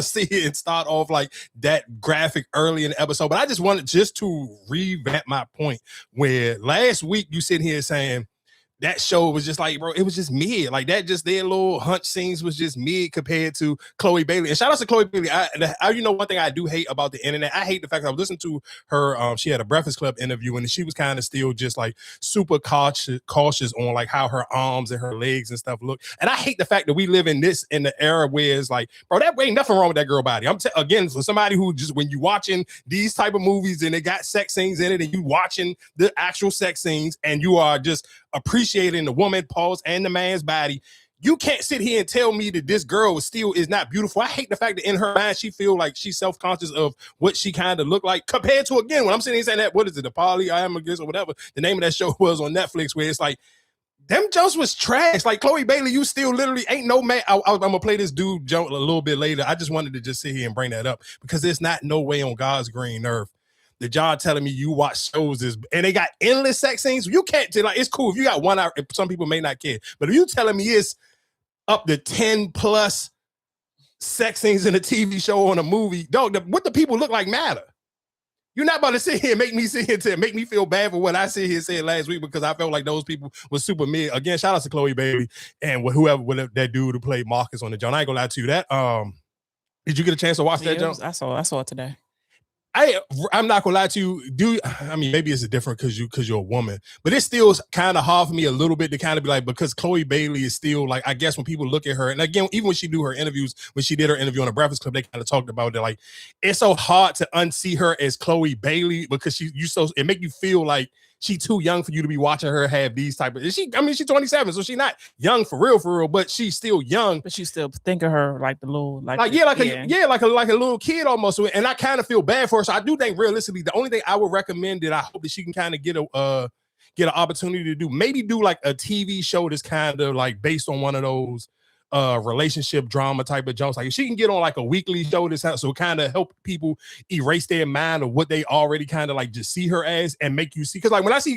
see it and start off like that graphic early in the episode, but I just wanted just to revamp my point where last week you sit here saying that show was just like, bro, it was just mid. Like that, just their little hunch scenes was just mid compared to Chloe Bailey. And shout out to Chloe Bailey. You know, one thing I do hate about the internet, I hate the fact that I was listening to her. She had a Breakfast Club interview, and she was kind of still just like super cautious on like how her arms and her legs and stuff look. And I hate the fact that we live in the era where it's like, bro, that ain't nothing wrong with that girl body. Again, for somebody who just when you watching these type of movies and they got sex scenes in it, and you watching the actual sex scenes, and you are just appreciating the woman pause and the man's body, you can't sit here and tell me that this girl is not beautiful. I hate the fact that in her mind she feel like she's self-conscious of what she kind of look like compared to, again, when I'm sitting here saying that, what is it, the Polly I Am Against or whatever the name of that show was on Netflix, where it's like them jokes was trash. Like Chloe Bailey, you still literally ain't no man. I'm gonna play this dude joke a little bit later. I just wanted to just sit here and bring that up because there's not no way on God's green earth that y'all telling me you watch shows and they got endless sex scenes. You can't like, it's cool if you got 1 hour. Some people may not care, but if you telling me it's up to 10 plus sex scenes in a TV show on a movie, dog, what the people look like matter. You're not about to sit here and make me sit here to make me feel bad for what I sit here said last week because I felt like those people were super mid. Again, shout out to Chloe Bailey and whoever that dude who played Marcus on the John. I ain't gonna lie to you. That did you get a chance to watch that, John? I saw it today. I'm not gonna lie to you. I mean, maybe it's different because you're a woman, but it's still kind of hard for me a little bit to kind of be like, because Chloe Bailey is still like, I guess when people look at her, and again, even when she do her interviews, when she did her interview on the Breakfast Club, they kind of talked about it. Like, it's so hard to unsee her as Chloe Bailey because it make you feel like she too young for you to be watching her have these type of. She's 27, so she's not young for real, but she's still young. But you still think of her like the little, like a little kid almost. And I kind of feel bad for her. So I do think realistically, the only thing I would recommend that I hope that she can kind of get an opportunity to do, maybe do like a TV show that's kind of like based on one of those relationship drama type of jokes. Like if she can get on like a weekly show this house, so kind of help people erase their mind of what they already kind of like just see her as and make you see. Because like when I see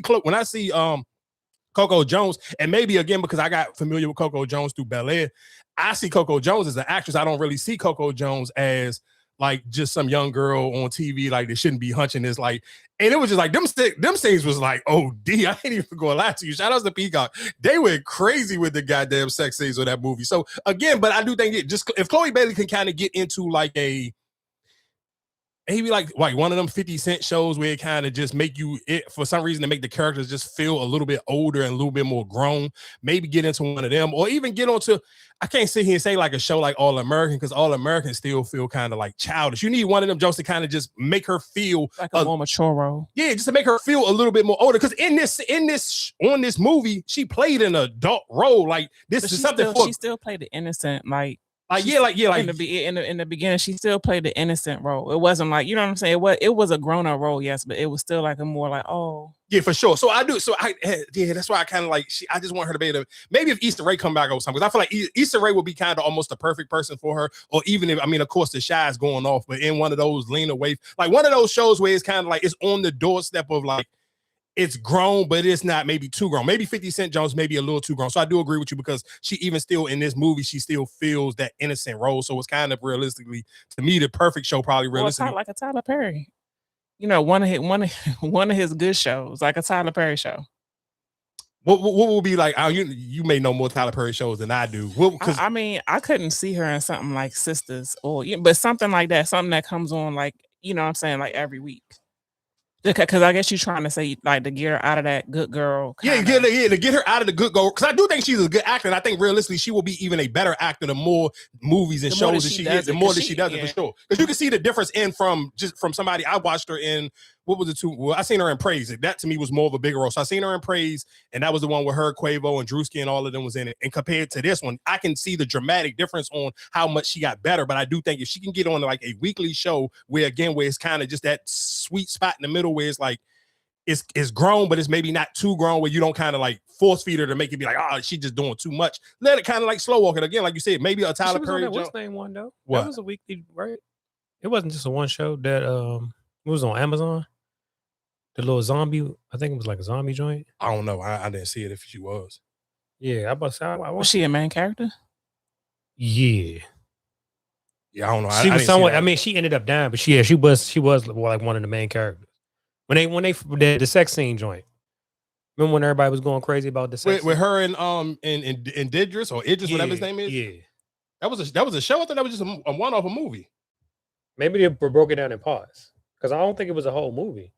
Coco Jones, and maybe again because I got familiar with Coco Jones through Bel Air, I see Coco Jones as an actress. I don't really see Coco Jones as like just some young girl on TV like they shouldn't be hunching this like. And it was just like them scenes was like, oh D, I ain't even gonna lie to you. Shout out to Peacock. They went crazy with the goddamn sex scenes of that movie. So again, but I do think if Chloe Bailey can kind of get into like maybe like one of them 50 Cent shows where it kind of just make you for some reason to make the characters just feel a little bit older and a little bit more grown. Maybe get into one of them, or even get onto. I can't sit here and say like a show like All American because All American still feel kind of like childish. You need one of them jokes to kind of just make her feel like a more mature role. Yeah, just to make her feel a little bit more older. Because in this movie, she played an adult role. Like this is something. She still played the innocent like. Like in the beginning, she still played the innocent role. It wasn't like, you know what I'm saying. It was a grown up role, yes, but it was still like a more like, oh yeah, for sure. So I do. So that's why I kind of like. I just want her to be able to, maybe if Issa Rae come back over time, because I feel like Issa Rae would be kind of almost the perfect person for her. Or even if of course the Shy is going off, but in one of those Lena Waithe, like one of those shows where it's kind of like it's on the doorstep of like. It's grown, but it's not maybe too grown. Maybe 50 Cent Jones maybe a little too grown. So I do agree with you because she even still in this movie, she still feels that innocent role. So it's kind of realistically, to me, the perfect show probably realistically. Well, like a Tyler Perry. You know, one of his good shows, like a Tyler Perry show. What will be like? You may know more Tyler Perry shows than I do. I couldn't see her in something like Sisters but something like that, something that comes on like, you know what I'm saying, like every week. Because I guess you're trying to say like to get her out of that good girl. To get her out of the good girl. Because I do think she's a good actor, and I think realistically she will be even a better actor the more movies and shows that she is, the more that she does it for sure. Because you can see the difference from somebody. I watched her in what was it? Well, I seen her in Praise. That to me was more of a bigger role. So I seen her in Praise, and that was the one with her, Quavo, and Druski, and all of them was in it. And compared to this one, I can see the dramatic difference on how much she got better. But I do think if she can get on like a weekly show where it's kind of just that sweet spot in the middle where it's like it's grown, but it's maybe not too grown where you don't kind of like force feed her to make it be like, oh, she's just doing too much. Let it kind of like slow walk it again, like you said, maybe a Tyler Perry. What's name one though? What? That was a weekly, right? It wasn't just a one show that it was on Amazon. The little zombie, I think it was like a zombie joint. I don't know. I didn't see it if she was. Yeah, was she a main character? Yeah. Yeah, I don't know. She was somewhat. I mean, mean, she ended up dying, but she was like one of the main characters. When they the sex scene joint. Remember when everybody was going crazy about the sex with her and Idris or Idris, whatever his name is. Yeah, that was a show. I thought that was just a one off a movie. Maybe they broke it down in parts because I don't think it was a whole movie.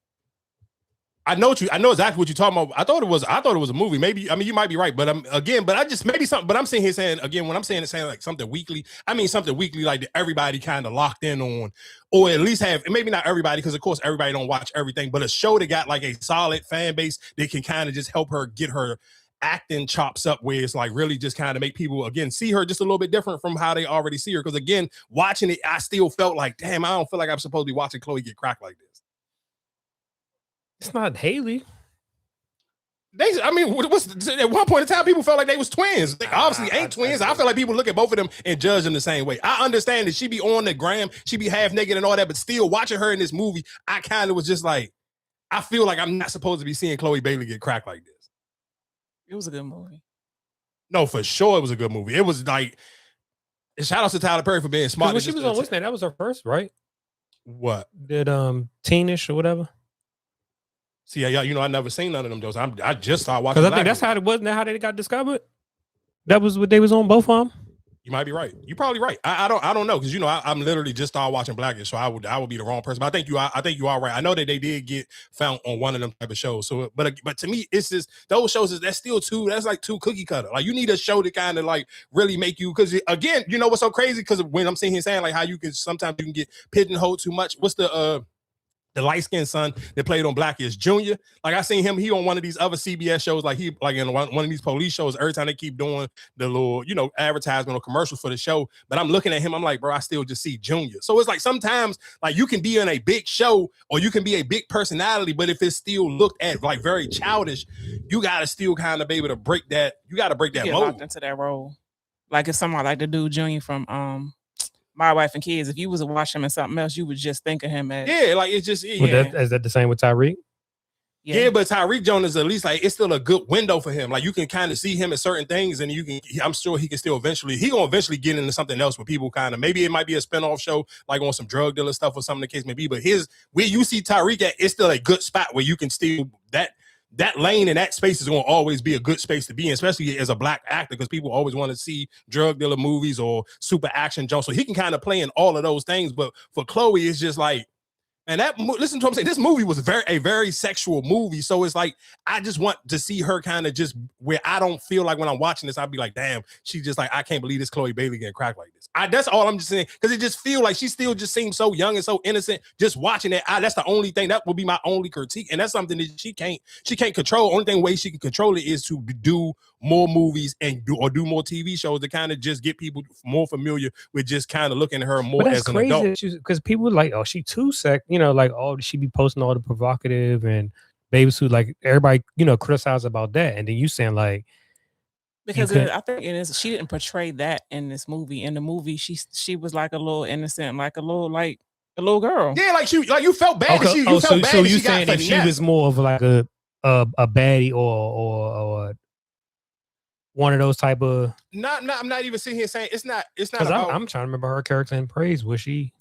I know exactly what you're talking about. I thought it was a movie. Maybe, I mean, you might be right, but but I just maybe something. But I'm sitting here saying again, when I'm saying like something weekly, I mean something weekly like that everybody kind of locked in on, or at least have, maybe not everybody, because of course everybody don't watch everything, but a show that got like a solid fan base that can kind of just help her get her acting chops up, where it's like really just kind of make people again see her just a little bit different from how they already see her. Because again, watching it, I still felt like, damn, I don't feel like I'm supposed to be watching Chloe get cracked like this. It's not Haley. I mean, at one point in time, people felt like they was twins. They obviously ain't twins. I feel like people look at both of them and judge them the same way. I understand that she be on the gram, she be half naked and all that, but still watching her in this movie, I kind of was just like, I feel like I'm not supposed to be seeing Chloe Bailey get cracked like this. It was a good movie. No, for sure, it was a good movie. It was like, shout out to Tyler Perry for being smart. When she was on what's name, that was her first, right? What? Did Teenish or whatever? See, yeah, I never seen none of them. Those I just started watching. Because I think that's how it was. Not how they got discovered. That was what they was on, both of them. You might be right. You're probably right. I don't know, because I'm literally just started watching Blackish, so I would be the wrong person. But I think you are right. I know that they did get found on one of them type of shows. So, but to me, it's just those shows that's like too cookie cutter. Like you need a show to kind of like really make you, because again, you know what's so crazy? Because when I'm sitting here saying like how sometimes you can get pigeonholed too much. What's the light-skinned son that played on Blackish, Junior. Like I seen him, he on one of these other CBS shows, like he like in one of these police shows. Every time they keep doing the little, advertisement or commercials for the show, but I'm looking at him, I'm like, bro, I still just see Junior. So it's like sometimes like you can be in a big show or you can be a big personality, but if it's still looked at like very childish, you gotta still kind of be able to break that. You gotta break that mold. Locked into that role. Like if someone like the dude Junior from My Wife and Kids, if you was to watch him in something else, you would just think of him as like it's just Is that the same with Tyreek? Yeah, but Tyreek Jones is at least like it's still a good window for him. Like you can kind of see him in certain things, and I'm sure he can still eventually get into something else where people kind of, maybe it might be a spinoff show like on some drug dealer stuff or something the case may be. But where you see Tyreek at, it's still a good spot where you can still that lane and that space is going to always be a good space to be in, especially as a black actor, because people always want to see drug dealer movies or super action jumps. So he can kind of play in all of those things. But for Chloe, it's just like, and listen to what I'm saying. This movie was a very sexual movie. So it's like, I just want to see her kind of just where I don't feel like when I'm watching this, I'd be like, damn, she's just like, I can't believe this Chloe Bailey getting cracked like this. That's all I'm just saying. Because it just feel like she still just seems so young and so innocent. Just watching it, that's the only thing, that would be my only critique. And that's something that she can't control. Only way she can control it is to do more movies and do more TV shows to kind of just get people more familiar with just kind of looking at her more as an adult. Because people like, oh, she too sex, like, oh, she be posting all the provocative and baby suit, like everybody, criticize about that, and then you saying like, because I think it is, she didn't portray that in this movie. In the movie, she was like a little innocent, like a little girl. Yeah, like you felt bad. Okay. You felt bad. So you saying that she was more of like a baddie or one of those type of. I'm not even sitting here saying it's not. Because I'm trying to remember her character in Praise. Was she?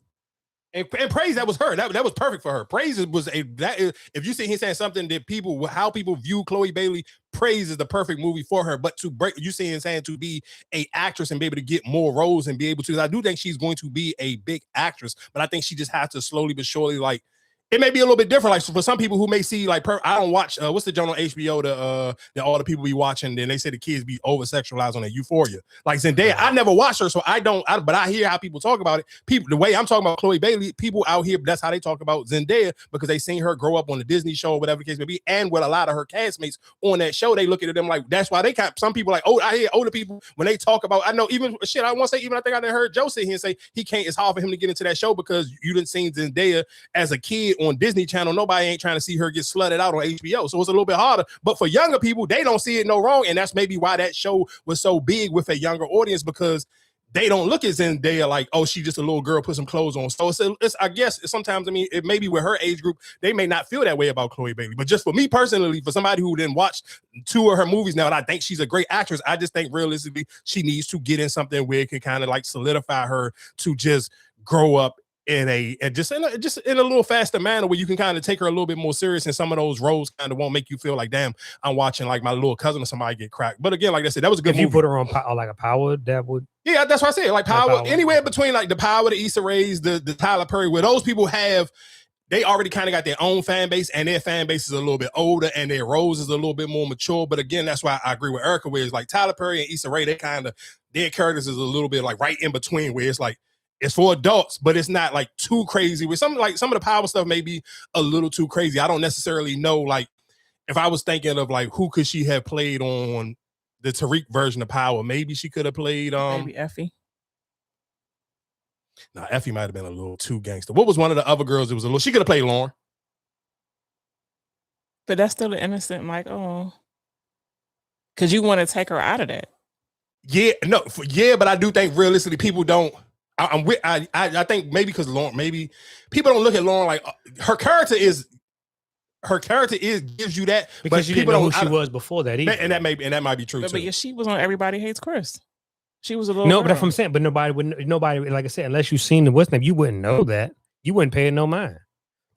And Praise, that was her. That was perfect for her. Praise if you sit here saying something that how people view Chloe Bailey, Praise is the perfect movie for her. But you saying to be a actress and be able to get more roles and be able to, I do think she's going to be a big actress, but I think she just has to slowly but surely, like, it may be a little bit different. Like for some people who may see like, I don't watch what's the joint on HBO that all the people be watching. Then they say the kids be over sexualized on that Euphoria. Like Zendaya, I never watched her, so but I hear how people talk about it. People, the way I'm talking about Chloe Bailey, people out here, that's how they talk about Zendaya, because they seen her grow up on the Disney show or whatever the case may be, and with a lot of her castmates on that show, they look at them like, that's why they some people like, oh, I hear older people when they talk about, I know even shit, I want to say, even I think I done heard Joe sit here and say it's hard for him to get into that show because you didn't see Zendaya as a kid on Disney Channel. Nobody ain't trying to see her get slutted out on HBO, so it's a little bit harder. But for younger people, they don't see it no wrong, and that's maybe why that show was so big with a younger audience, because they don't look at Zendaya like, oh, she just a little girl, put some clothes on. So it's I guess sometimes, I mean, it may be with her age group, they may not feel that way about Chloe Bailey. But just for me personally, for somebody who didn't watch 2 of her movies now, and I think she's a great actress, I just think realistically she needs to get in something where it can kind of like solidify her to just grow up just in a little faster manner where you can kind of take her a little bit more serious, and some of those roles kind of won't make you feel like, damn, I'm watching like my little cousin or somebody get cracked. But again, like I said, that was a good movie. If you put her on like a Power, that would. Yeah, that's what I said. Like Power, anywhere between like the Power, the Issa Rae's, the Tyler Perry, where those people they already kind of got their own fan base, and their fan base is a little bit older, and their roles is a little bit more mature. But again, that's why I agree with Erica, where it's like Tyler Perry and Issa Rae, their characters is a little bit like right in between, where it's like, it's for adults, but it's not like too crazy. With some of the Power stuff may be a little too crazy. I don't necessarily know, like, if I was thinking of like who could she have played on the Tariq version of Power, maybe she could have played maybe Effie. No, Effie might have been a little too gangster. What was one of the other girls that was a little? She could have played Lauren. But that's still an innocent, like, oh, because you want to take her out of that. Yeah, no, but I do think realistically people don't. I think maybe because Lauren, maybe people don't look at Lauren like her character is gives you that because you didn't know who she was before that either. And that might be true too. But yeah, she was on Everybody Hates Chris. She was a little. No, but that's what I'm saying. But nobody, like I said, unless you seen the what's name, you wouldn't know that. You wouldn't pay it no mind.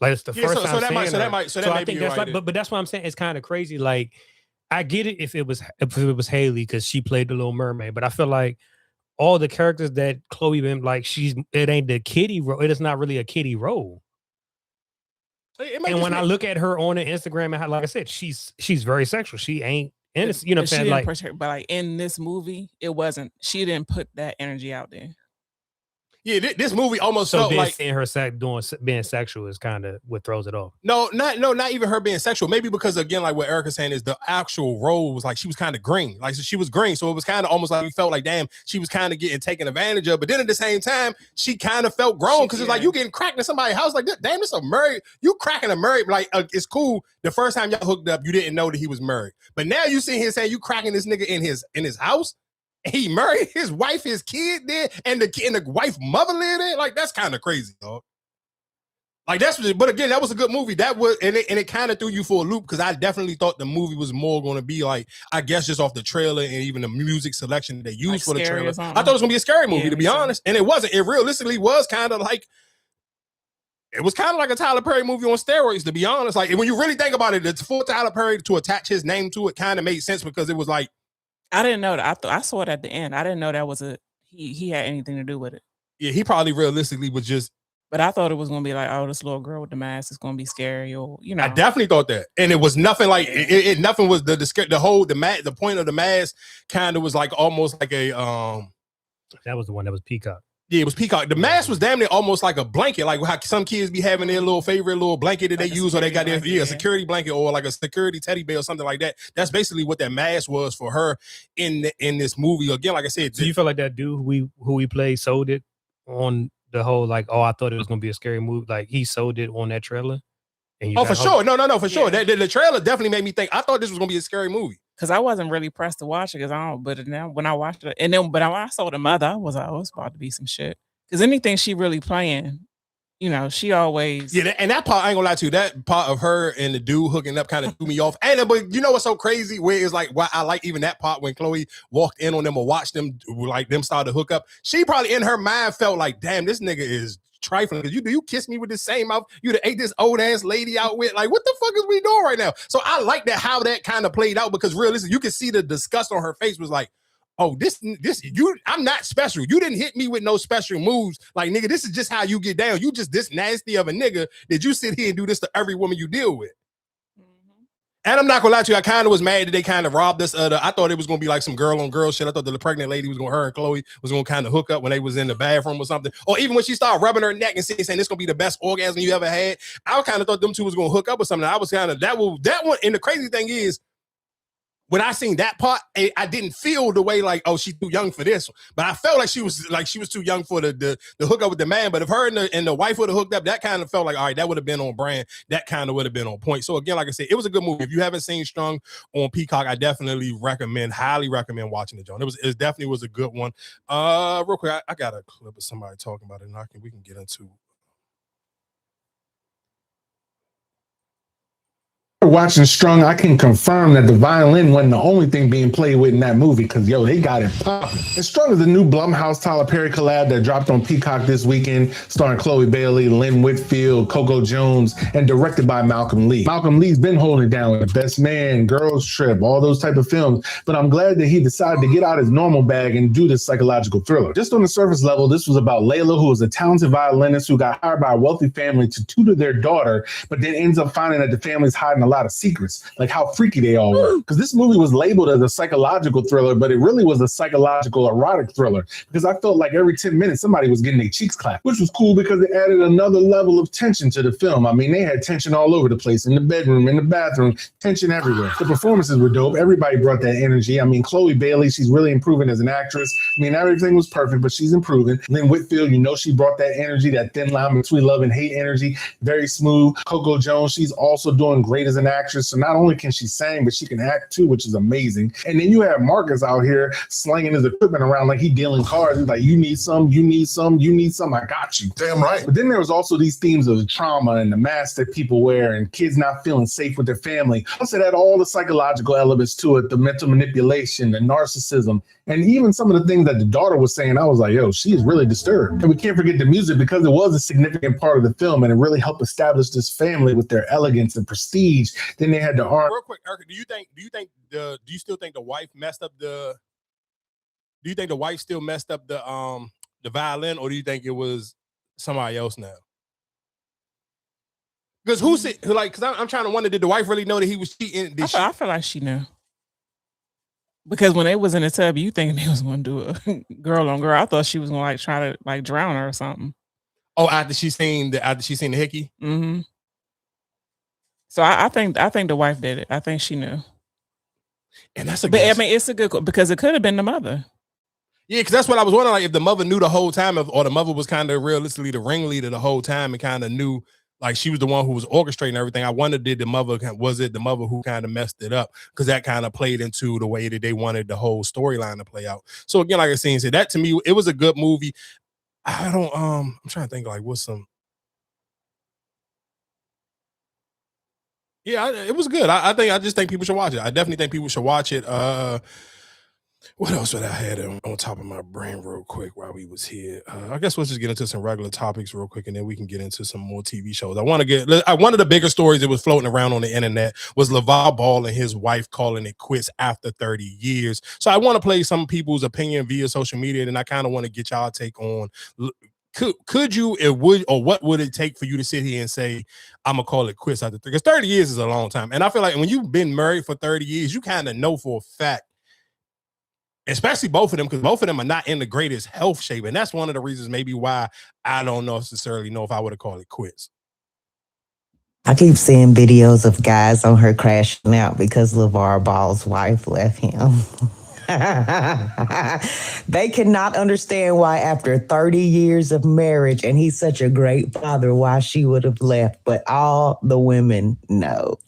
Like it's the first time. So I think that's right. But that's what I'm saying. It's kind of crazy. Like I get it if it was Haley because she played the Little Mermaid, but I feel like all the characters that Chloe been like, it ain't the kiddie role. It is not really a kiddie role. And when I look at her on the Instagram, and like I said, she's very sexual. She ain't innocent. You know what I'm saying? Like, but like in this movie, it wasn't. She didn't put that energy out there. Yeah, this movie almost felt like seeing her being sexual is kind of what throws it off. No, not even her being sexual. Maybe because again, like what Erica's saying is the actual role was like she was kind of green, like so she was green, so it was kind of almost like you felt like damn, she was kind of getting taken advantage of. But then at the same time, she kind of felt grown because it's like you getting cracked in somebody's house, like damn, it's a married. You cracking a married, like it's cool. The first time y'all hooked up, you didn't know that he was married, but now you see him saying you cracking this nigga in his house. He married his wife, his kid there, and the wife mother lived there. Like that's kind of crazy, dog. Like but again, that was a good movie. That was, and it kind of threw you for a loop because I definitely thought the movie was more going to be like, I guess just off the trailer and even the music selection they used for the trailer. I thought it was going to be a scary movie, to be honest, and it wasn't. It realistically was kind of like. It was kind of like a Tyler Perry movie on steroids, to be honest. Like when you really think about it, it's for Tyler Perry to attach his name to it kind of made sense because it was like. I didn't know that. I saw it at the end. I didn't know that was he had anything to do with it. Yeah, he probably realistically was just. But I thought it was gonna be like, oh, this little girl with the mask is gonna be scary, or you know. I definitely thought that, and it was nothing like it. Nothing was the point of the mask kind of was like almost like a That was the one that was Peacock. Yeah, it was Peacock. The mask was damn near almost like a blanket, like how some kids be having their little favorite little blanket that like they use, or they got their security blanket, or like a security teddy bear or something like that. That's basically what that mask was for her in this movie. Again, like I said, do you feel like that dude who we played sold it on the whole like, oh, I thought it was gonna be a scary movie, like he sold it on that trailer? And for sure, no, for sure. The trailer definitely made me think. I thought this was gonna be a scary movie. Because I wasn't really pressed to watch it because I don't. But now when I watched it, but when I saw the mother, I was like, oh, it's about to be some shit. Because anything she really playing, you know, she always. Yeah, and that part, I ain't gonna lie to you, that part of her and the dude hooking up kind of threw me off. And but you know what's so crazy? Where it's like, why I like even that part when Chloe walked in on them or watched them, like them start to hook up. She probably in her mind felt like, damn, this nigga is trifling. Because you kiss me with the same mouth you ate this old ass lady out with. Like, what the fuck is we doing right now? So I like that how that kind of played out because realistically, you can see the disgust on her face was like, oh, I'm not special. You didn't hit me with no special moves. Like, nigga, this is just how you get down. You just this nasty of a nigga that you sit here and do this to every woman you deal with. Mm-hmm. And I'm not gonna lie to you, I kind of was mad that they kind of robbed us. I thought it was gonna be like some girl on girl shit. I thought the pregnant lady her and Chloe was gonna kind of hook up when they was in the bathroom or something. Or even when she started rubbing her neck and saying this gonna be the best orgasm you ever had. I kind of thought them two was gonna hook up or something. I was kind of that one. And the crazy thing is, when I seen that part, I didn't feel the way like, oh, she's too young for this. But I felt like she was too young for the hook up with the man. But if her and the wife would have hooked up, that kind of felt like, all right, that would have been on brand. That kind of would have been on point. So again, like I said, it was a good movie. If you haven't seen Strung on Peacock, I definitely highly recommend watching it, John. It definitely was a good one. Real quick, I got a clip of somebody talking about it, and we can get into. Watching Strung, I can confirm that the violin wasn't the only thing being played with in that movie, because they got it popping. And Strung is the new Blumhouse Tyler Perry collab that dropped on Peacock this weekend, starring Chloe Bailey, Lynn Whitfield, Coco Jones, and directed by Malcolm Lee. Malcolm Lee's been holding it down with Best Man, Girls Trip, all those type of films, but I'm glad that he decided to get out his normal bag and do this psychological thriller. Just on the surface level, this was about Layla, who was a talented violinist who got hired by a wealthy family to tutor their daughter, but then ends up finding that the family's hiding a lot of secrets, like how freaky they all were. Because this movie was labeled as a psychological thriller, but it really was a psychological erotic thriller, because I felt like every 10 minutes somebody was getting their cheeks clapped, which was cool because it added another level of tension to the film. I mean, they had tension all over the place, in the bedroom, in the bathroom, tension everywhere. The performances were dope. Everybody brought that energy. I mean, Chloe Bailey, she's really improving as an actress. I mean, everything was perfect, but she's improving. Lynn Whitfield, she brought that energy, that thin line between love and hate energy, very smooth. Coco Jones, she's also doing great as an actress. So not only can she sing, but she can act too, which is amazing. And then you have Marcus out here slinging his equipment around like he dealing cards. He's like, you need some, you need some, you need some. I got you. Damn right. But then there was also these themes of trauma and the masks that people wear and kids not feeling safe with their family. Plus it had all the psychological elements to it, the mental manipulation, the narcissism, and even some of the things that the daughter was saying. I was like, yo, she is really disturbed. And we can't forget the music, because it was a significant part of the film and it really helped establish this family with their elegance and prestige. Then they had the art. Real quick, Erica, do you still think the wife messed up the violin, or do you think it was somebody else now? Because I'm trying to wonder, did the wife really know that he was cheating? I feel like she knew. Because when they was in the tub, you thinking they was going to do a girl on girl. I thought she was going to try to drown her or something. Oh, after she seen the hickey? Mm-hmm. So I think the wife did it. I think she knew. And that's it's a good, because it could have been the mother. Yeah, because that's what I was wondering, like if the mother knew the whole time, or the mother was kind of realistically the ringleader the whole time and kind of knew, like she was the one who was orchestrating everything. I wondered, was it the mother who kind of messed it up? Because that kind of played into the way that they wanted the whole storyline to play out. So again, like I said, that to me, it was a good movie. I'm trying to think like what's some. Yeah, it was good. I just think people should watch it. I definitely think people should watch it. What else would I had on top of my brain real quick while we was here? I guess let's just get into some regular topics real quick, and then we can get into some more TV shows. One of the bigger stories that was floating around on the internet was LeVar Ball and his wife calling it quits after 30 years. So I want to play some people's opinion via social media, and I kind of want to get y'all take on. Could you, what would it take for you to sit here and say, I'm gonna call it quits after 30? Because 30 years is a long time. And I feel like when you've been married for 30 years, you kind of know for a fact, especially both of them, because both of them are not in the greatest health shape. And that's one of the reasons maybe why I don't necessarily know if I would have called it quits. I keep seeing videos of guys on her crashing out because LeVar Ball's wife left him. They cannot understand why after 30 years of marriage, and he's such a great father, why she would have left. But all the women know.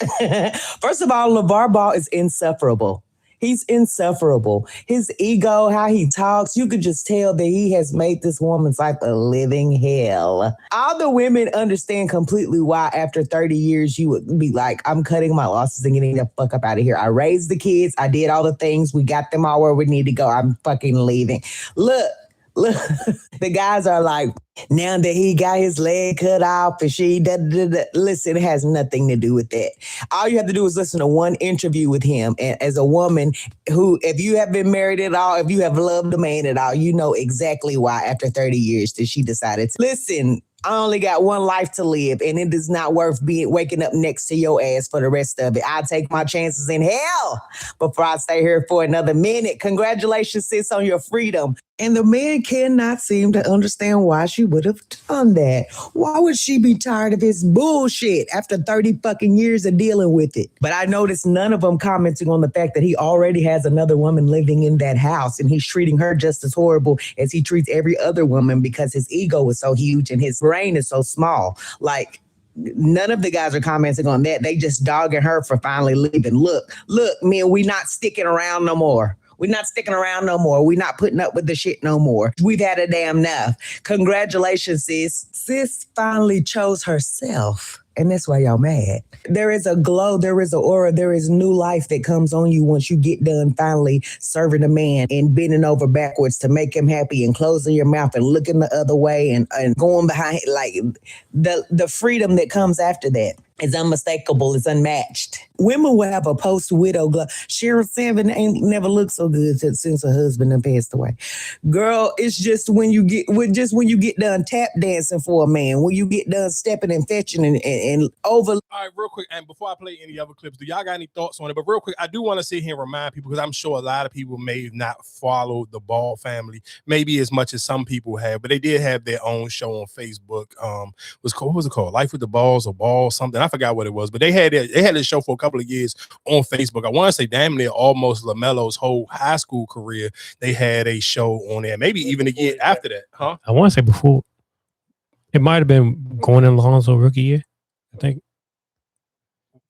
First of all, LeVar Ball is insufferable. He's insufferable. His ego, how he talks, you could just tell that he has made this woman's life a living hell. All the women understand completely why after 30 years you would be like, I'm cutting my losses and getting the fuck up out of here. I raised the kids. I did all the things. We got them all where we need to go. I'm fucking leaving. Look, the guys are like, now that he got his leg cut off and listen, it has nothing to do with that. All you have to do is listen to one interview with him. And as a woman who, if you have been married at all, if you have loved a man at all, you know exactly why after 30 years that she decided to listen. I only got one life to live, and it is not worth waking up next to your ass for the rest of it. I take my chances in hell before I stay here for another minute. Congratulations, sis, on your freedom. And the man cannot seem to understand why she would have done that. Why would she be tired of his bullshit after 30 fucking years of dealing with it? But I noticed none of them commenting on the fact that he already has another woman living in that house, and he's treating her just as horrible as he treats every other woman because his ego is so huge and his brain is so small. Like, none of the guys are commenting on that. They just dogging her for finally leaving. Look, man, we not sticking around no more. We're not sticking around no more. We're not putting up with the shit no more. We've had a damn enough. Congratulations, sis. Sis finally chose herself. And that's why y'all mad. There is a glow, there is an aura, there is new life that comes on you once you get done finally serving a man and bending over backwards to make him happy and closing your mouth and looking the other way and going behind. Like the freedom that comes after that is unmistakable. It's unmatched. Women will have a post-widow glow. Cheryl Savannah ain't never looked so good since her husband done passed away. Girl, it's just when you get done tap dancing for a man, when you get done stepping and fetching and over. All right, real quick, and before I play any other clips, do y'all got any thoughts on it? But real quick, I do want to sit here and remind people, because I'm sure a lot of people may not follow the Ball family, maybe as much as some people have, but they did have their own show on Facebook. What was it called? Life with the Balls or Ball something? I forgot what it was, but they had this show for a couple of years on Facebook. I want to say damn near almost LaMelo's whole high school career. They had a show on there, maybe even a year after that, huh? I want to say before. It might have been going in Lonzo rookie year, I think.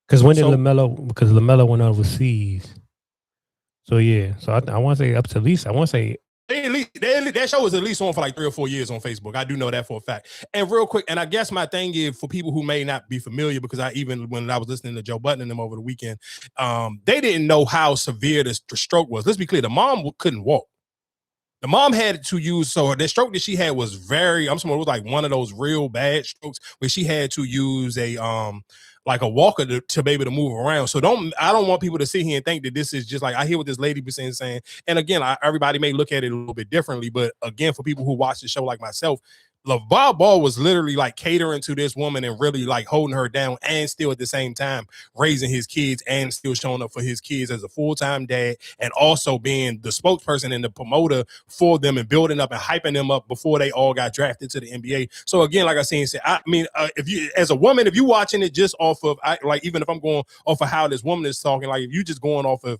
Because when did LaMelo? Because LaMelo went overseas. So yeah, so I want to say up to at least. I want to say. That show was at least on for like 3 or 4 years on Facebook. I do know that for a fact. And real quick, and I guess my thing is for people who may not be familiar, because when I was listening to Joe Budden and them over the weekend, they didn't know how severe the stroke was. Let's be clear, the mom couldn't walk. The mom had to use, so the stroke that she had was it was like one of those real bad strokes where she had to use a walker to be able to move around. So I don't want people to sit here and think that this is just like, I hear what this lady be saying, and again, everybody may look at it a little bit differently, but again, for people who watch the show like myself, LeVar Ball was literally like catering to this woman and really like holding her down and still at the same time raising his kids and still showing up for his kids as a full-time dad and also being the spokesperson and the promoter for them and building up and hyping them up before they all got drafted to the NBA. So again, like I said, if you, as a woman, if you watching it just off of, even if I'm going off of how this woman is talking, like if you just going off of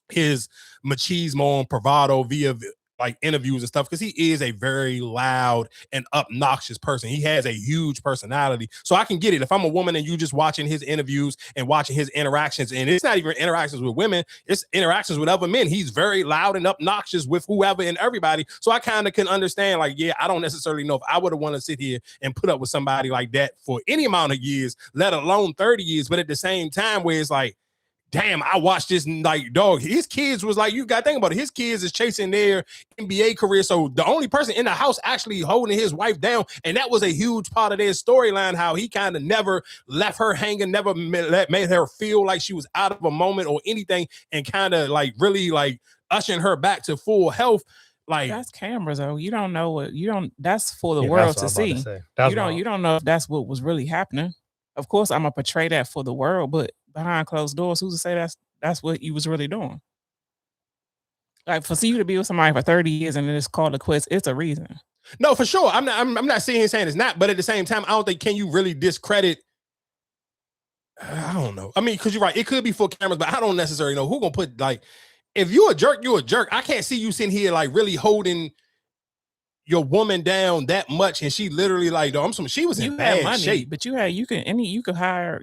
his machismo and bravado via like interviews and stuff, because he is a very loud and obnoxious person. He has a huge personality. So I can get it. If I'm a woman and you just watching his interviews and watching his interactions, and it's not even interactions with women, it's interactions with other men. He's very loud and obnoxious with whoever and everybody. So I kind of can understand, like, yeah, I don't necessarily know if I would have wanted to sit here and put up with somebody like that for any amount of years, let alone 30 years. But at the same time, where it's like, damn, I watched this, like, dog, his kids was like, you got to think about it. His kids is chasing their NBA career. So the only person in the house actually holding his wife down. And that was a huge part of their storyline, how he kind of never left her hanging, never made her feel like she was out of a moment or anything, and kind of like really like ushering her back to full health. Like, that's cameras, though. You don't know that's for the world to see. You don't know if that's what was really happening. Of course, I'm gonna portray that for the world, but behind closed doors, who's to say that's what you was really doing? Like, for you to be with somebody for 30 years and then it's called a quits, it's a reason. No, for sure. I'm not sitting here saying it's not, but at the same time, I don't think, can you really discredit? I don't know. I mean, because you're right, it could be for cameras, but I don't necessarily know who gonna put, like, if you're a jerk, you're a jerk. I can't see you sitting here like really holding your woman down that much, and she literally like, she was in bad shape. But you could hire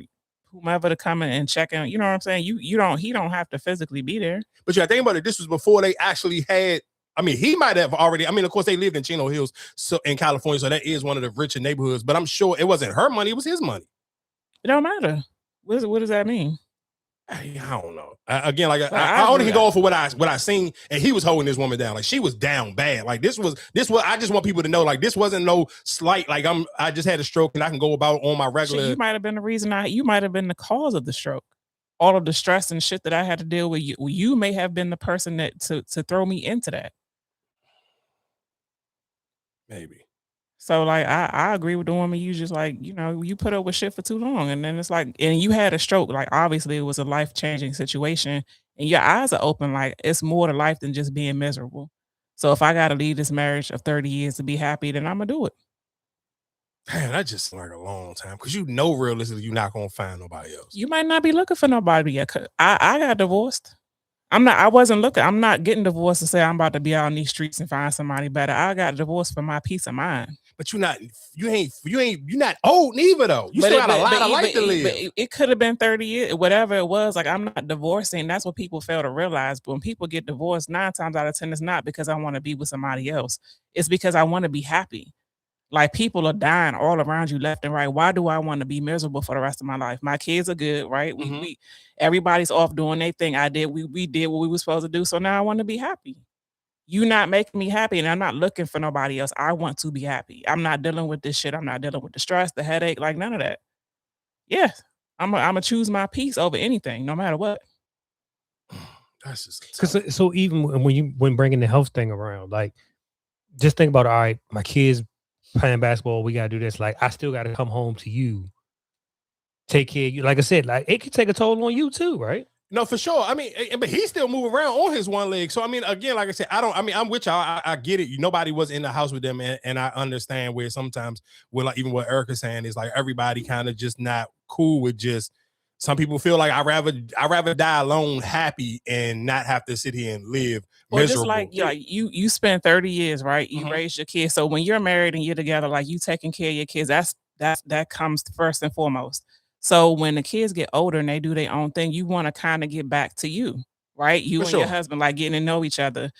whomever to come in and check in. You know what I'm saying? He don't have to physically be there. But yeah, think about it. This was before they actually had. I mean, he might have already. I mean, of course, they lived in Chino Hills, so in California, so that is one of the richer neighborhoods. But I'm sure it wasn't her money; it was his money. It don't matter. What does that mean? I don't know. Again, like I only can go off of what I seen, and he was holding this woman down. Like, she was down bad. Like, this was. I just want people to know, like, this wasn't no slight. Like, I just had a stroke and I can go about on my regular. You might have been the reason. You might have been the cause of the stroke. All of the stress and shit that I had to deal with. You may have been the person that to throw me into that. Maybe. So, like, I agree with the woman. You just, like, you put up with shit for too long, and then it's like, and you had a stroke. Like, obviously, it was a life-changing situation, and your eyes are open. Like, it's more to life than just being miserable. So, if I got to leave this marriage of 30 years to be happy, then I'm gonna do it. Man, that's just like a long time, because realistically, you're not gonna find nobody else. You might not be looking for nobody yet. I got divorced. I wasn't looking. I'm not getting divorced to say I'm about to be out on these streets and find somebody better. I got divorced for my peace of mind. But you're not old neither though. You still got a lot of life to live. It could have been 30 years, whatever it was. Like, I'm not divorcing. That's what people fail to realize. But when people get divorced, 9 times out of 10, it's not because I want to be with somebody else. It's because I want to be happy. Like, people are dying all around you left and right. Why do I want to be miserable for the rest of my life? My kids are good, right? We everybody's off doing their thing. We did what we were supposed to do. So now I want to be happy. You're not making me happy, and I'm not looking for nobody else. I want to be happy. I'm not dealing with this shit. I'm not dealing with the stress, the headache, like none of that. Yeah, I'm gonna choose my peace over anything, no matter what. That's just because so even when bringing the health thing around, like, just think about, all right, my kids playing basketball, we gotta do this. Like, I still gotta come home to you, take care of you. Like I said, like, it could take a toll on you too, right? No, for sure. I mean, but he's still moving around on his one leg. So, I mean, again, like I said, I'm with y'all. I get it. Nobody was in the house with them. And I understand where sometimes, like, even what Erica's saying is like, everybody kind of just not cool with just, some people feel like I'd rather die alone, happy, and not have to sit here and live miserable. Just like you spent 30 years, right? You raised your kids. So when you're married and you're together, like, you taking care of your kids, that comes first and foremost. So when the kids get older and they do their own thing, you want to kind of get back to you, right? You and your husband, like, getting to know each other.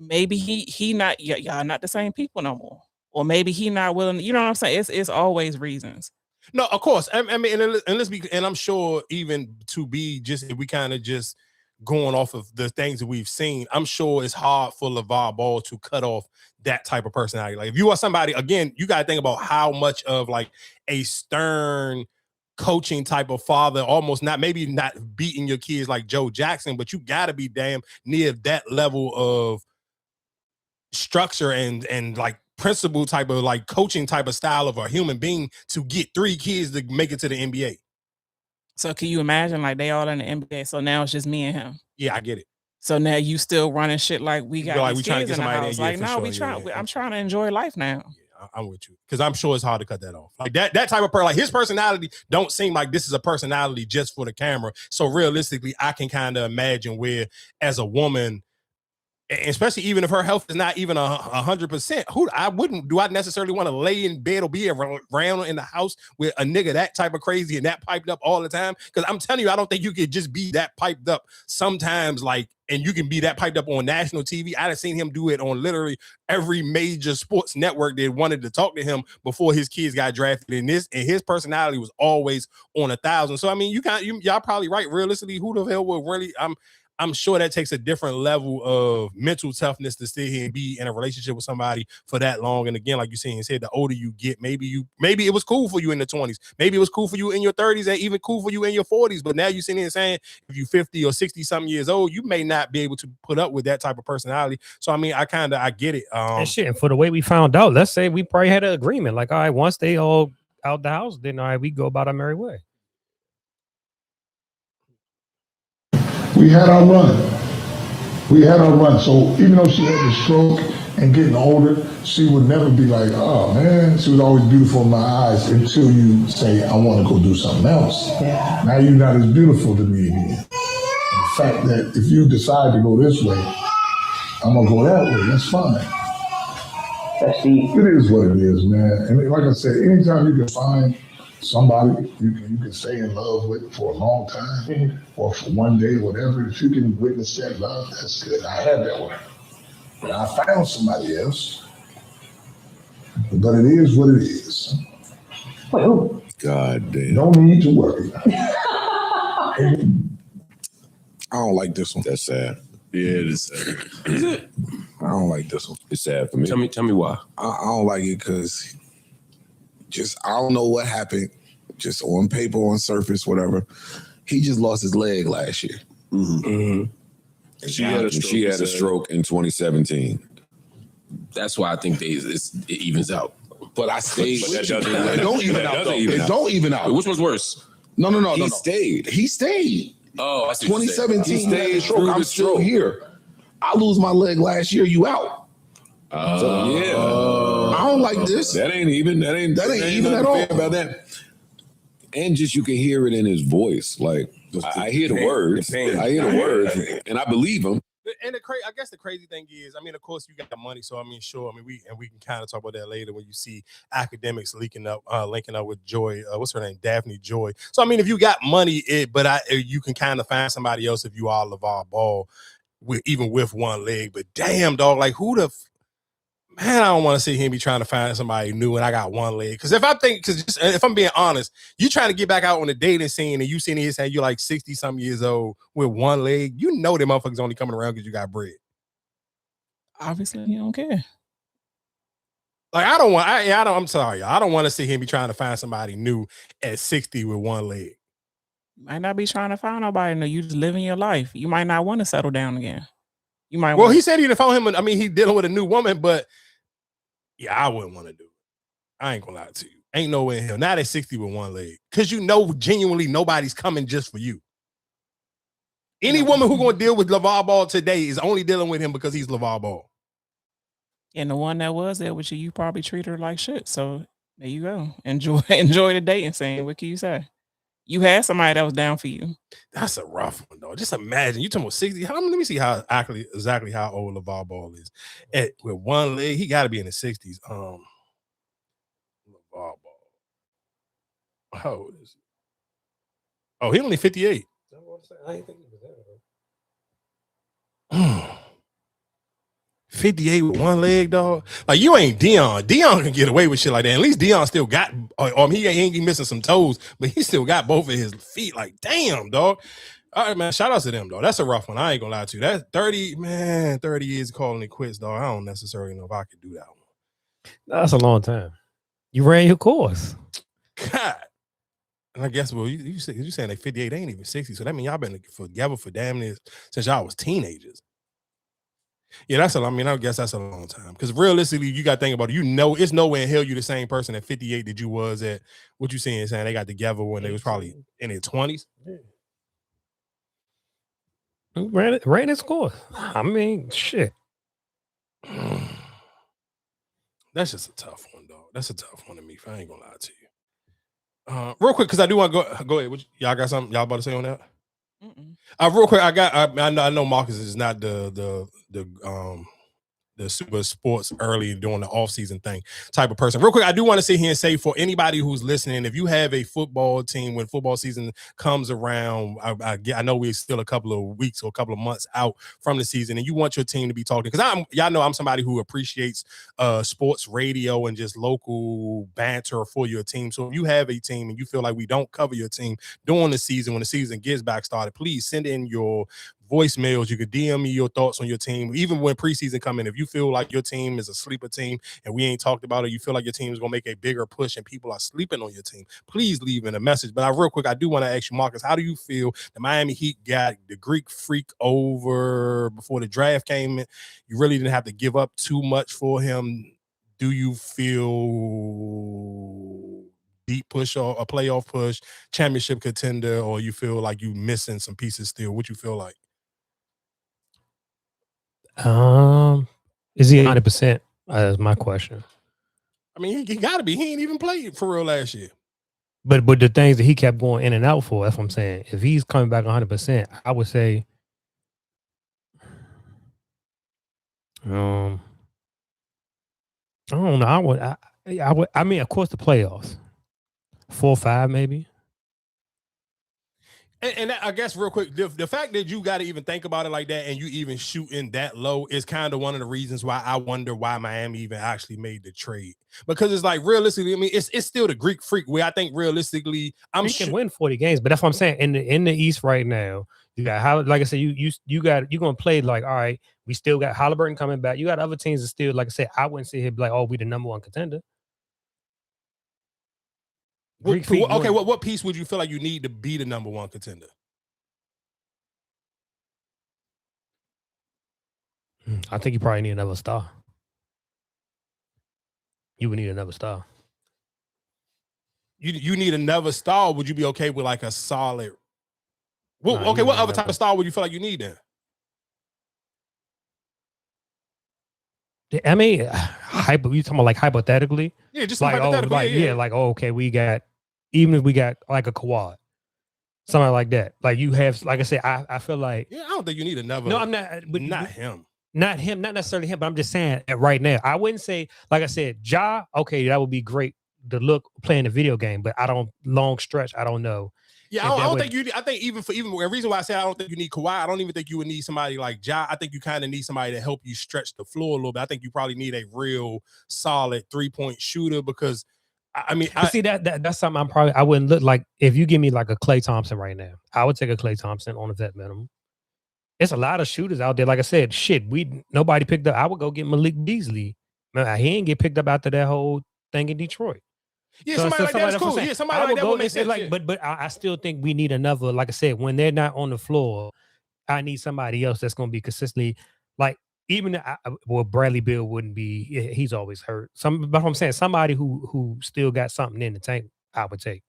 Maybe he not, y'all not the same people no more. Or maybe he not willing, you know what I'm saying? It's always reasons. No, of course. I mean, and I'm sure even to be just, if we kind of just going off of the things that we've seen, I'm sure it's hard for LeVar Ball to cut off that type of personality. Like, if you are somebody, again, you got to think about how much of like a stern coaching type of father, almost not beating your kids like Joe Jackson, but you got to be damn near that level of structure and like principle type of like coaching type of style of a human being to get 3 kids to make it to the NBA. So can you imagine, like, they all in the NBA, so now it's just me and him? Yeah, I get it. So now you still running shit like we got like, these we kids in the house. there, like, no, sure. I'm trying to enjoy life now. Yeah, I'm with you, because I'm sure it's hard to cut that off. Like that type of person, like, his personality don't seem like this is a personality just for the camera. So realistically, I can kind of imagine where, as a woman, especially even if her health is not even 100%, do I necessarily want to lay in bed or be around in the house with a nigga that type of crazy and that piped up all the time? Because I'm telling you, I don't think you could just be that piped up sometimes, like, and you can be that piped up on national TV. I've seen him do it on literally every major sports network that wanted to talk to him before his kids got drafted. And his personality was always on 1,000. So I mean, y'all probably right. Realistically, who the hell would really? I'm sure that takes a different level of mental toughness to sit here and be in a relationship with somebody for that long. And again, like you said, the older you get, maybe it was cool for you in the 20s. Maybe it was cool for you in your 30s and even cool for you in your 40s. But now you're sitting here saying, if you're 50 or 60 something years old, you may not be able to put up with that type of personality. So, I mean, I get it. And shit, and for the way we found out, let's say we probably had an agreement. Like, all right, once they all out the house, then all right, we go about our merry way. We had our run. So even though she had the stroke and getting older, she would never be like, oh man, she was always beautiful in my eyes until you say, I want to go do something else. Yeah. Now you're not as beautiful to me again. The fact that if you decide to go this way, I'm going to go that way, that's fine. It is what it is, man. And like I said, anytime you can find somebody you can stay in love with for a long time, or for one day, whatever. If you can witness that love, that's good. I had that one. But I found somebody else. But it is what it is. Well, God damn. No need to worry. I don't like this one. That's sad. Yeah, it is sad. Is it? I don't like this one. It's sad for me. Tell me why. I don't like it because I don't know what happened. Just on paper, on surface, whatever. He just lost his leg last year. Mm-hmm. Mm-hmm. She had a stroke in 2017. That's why I think it evens out. But I stayed. But that it don't even out. It don't even out. Which one's worse? No. He stayed. He stayed. Oh, I see. 2017. He stayed. I'm still here. I lose my leg last year. You out. So, yeah. I don't like this. That ain't even at all. About that. And just you can hear it in his voice. Like, I hear the words. I hear the words, and I believe him. I guess the crazy thing is, I mean, of course you got the money, so I mean, sure, I mean, we can kind of talk about that later when you see academics linking up with Joy. What's her name? Daphne Joy. So I mean, if you got money, you can kind of find somebody else if you are LeVar Ball, even with one leg. But damn, dog, like man, I don't want to sit here and be trying to find somebody new and I got one leg. Because if I'm being honest, you trying to get back out on the dating scene and you sitting here saying you're like 60-something years old with one leg, you know them motherfuckers only coming around because you got bread. Obviously, you don't care. Like, I'm sorry, I don't want to sit here and be trying to find somebody new at 60 with one leg. Might not be trying to find nobody new. You just living your life. You might not want to settle down again. You might. Well, he said he didn't phone him. I mean, he dealing with a new woman, but yeah, I wouldn't want to do it. I ain't gonna lie to you. Ain't no way in hell. Now they're 60 with one leg. Because you know genuinely nobody's coming just for you. Any woman who gonna deal with LeVar Ball today is only dealing with him because he's LeVar Ball. And the one that was there with you probably treat her like shit. So there you go. Enjoy the dating scene. What can you say? You had somebody that was down for you. That's a rough one, though. Just imagine you talking about 60. Let me see how exactly how old LeVar Ball is. With one leg, he got to be in the 60s. LeVar Ball. How old is he? Oh, he only 58. I ain't thinking of that. 58 with one leg, dog. Like, you ain't Dion. Dion can get away with shit like that. At least Dion still got, he ain't missing some toes, but he still got both of his feet. Like, damn, dog. All right, man. Shout out to them, though. That's a rough one. I ain't gonna lie to you. That's 30 years calling it quits, dog. I don't necessarily know if I could do that one. That's a long time. You ran your course. God. And I guess, well, you saying like 58 ain't even 60. So that means y'all been together for damn near since y'all was teenagers. Yeah, I guess that's a long time. Because realistically, you got to think about it. You know, it's nowhere in hell you the same person at 58 that you was at, what you saying they got together when they was probably in their 20s. Yeah. Ran his course. I mean, shit. That's just a tough one, dog. That's a tough one to me. If I ain't gonna lie to you. Real quick, because I do want to go ahead. Y'all got something y'all about to say on that? Real quick, I know Marcus is not the super sports early during the off-season thing type of person. Real quick, I do want to sit here and say for anybody who's listening, if you have a football team when football season comes around, I know we're still a couple of weeks or a couple of months out from the season, and you want your team to be talking, because y'all know I'm somebody who appreciates sports radio and just local banter for your team. So if you have a team and you feel like we don't cover your team during the season, when the season gets back started, please send in your voicemails. You could DM me your thoughts on your team. Even when preseason come in, if you feel like your team is a sleeper team and we ain't talked about it, you feel like your team is going to make a bigger push and people are sleeping on your team, please leave in a message. But real quick, I do want to ask you, Marcus, how do you feel the Miami Heat got the Greek Freak over before the draft came in? You really didn't have to give up too much for him. Do you feel deep push or a playoff push, championship contender, or you feel like you missing some pieces still? What you feel like? Is he 100%? That's my question. I mean, he got to be. He ain't even played for real last year. But the things that he kept going in and out for, that's what I'm saying. If he's coming back 100%, I would say, I don't know. I mean, of course, the playoffs, 4 or 5 maybe. And I guess real quick, the fact that you got to even think about it like that and you even shooting that low is kind of one of the reasons why I wonder why Miami even actually made the trade. Because it's like, realistically, I mean, it's still the Greek Freak where I think realistically, he can win 40 games, but that's what I'm saying. In the East right now, you got like I said, you're gonna play like, all right, we still got Halliburton coming back. You got other teams that still, like I said, I wouldn't sit here be like, oh, we the number one contender. What piece would you feel like you need to be the number one contender? I think you probably need another star. You would need another star. You need another star. Would you be okay with like a solid? What other type of star would you feel like you need then? I mean, you talking about like hypothetically? Yeah, just like hypothetically. okay, we got, even if we got like a Kawhi. Something like that. Like you have, like I said, I feel like. Yeah, I don't think you need another. No, I'm not. But not him. Not him. Not necessarily him. But I'm just saying that right now. I wouldn't say, like I said, Ja. Okay, that would be great. The look playing the video game, but I don't long stretch. I don't know. Yeah, I don't think you. I think even the reason why I say I don't think you need Kawhi. I don't even think you would need somebody like Ja. I think you kind of need somebody to help you stretch the floor a little bit. I think you probably need a real solid 3-point shooter because. I mean, see that's something I wouldn't look like if you give me like a Klay Thompson right now. I would take a Klay Thompson on a vet minimum. It's a lot of shooters out there. Like I said, nobody picked up. I would go get Malik Beasley. Man, he ain't get picked up after that whole thing in Detroit. Yeah, so somebody like that's cool. Yeah, somebody like that would make sense. Like, but I still think we need another. Like I said, when they're not on the floor, I need somebody else that's going to be consistently like. Even Bradley Beal wouldn't be. He's always hurt. But I'm saying somebody who still got something in the tank, I would take.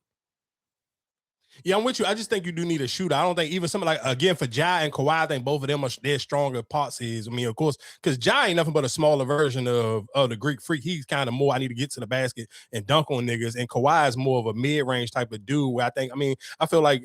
Yeah, I'm with you. I just think you do need a shooter. I don't think even something like again for Ja and Kawhi. I think both of them are their stronger parts. I mean, of course, because Ja ain't nothing but a smaller version of the Greek Freak. He's kind of more. I need to get to the basket and dunk on niggas. And Kawhi is more of a mid-range type of dude. Where I feel like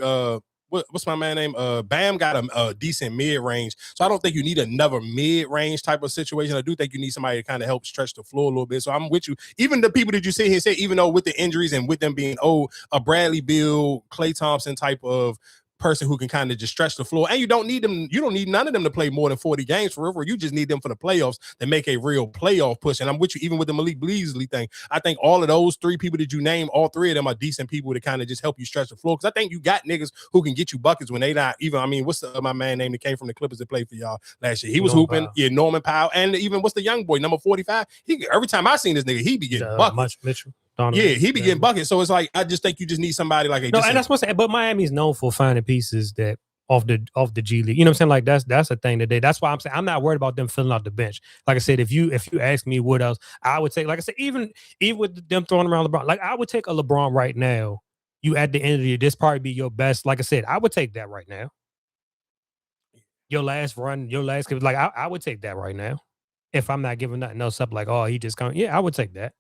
what's my man name? Bam got a decent mid-range. So I don't think you need another mid-range type of situation. I do think you need somebody to kind of help stretch the floor a little bit. So I'm with you. Even the people that you sit here and say, even though with the injuries and with them being old, a Bradley Beal, Klay Thompson type of person who can kind of just stretch the floor. And you don't need them. You don't need none of them to play more than 40 games for real. You just need them for the playoffs to make a real playoff push. And I'm with you, even with the Malik Beasley thing. I think all of those three people that you name, all three of them are decent people to kind of just help you stretch the floor. Because I think you got niggas who can get you buckets when they not even. I mean, what's my man name that came from the Clippers that played for y'all last year? He was hooping. Yeah, Norman Powell. And even what's the young boy, number 45? Every time I seen this nigga, he be getting buckets. Mitchell. Yeah, he be getting buckets. So it's like I just think you just need somebody like and that's what I'm saying. But Miami's known for finding pieces that off the G League. You know what I'm saying? Like that's a thing today. That's why I'm saying I'm not worried about them filling out the bench. Like I said, if you ask me what else, I would take, like I said, even with them throwing around LeBron, like I would take a LeBron right now. You at the end of the year, this probably be your best. Like I said, I would take that right now. Your last run, like I would take that right now. If I'm not giving nothing else up, like, oh, he just come. Yeah, I would take that.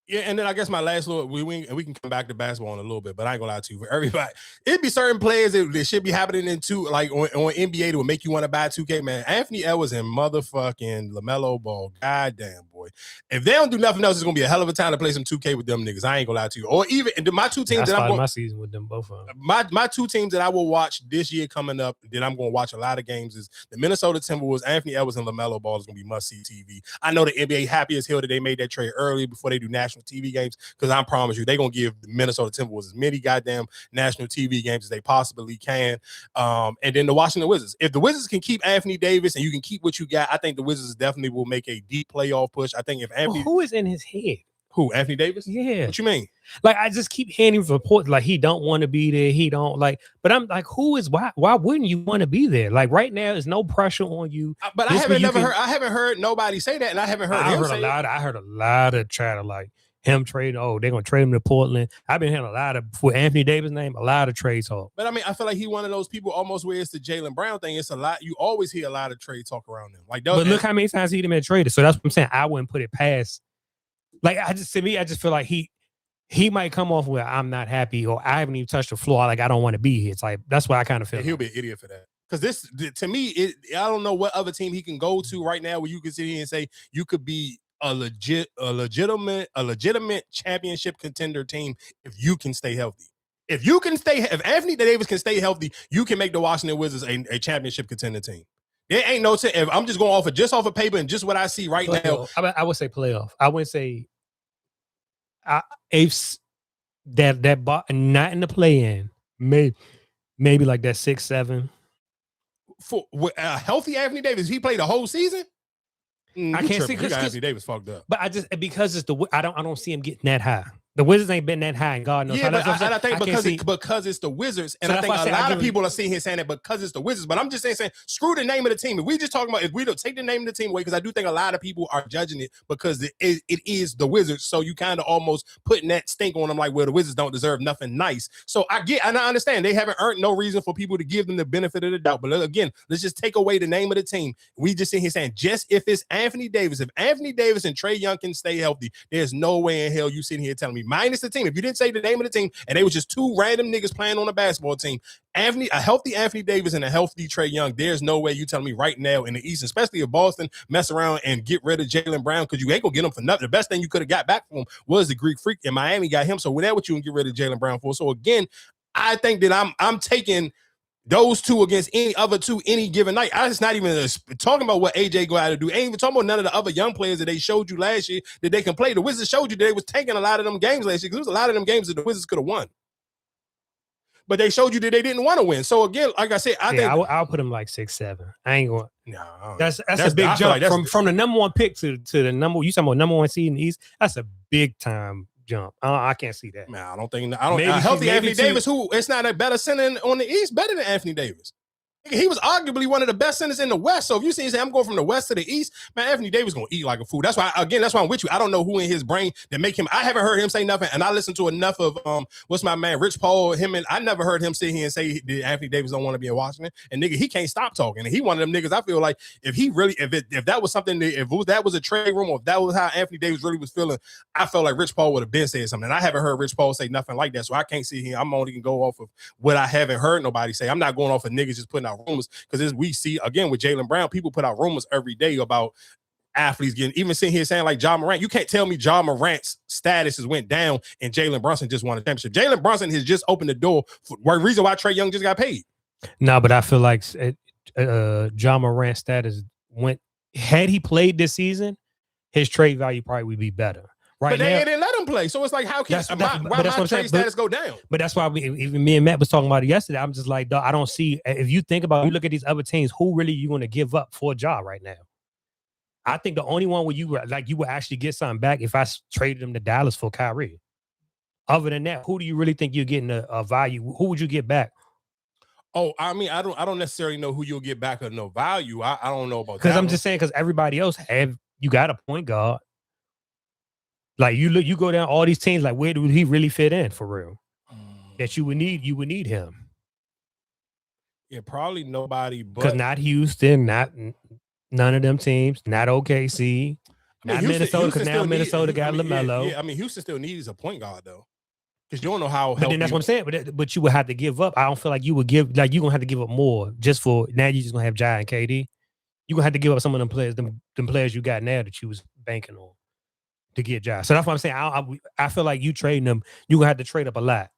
Yeah, and then I guess my last little, we can come back to basketball in a little bit, but I ain't gonna lie to you. For everybody, it'd be certain players that should be happening in like on NBA that would make you want to buy 2K, man. Anthony Edwards and motherfucking LaMelo Ball. Goddamn, boy. If they don't do nothing else, it's gonna be a hell of a time to play some 2K with them niggas. I ain't gonna lie to you. Or even my two teams that I'm going, my season with them both of them. My two teams that I will watch this year coming up, that I'm gonna watch a lot of games is the Minnesota Timberwolves. Anthony Edwards and LaMelo Ball is gonna be must see TV. I know the NBA happy as hell that they made that trade early before they do national TV games, because I promise you they're gonna give the Minnesota Timberwolves as many goddamn national TV games as they possibly can. And then the Washington Wizards. If the Wizards can keep Anthony Davis and you can keep what you got, I think the Wizards definitely will make a deep playoff push. I think if Anthony, who is in his head? Who, Anthony Davis? Yeah. What you mean? Like I just keep hearing reports like he don't want to be there. He don't like. But I'm like, why wouldn't you want to be there? Like right now, there's no pressure on you. But I haven't heard nobody say that, and I haven't heard. I heard a lot of chatter like him trading. Oh, they're gonna trade him to Portland. I've been hearing a lot of for Anthony Davis' name, a lot of trade talk. But I mean, I feel like he one of those people almost where it's the Jaylen Brown thing. It's a lot. You always hear a lot of trade talk around them. Like, but look how many times he been traded. So that's what I'm saying. I wouldn't put it past. Like I just feel like he might come off where I'm not happy or I haven't even touched the floor. Like I don't want to be here. It's like that's why I kind of feel. Yeah, he'll be an idiot for that. Because this, to me, I don't know what other team he can go to right now where you can sit here and say you could be a legitimate championship contender team if you can stay healthy. If Anthony Davis can stay healthy, you can make the Washington Wizards a championship contender team. There ain't no team. If I'm just going off of paper and just what I see right now. I would say playoff. I wouldn't say that not in the play-in. Maybe like that 6-7. For a healthy Anthony Davis, he played the whole season. I can't see because Anthony Davis fucked up. But because it's I don't see him getting that high. The Wizards ain't been that high, and God knows. Yeah, but I think because it's the Wizards, and so I think a lot of people are sitting here saying that because it's the Wizards. But I'm just saying, screw the name of the team. If we just talking about, if we don't take the name of the team away, because I do think a lot of people are judging it because it is the Wizards. So you kind of almost putting that stink on them, like, well, the Wizards don't deserve nothing nice. So I get, and I understand they haven't earned no reason for people to give them the benefit of the doubt. But again, let's just take away the name of the team. We just sit here saying, just if it's Anthony Davis, if Anthony Davis and Trae Young can stay healthy, there's no way in hell you sitting here telling me minus the team. If you didn't say the name of the team, and they was just two random niggas playing on a basketball team, a healthy Anthony Davis and a healthy Trae Young, there's no way you telling me right now in the East, especially if Boston mess around and get rid of Jaylen Brown, because you ain't gonna get him for nothing. The best thing you could have got back from him was the Greek Freak, and Miami got him. So whatever you can get rid of Jaylen Brown for. So again, I think that I'm taking those two against any other two any given night. I just not even talking about what AJ go out to do. Ain't even talking about none of the other young players that they showed you last year that they can play. The Wizards showed you that they was taking a lot of them games last year, because there was a lot of them games that the Wizards could have won. But they showed you that they didn't want to win. So again, like I said, I think I'll put them like 6-7. I ain't going. No, that's a big jump from the number one pick to the number. You talking about number one seed in the East? That's a big time jump. I can't see that. Man, I don't think. Healthy Anthony Davis, who it's not a better center on the East, better than Anthony Davis. He was arguably one of the best centers in the West. So if you see him say, I'm going from the West to the East, man, Anthony Davis going to eat like a fool. That's why I'm with you. I don't know who in his brain that make him. I haven't heard him say nothing. And I listened to enough of, what's my man, Rich Paul, I never heard him sit here and say that Anthony Davis don't want to be in Washington. And nigga, he can't stop talking. And he one of them niggas, I feel like, if that was something, if that was a trade room, or if that was how Anthony Davis really was feeling, I felt like Rich Paul would have been saying something. And I haven't heard Rich Paul say nothing like that. So I can't sit here. I'm only going to go off of what I haven't heard nobody say. I'm not going off of niggas just putting out rumors, because we see again with Jaylen Brown, people put out rumors every day about athletes getting, even sitting here saying like Ja Morant. You can't tell me Ja Morant's status has went down and Jalen Brunson just won a championship. Jalen Brunson has just opened the door for the reason why Trae Young just got paid. No, but I feel like Ja Morant's status had he played this season, his trade value probably would be better. Right, but they didn't let him play, so it's like, how can my trade status go down? But that's why even me and Matt was talking about it yesterday. I'm just like, dog, I don't see. If you think about, you look at these other teams, who really you going to give up for a job right now? I think the only one where you would actually get something back if I traded him to Dallas for Kyrie. Other than that, who do you really think you're getting a value? Who would you get back? Oh, I mean, I don't necessarily know who you'll get back or no value. I don't know about that. Because I'm just saying, because everybody else you got a point guard. Like you go down all these teams, like where do he really fit in for real? That you would need him. Yeah, probably nobody, but because not Houston, not none of them teams, not OKC, not Minnesota, because now Minnesota got LaMelo. Yeah, I mean, Houston still needs a point guard though, because you don't know how. But then that's what I'm saying. But you would have to give up. I don't feel like you would give, like you're gonna have to give up more just for now. You're just gonna have Ja and KD. You're gonna have to give up some of them players, them players you got now that you was banking on to get Ja. So that's what I'm saying. I feel like you trading them, you're gonna have to trade up a lot.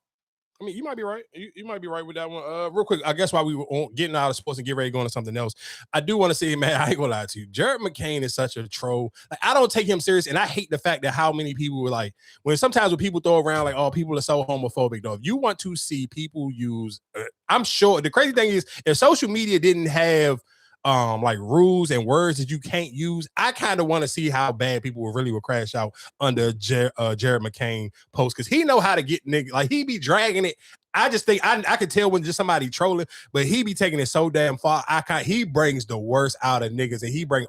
I mean, you might be right. You might be right with that one. Real quick, I guess while we were getting out of sports and get ready to go into something else, I do want to say, man, I ain't gonna lie to you. Jared McCain is such a troll. Like, I don't take him serious, and I hate the fact that how many people were like, when people throw around like, oh, people are so homophobic, though. If you want to see people use, I'm sure the crazy thing is, if social media didn't have like rules and words that you can't use, I kind of want to see how bad people will crash out under Jared McCain post, because he know how to get niggas. Like, he be dragging it. I just think I could tell when just somebody trolling, but he be taking it so damn far. He brings the worst out of niggas, and he bring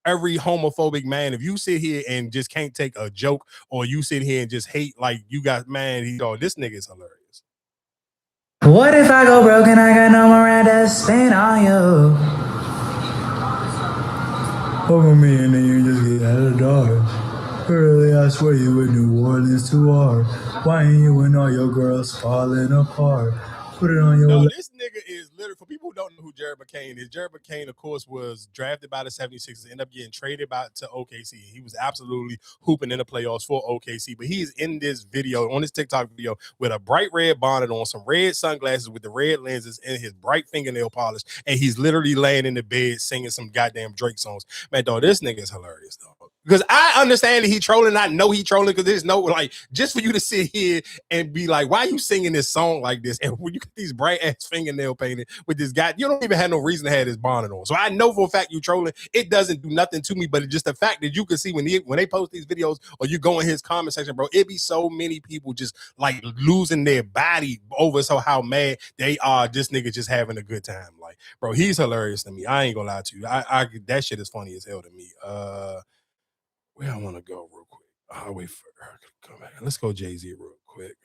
every homophobic man. If you sit here and just can't take a joke, or you sit here and just hate, like, you got, man, this nigga is hilarious. What if I go broke and I got no more to spend on you? Over me and then you just get out of the dark. Really, I swear you in New Orleans too hard. Why ain't you and all your girls falling apart? Put it on your... No, this nigga is literally, for people who don't know who Jared McCain is, Jared McCain, of course, was drafted by the 76ers, ended up getting traded to OKC. He was absolutely hooping in the playoffs for OKC, but he's in this video, on this TikTok video, with a bright red bonnet on, some red sunglasses with the red lenses, and his bright fingernail polish, and he's literally laying in the bed singing some goddamn Drake songs. Man, dog, this nigga is hilarious, dog. Because I understand that he trolling. I know he trolling, because there's no, like, just for you to sit here and be like, why are you singing this song like this? And when you get these bright ass fingernail painted with this guy, you don't even have no reason to have this bonnet on. So I know for a fact you trolling. It doesn't do nothing to me, but it's just the fact that you can see when they post these videos, or you go in his comment section, bro, it be so many people just like losing their body over how mad they are. This nigga just having a good time. Like, bro, he's hilarious to me. I ain't gonna lie to you. That shit is funny as hell to me. Where I want to go real quick. I'll wait for her to come back. Let's go Jay-Z real quick.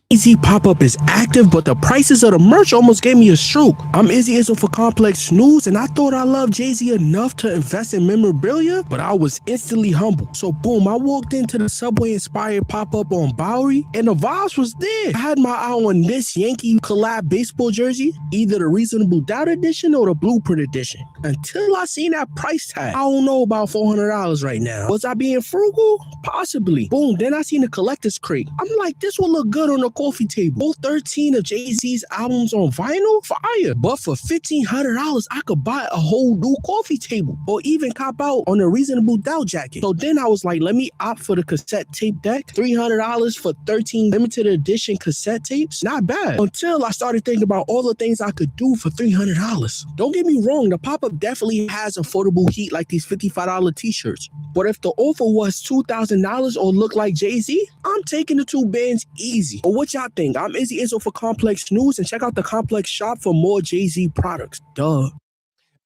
Jay-Z pop-up is active, but the prices of the merch almost gave me a stroke. I'm Izzy Izzle for Complex News, and I thought I loved Jay-Z enough to invest in memorabilia, but I was instantly humble. So boom, I walked into the Subway-inspired pop-up on Bowery, and the vibes was there. I had my eye on this Yankee collab baseball jersey, either the Reasonable Doubt edition or the Blueprint edition, until I seen that price tag. I don't know about $400 right now. Was I being frugal? Possibly. Boom, then I seen the collector's crate. I'm like, this will look good on the coffee table. All 13 of Jay-Z's albums on vinyl? Fire. But for $1,500, I could buy a whole new coffee table or even cop out on a Reasonable Doubt jacket. So then I was like, let me opt for the cassette tape deck. $300 for 13 limited edition cassette tapes? Not bad. Until I started thinking about all the things I could do for $300. Don't get me wrong, the pop-up definitely has affordable heat like these $55 t-shirts. But if the offer was $2,000 or look like Jay-Z, I'm taking the 2 bands easy. But what y'all think? I'm Izzy Izzle for Complex News, and check out the Complex shop for more Jay-Z products. Duh.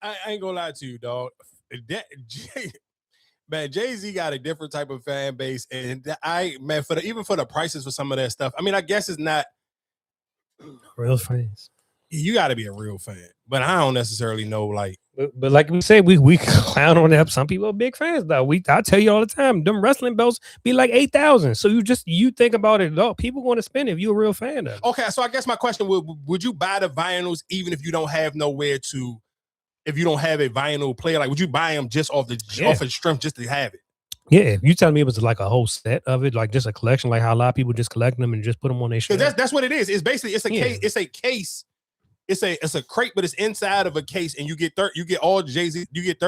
I ain't gonna lie to you, dog. Man, Jay-Z got a different type of fan base, and even for the prices for some of that stuff. I mean, I guess it's not real fans. You got to be a real fan, but I don't necessarily know. Like, but like we say, we clown on that. Some people are big fans, though. I tell you all the time, them wrestling belts be like $8,000. So you think about it, though. People want to spend it if you're a real fan of it. Okay, so I guess my question would you buy the vinyls even if you don't have nowhere to? If you don't have a vinyl player, like would you buy them just off the strength just to have it? Yeah, if you tell me it was like a whole set of it, like just a collection, like how a lot of people just collect them and just put them on their shirt. That's what it is. It's basically case. It's a case. It's a crate, but it's inside of a case, and you get all Jay-Z. You get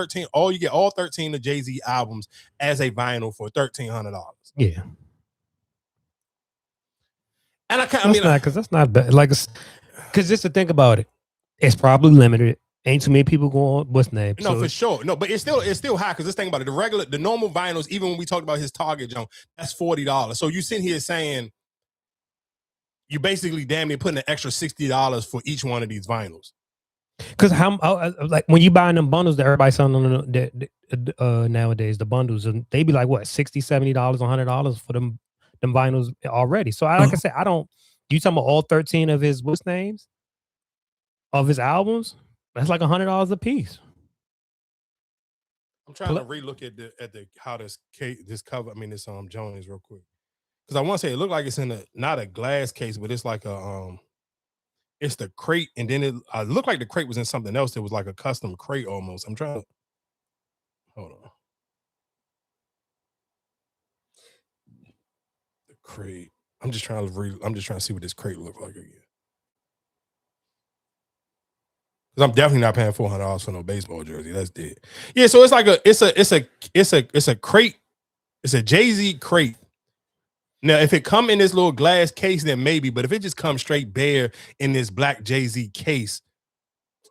all 13 of Jay-Z albums as a vinyl for $1,300. Yeah, and because that's not bad. Like, because just to think about it, it's probably limited. Ain't too many people going. What's the name? No, for sure. No, but it's still high because let's think about it. The normal vinyls, even when we talked about his Target Joan, that's $40. So you sitting here saying you basically damn near putting an extra $60 for each one of these vinyls. Because like when you buying them bundles that everybody's selling on nowadays, the bundles, and they be like what $60, $70, $100 for them vinyls already. So like I said, you talking about all 13 of his names of his albums? That's like $100 a piece. I'm trying to relook at how this cover. I mean, this Jones real quick because I want to say it looked like it's in not a glass case, but it's like it's the crate, and then it looked like the crate was in something else. It was like a custom crate almost. I'm trying to hold on. The crate. I'm just trying to see what this crate looked like again. Because I'm definitely not paying $400 for no baseball jersey. That's dead. Yeah, so it's like it's a crate. It's a Jay-Z crate. Now, if it come in this little glass case, then maybe. But if it just comes straight bare in this black Jay-Z case,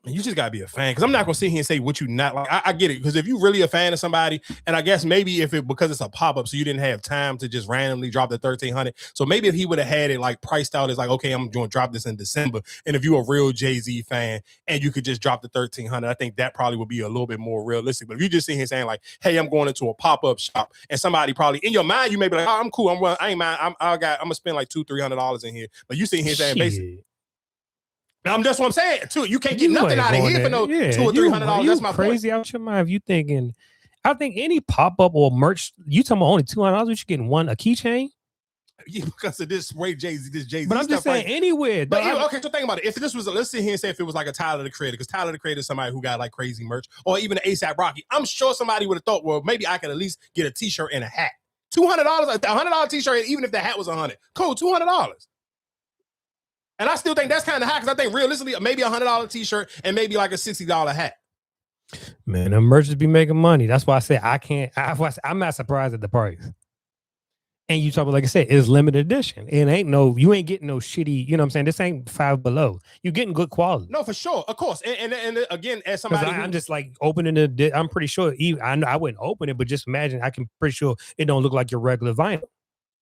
you just gotta be a fan. Because I'm not gonna sit here and say what you not like. I get it. Because if you really a fan of somebody, and I guess maybe because it's a pop-up, so you didn't have time to just randomly drop the $1,300. So maybe if he would have had it like priced out as like, okay, I'm going to drop this in December. And if you're a real Jay-Z fan and you could just drop the $1,300, I think that probably would be a little bit more realistic. But if you just sit here saying like, hey, I'm going into a pop-up shop, and somebody probably in your mind you may be like, oh, I'm cool. I ain't mind. I'm gonna spend like $200-$300 in here. But you sitting here saying basically. That's what I'm saying too. You can't get nothing out of here for no $200 or $300. That's my crazy point. Out your mind. If you thinking, I think any pop up or merch, you talking about only $200, you should get a keychain. Yeah, because of this way Jay-Z. But I'm just saying anywhere. But okay, so think about it. If this was, let's sit here and say if it was like a Tyler the Creator, because Tyler the Creator is somebody who got like crazy merch, or even an ASAP Rocky. I'm sure somebody would have thought, well, maybe I could at least get a T-shirt and a hat. $200, a $100 T-shirt, even if the hat was $100. Cool, $200. And I still think that's kind of high because I think realistically, maybe a $100 T-shirt and maybe like a $60 hat. Man, the merchants be making money. That's why I say I'm not surprised at the price. And you talk about, like I said, it's limited edition. You ain't getting no shitty, you know what I'm saying? This ain't Five Below. You're getting good quality. No, for sure. Of course. And again, as somebody I'm just like opening I'm pretty sure I wouldn't open it, but just imagine pretty sure it don't look like your regular vinyl.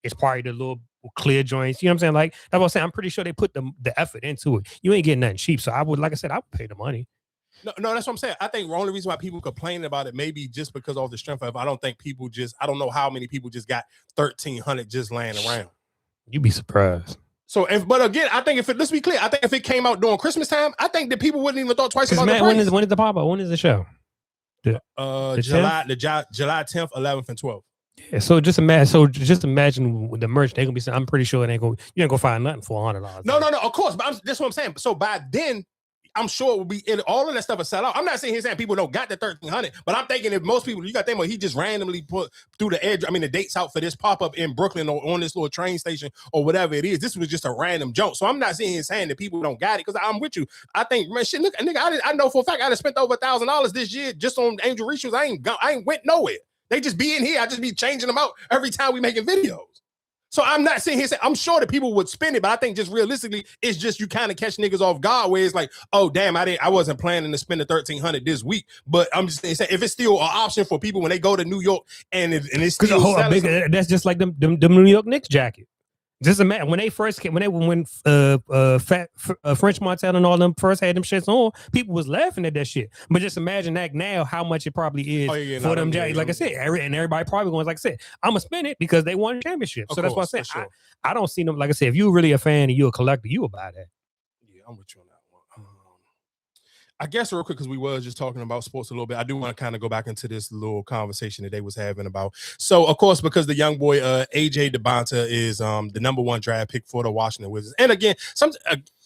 It's probably the little clear joints. You know what I'm saying? Like that's what I'm saying. I'm pretty sure they put the effort into it. You ain't getting nothing cheap. So I would pay the money. No, that's what I'm saying. I think the only reason why people complain about it maybe just because of the strength of it. I don't know how many people just got 1,300 just laying around. You'd be surprised. So, but again, I think let's be clear, I think if it came out during Christmas time, I think that people wouldn't even thought twice about the price. When is the pop-up? When is the show? July 10th, 11th, and 12th. Yeah, so just imagine the merch they're gonna be saying. I'm pretty sure you ain't gonna find nothing for $100. No, of course, but that's what I'm saying. So by then, I'm sure it will be all of that stuff is set out. I'm not saying people don't got the 1,300, but I'm thinking if most people, you got to think about, he just randomly put through the dates out for this pop-up in Brooklyn or on this little train station or whatever it is. This was just a random joke. So I'm not saying that people don't got it, because I'm with you. I think, man, shit, look, nigga, I know for a fact I done spent over $1,000 this year just on Angel Reach shoes. I ain't went nowhere. They just be in here. I just be changing them out every time we making videos. So I'm not sitting here saying, I'm sure that people would spend it, but I think just realistically, it's just you kind of catch niggas off guard where it's like, oh damn, I wasn't planning to spend the $1,300 this week. But I'm just saying, if it's still an option for people when they go to New York and it's still that's just like them New York Knicks jacket. Just imagine when they first came, when French Montana and all them first had them shits on, people was laughing at that shit. But just imagine that now, how much it probably is for them jackets. Like I said, and everybody probably going, like I said, I'm gonna spend it because they won a championship. So that's what I said. Sure. I don't see them. Like I said, if you're really a fan and you're a collector, you will buy that. Yeah, I'm with you on that one. I guess real quick, because we was just talking about sports a little bit, I do want to kind of go back into this little conversation that they was having about. So, of course, because the young boy AJ DeBonta is the #1 draft pick for the Washington Wizards, and again,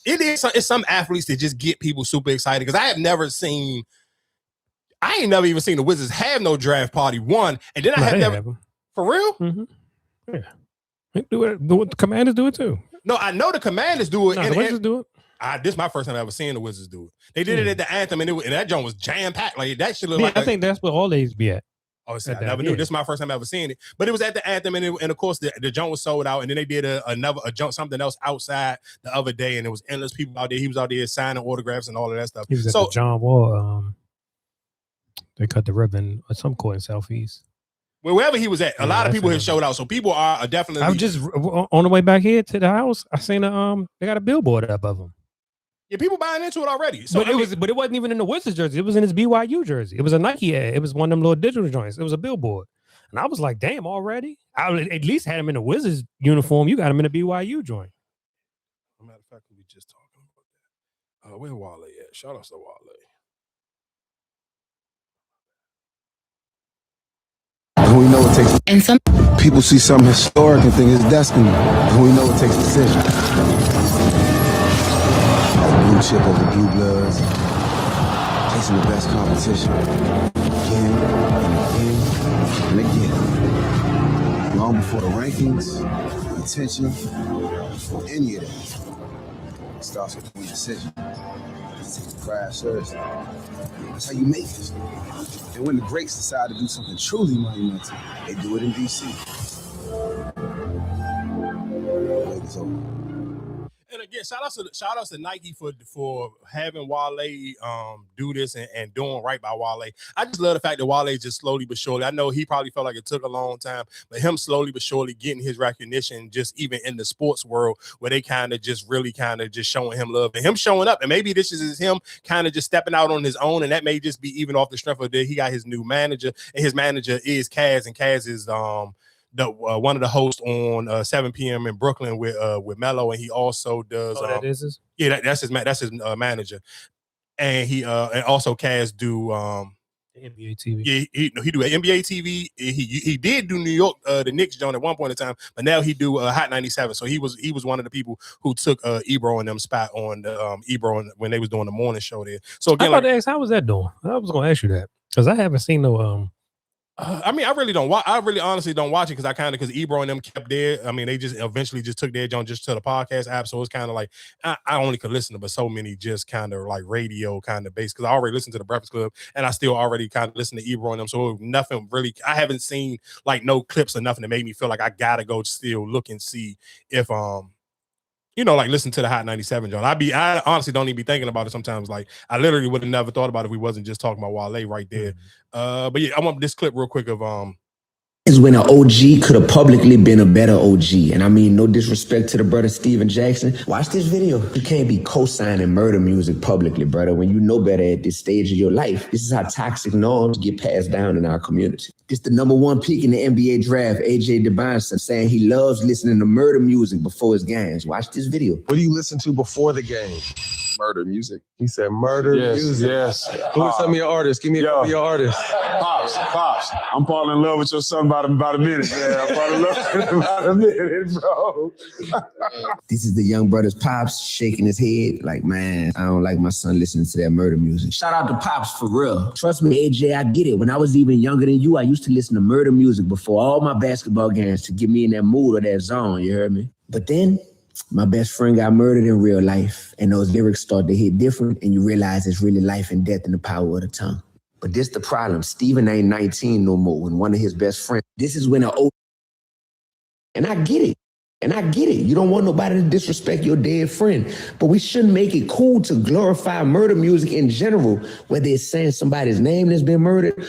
it's some athletes that just get people super excited, because I ain't never even seen the Wizards have no draft party. One, and then I have never for real. Mm-hmm. Yeah, they do it. The Commanders do it too. No, I know the Commanders do it. No, the Wizards do it. This is my first time ever seeing the Wizards do it. They did it at the Anthem, and that joint was jam packed. Like that shit looked like. I think that's where all these be at. Oh, I never knew. This is my first time ever seeing it, but it was at the Anthem, and of course the joint was sold out. And then they did something else outside the other day, and there was endless people out there. He was out there signing autographs and all of that stuff. He was at the John Wall. They cut the ribbon at some court in Southeast. Wherever he was at, a lot of people had showed out. So people are definitely. I was just on the way back here to the house. I seen they got a billboard up of him. Yeah, people buying into it already. So but it wasn't even in the Wizards jersey. It was in his BYU jersey. It was a Nike ad. It was one of them little digital joints. It was a billboard. And I was like, damn, already? I would at least had him in the Wizards uniform. You got him in a BYU joint. As a matter of fact, we just talking about that. Where Wale at? Shout out to Wale. We know it takes. And some people see something historic and think it's destiny. And we know it takes decision. Blue chip over blue bloods, chasing the best competition, again and again. Long before the rankings, attention, or any of that, it starts with one decision. Take the craft seriously. That's how you make this. And when the greats decide to do something truly monumental, they do it in DC. Ladies over. And again, shout outs to Nike for having Wale do this and doing right by Wale. I just love the fact that Wale just slowly but surely. I know he probably felt like it took a long time, but him slowly but surely getting his recognition, just even in the sports world, where they kind of just showing him love and him showing up. And maybe this is him kind of just stepping out on his own, and that may just be even off the strength of that he got his new manager, and his manager is Kaz, and Kaz is one of the hosts on 7 p.m. in Brooklyn with Mello, and he also does. That's his manager, and he and also Kaz do NBA TV. Yeah, he do NBA TV. He did do New York the Knicks joint at one point in time, but now he do Hot 97. So he was one of the people who took Ebro and them spot on the Ebro when they was doing the morning show there. So again, I ask, how was that doing? I was going to ask you that because I haven't seen no. I mean, I really honestly don't watch it because Ebro and them kept there. I mean, they just eventually just took their joint just to the podcast app. So it's kind of like I only could listen to, but so many just kind of like radio kind of based, because I already listened to the Breakfast Club and I still already kind of listen to Ebro and them. So nothing really, I haven't seen like no clips or nothing that made me feel like I gotta go still look and see if like listen to the Hot 97 joint. I honestly don't even be thinking about it sometimes. Like I literally would have never thought about it if we wasn't just talking about Wale right there. But yeah, I want this clip real quick of is when an OG could have publicly been a better OG. And I mean, no disrespect to the brother Steven Jackson. Watch this video. You can't be co-signing murder music publicly, brother, when you know better at this stage of your life. This is how toxic norms get passed down in our community. This the number one pick in the NBA draft, AJ DeBonson, saying he loves listening to murder music before his games. Watch this video. What do you listen to before the game? Murder music. He said murder music. Yes. Who are some of your artists? Give me a couple of your artists. Pops. I'm falling in love with your son about a minute, man. I'm falling in love with him about a minute, bro. This is the young brother's Pops shaking his head like, man, I don't like my son listening to that murder music. Shout out to Pops for real. Trust me, AJ, I get it. When I was even younger than you, I used to listen to murder music before all my basketball games to get me in that mood or that zone, you heard me? But then my best friend got murdered in real life, and those lyrics start to hit different, and you realize it's really life and death in the power of the tongue. But this the problem. Steven ain't 19 no more when one of his best friends. This is when and I get it. You don't want nobody to disrespect your dead friend, but we shouldn't make it cool to glorify murder music in general, whether it's saying somebody's name that's been murdered.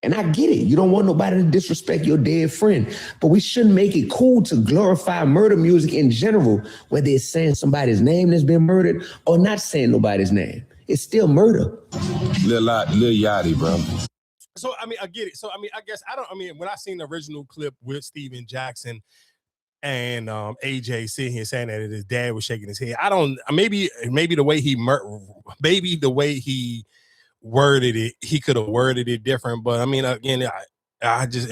And I get it. You don't want nobody to disrespect your dead friend, but we shouldn't make it cool to glorify murder music in general, whether it's saying somebody's name that's been murdered or not saying nobody's name. It's still murder. Lil Yachty, bro. So, I mean, I get it. So, I mean, I guess when I seen the original clip with Steven Jackson and AJ sitting here saying that his dad was shaking his head, maybe the way he worded it, he could have worded it different. But I mean, again,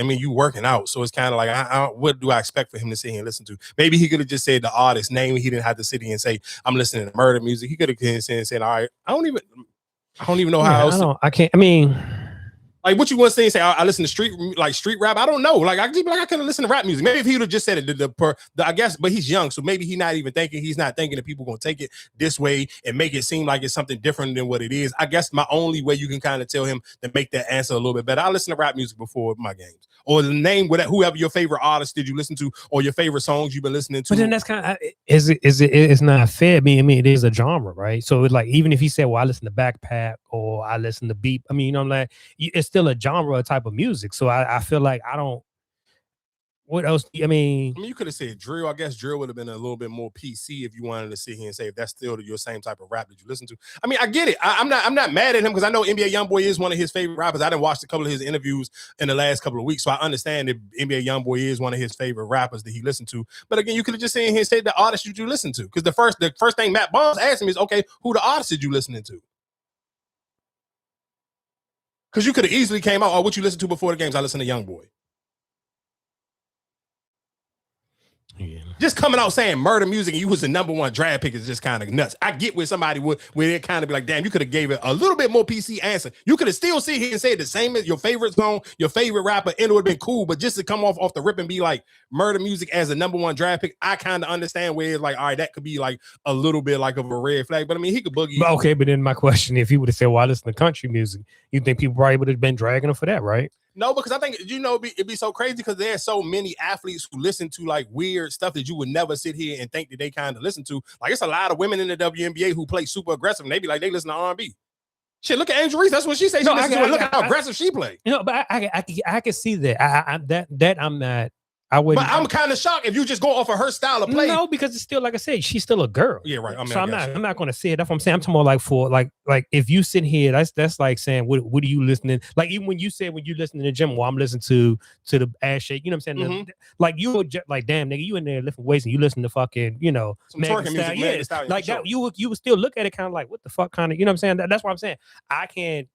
you working out, so it's kind of like, what do I expect for him to sit here and listen to? Maybe he could have just said the artist name. He didn't have to sit here and say, I'm listening to murder music. He could have said, all right, I don't even know how else. Like, what you want to say? Say I listen to street rap. I don't know. Like I could have listened to rap music. Maybe if he would have just said it, I guess. But he's young, so maybe he's not thinking that people gonna take it this way and make it seem like it's something different than what it is. I guess my only way you can kind of tell him to make that answer a little bit better. I listen to rap music before my games, or the name whoever your favorite artist did you listen to, or your favorite songs you've been listening to. But then that's kind of it's not fair. I mean, it is a genre, right? So it's like, even if he said, well, I listen to Backpack or I listen to Beep. I mean, you know, I'm like, it's still a genre type of music. So I feel like I don't. What else? I mean, you could have said drill. I guess drill would have been a little bit more PC if you wanted to sit here and say if that's still your same type of rap that you listen to. I mean, I get it. I'm not mad at him because I know NBA YoungBoy is one of his favorite rappers. I done watched a couple of his interviews in the last couple of weeks, so I understand that NBA YoungBoy is one of his favorite rappers that he listened to. But again, you could have just said here and said the artist you listen to, because the first thing Matt Barnes asked him is, okay, who the artist did you listening to? Because you could have easily came out, oh, what you listen to before the games? I listen to YoungBoy. Yeah. Just coming out saying murder music and you was the number one draft pick is just kind of nuts. I get where somebody would, where it kind of be like, damn, you could have gave it a little bit more PC answer. You could have still sit here and say the same as your favorite song, your favorite rapper, and it would have been cool. But just to come off the rip and be like murder music as a number one draft pick, I kind of understand where it's like, all right, that could be like a little bit like of a red flag. But I mean, he could boogie. Okay, but then my question, if he would have said, well, I listen to country music, you think people probably would have been dragging him for that, right? No, because I think, it'd be so crazy because there's so many athletes who listen to like weird stuff that you would never sit here and think that they kind of listen to. Like, it's a lot of women in the WNBA who play super aggressive and they be like, they listen to R&B. Shit, look at Angel Reese. That's what she says. Look at how aggressive she play. You know, but I can see that. I'm not. I wouldn't. But I'm kind of shocked if you just go off of her style of play. No, because it's still, like I said, she's still a girl. Yeah, right. I mean, so I'm not going to say it. That's what I'm saying. I'm talking about like if you sit here, that's like saying, what are you listening? Like, even when you said when you listen to the gym, well, I'm listening to the ass shake. You know what I'm saying? Mm-hmm. Like, you were just like, damn, nigga, you in there lifting weights and you listen to fucking, some twerking music. Yeah, style, like sure. that. You would still look at it kind of like, what the fuck, kind of. You know what I'm saying? That's what I'm saying. I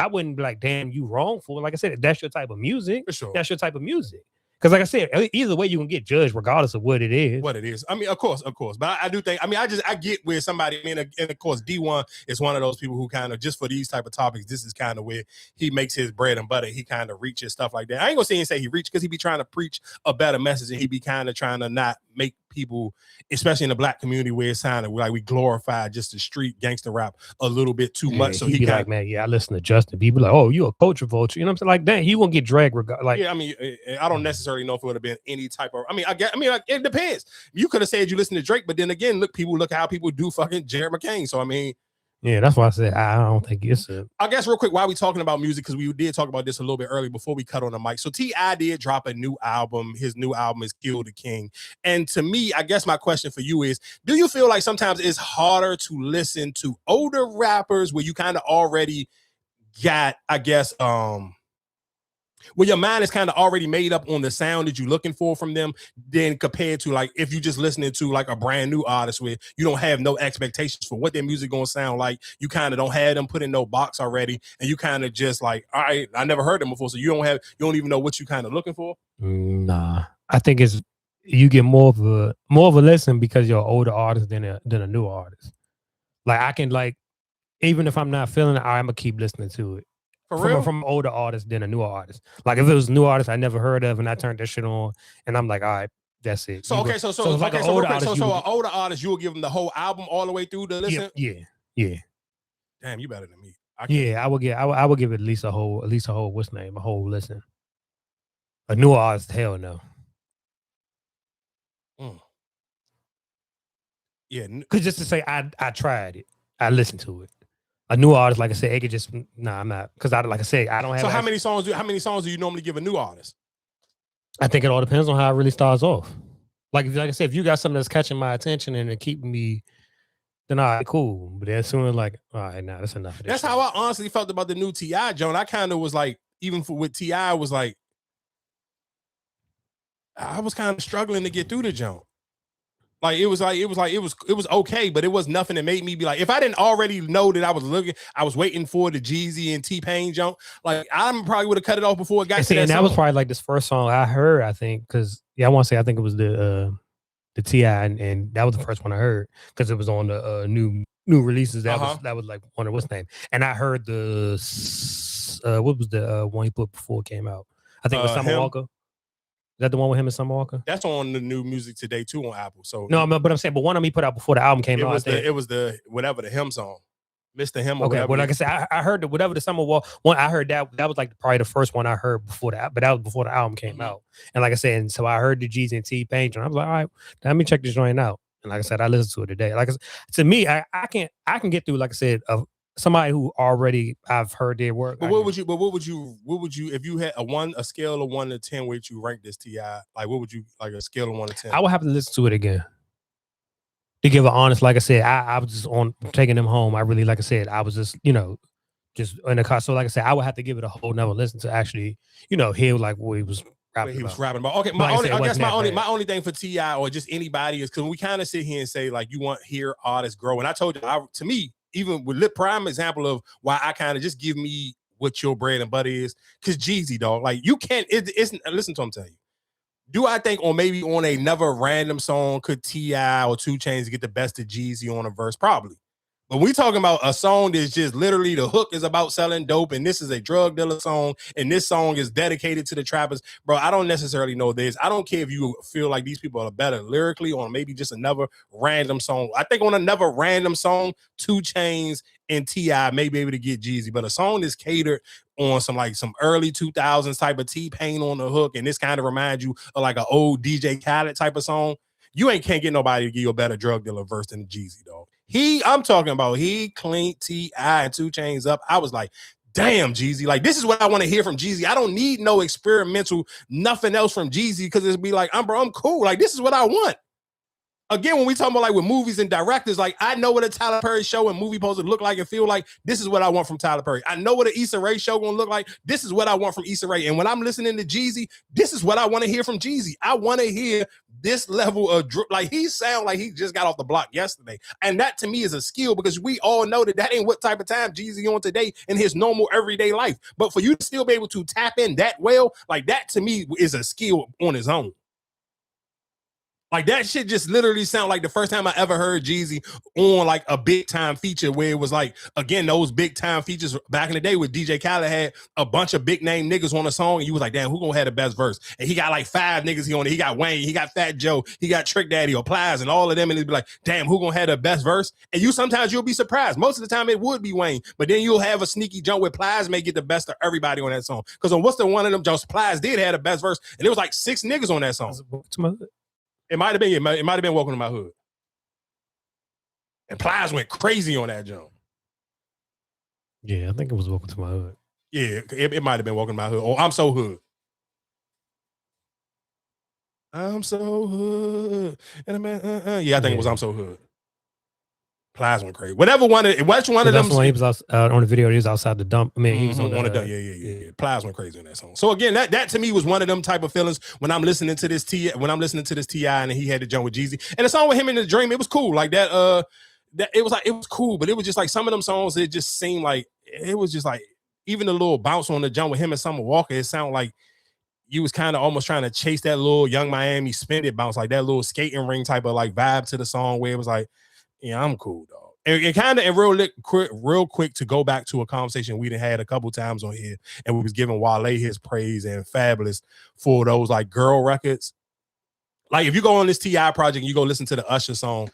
wouldn't be like, damn, you wrongful. Like I said, that's your type of music. For sure. That's your type of music. Because, like I said, either way you can get judged regardless of what it is. I mean, of course. But I do think, I get where somebody, and of course, D1 is one of those people who kind of, just for these type of topics, this is kind of where he makes his bread and butter. He kind of reaches stuff like that. I ain't gonna say he reached, because he be trying to preach a better message, and he be kind of trying to not make people, especially in the black community, where it's kind of like we glorify just the street gangster rap a little bit too much. So he be like, man, I listen to Justin. People like, oh, you a culture vulture. You know what I'm saying? Like, dang, he won't get dragged. I mean, I don't necessarily know if it would have been any type of. It depends. You could have said you listen to Drake, but then again, look how people do fucking Jared McCain. So I mean. Yeah, that's why I said I don't think it's a. I guess real quick, while we talking about music, because we did talk about this a little bit earlier before we cut on the mic. So T.I. did drop a new album. His new album is Kill the King. And to me, I guess my question for you is, do you feel like sometimes it's harder to listen to older rappers where you kind of already got, I guess, Well, your mind is kind of already made up on the sound that you're looking for from them, then compared to like if you just listening to like a brand new artist where you don't have no expectations for what their music gonna sound like. You kind of don't have them put in no box already, and you kind of just like, all right, I never heard them before, so you don't even know what you kind of looking for. Nah, I think it's you get more of a listen because you're an older artist than a new artist. Like I can like even if I'm not feeling it, I'm gonna keep listening to it. From an older artist than a newer artist. Like if it was a new artist I never heard of and I turned that shit on and I'm like, all right, that's it. So okay, so an older artist, you will give them the whole album all the way through to listen. Yeah. Damn, you better than me. I would give it at least a whole what's name, a whole listen. A newer artist, hell no. Yeah, because just to say I tried it, I listened to it. A new artist, like I said, it could just I'm not because like I said, I don't have. So how many songs do you normally give a new artist? I think it all depends on how it really starts off. Like I said, if you got something that's catching my attention and it keeping me, then all right, cool. But then soon like, all right, nah, that's enough of this. That's how I honestly felt about the new T.I. Joan. I kind of was like, even with T.I. was like, I was kind of struggling to get through the Joan. Like it was okay, but it was nothing that made me be like, if I didn't already know that I was waiting for the Jeezy and T-Pain jump, like I probably would have cut it off before it got to that. And that song. was probably like this first song I heard, I think, because I want to say I think it was the T.I. and that was the first one I heard because it was on the new releases. That was like one of what's name, and I heard the what was the one he put before it came out? I think it was Summer Walker. Is that the one with him and Summer Walker? That's on the new music today too on Apple. So no, but I'm saying, but one of them he put out before the album came out. It was the whatever the him song, Mr. Him. Or okay, well, like I said, I heard whatever the Summer Walker one. I heard that was like probably the first one I heard before that, but that was before the album came out. And like I said, and so I heard the Jeezy and T-Pain, and I was like, all right, let me check this joint out. And like I said, I listened to it today. Like to me, I can get through. Like I said, somebody who already I've heard their work. But what would you if you had a scale of 1 to 10, where you rank this T.I.? Like what would you like a scale of 1 to 10? I would have to listen to it again to give an honest. Like I said, I was just on taking them home. I really, like I said, I was just just in the car. So like I said, I would have to give it a whole nother listen to actually hear like what he was rapping about. Okay, my only thing for T.I. or just anybody is because we kind of sit here and say like you want to hear artists grow, and I told you to me. Even with lip prime example of why I kind of just give me what your bread and butter is, because Jeezy, dog, like you can't. It's listen to him tell you. Do I think maybe on another random song could T.I. or 2 Chainz get the best of Jeezy on a verse? Probably. But we talking about a song that's just literally the hook is about selling dope, and this is a drug dealer song, and this song is dedicated to the trappers. Bro, I don't necessarily know this. I don't care if you feel like these people are better lyrically on maybe just another random song. I think on another random song, 2 Chainz and T.I. may be able to get Jeezy, but a song that's catered on some early 2000s type of T-Pain on the hook, and this kind of reminds you of like an old DJ Khaled type of song, you can't get nobody to give you a better drug dealer verse than Jeezy, dog. I'm talking about he cleaned T.I. and 2 Chainz up. I was like, damn, Jeezy. Like, this is what I want to hear from Jeezy. I don't need no experimental, nothing else from Jeezy because it'd be like, I'm cool. Like, this is what I want. Again, when we talk about like with movies and directors, like I know what a Tyler Perry show and movie poster look like and feel like. This is what I want from Tyler Perry. I know what an Issa Rae show gonna look like. This is what I want from Issa Rae. And when I'm listening to Jeezy, this is what I want to hear from Jeezy. I want to hear this level of like he sound like he just got off the block yesterday. And that to me is a skill because we all know that ain't what type of time Jeezy on today in his normal everyday life. But for you to still be able to tap in that well, like that to me is a skill on its own. Like that shit just literally sound like the first time I ever heard Jeezy on like a big time feature where it was like, again, those big time features back in the day with DJ Khaled had a bunch of big name niggas on a song and you was like, damn, who gonna have the best verse? And he got like 5 niggas he on it. He got Wayne, he got Fat Joe, he got Trick Daddy or Plies and all of them. And it'd be like, damn, who gonna have the best verse? And sometimes you'll be surprised. Most of the time it would be Wayne, but then you'll have a sneaky jump where Plies may get the best of everybody on that song. Because on what's the one of them jumps, Plies did have the best verse and it was like 6 niggas on that song. It might have been Welcome to My Hood. And Plies went crazy on that jump. Yeah, I think it was Welcome to My Hood. Yeah, it might have been Welcome to My Hood. Or I'm So Hood. I'm so hood. And yeah, I think it was I'm So Hood. Plies went crazy. Which one of them? That's when he was on the video. He was outside the dump. I mean, he was on the dump. Yeah. Plies went crazy on that song. So again, that to me was one of them type of feelings when I'm listening to this T.I. and he had the joint with Jeezy. And the song with him in the Dream, it was cool. Like that. It was cool, but it was just like some of them songs. It just seemed like it was just like even the little bounce on the joint with him and Summer Walker. It sounded like you was kind of almost trying to chase that little Young Miami Spend It bounce, like that little skating ring type of like vibe to the song where it was like, yeah, I'm cool, dog. And kind of real quick to go back to a conversation we done had a couple times on here, and we was giving Wale his praise and Fabulous for those like girl records. Like if you go on this T.I. project and you go listen to the Usher song,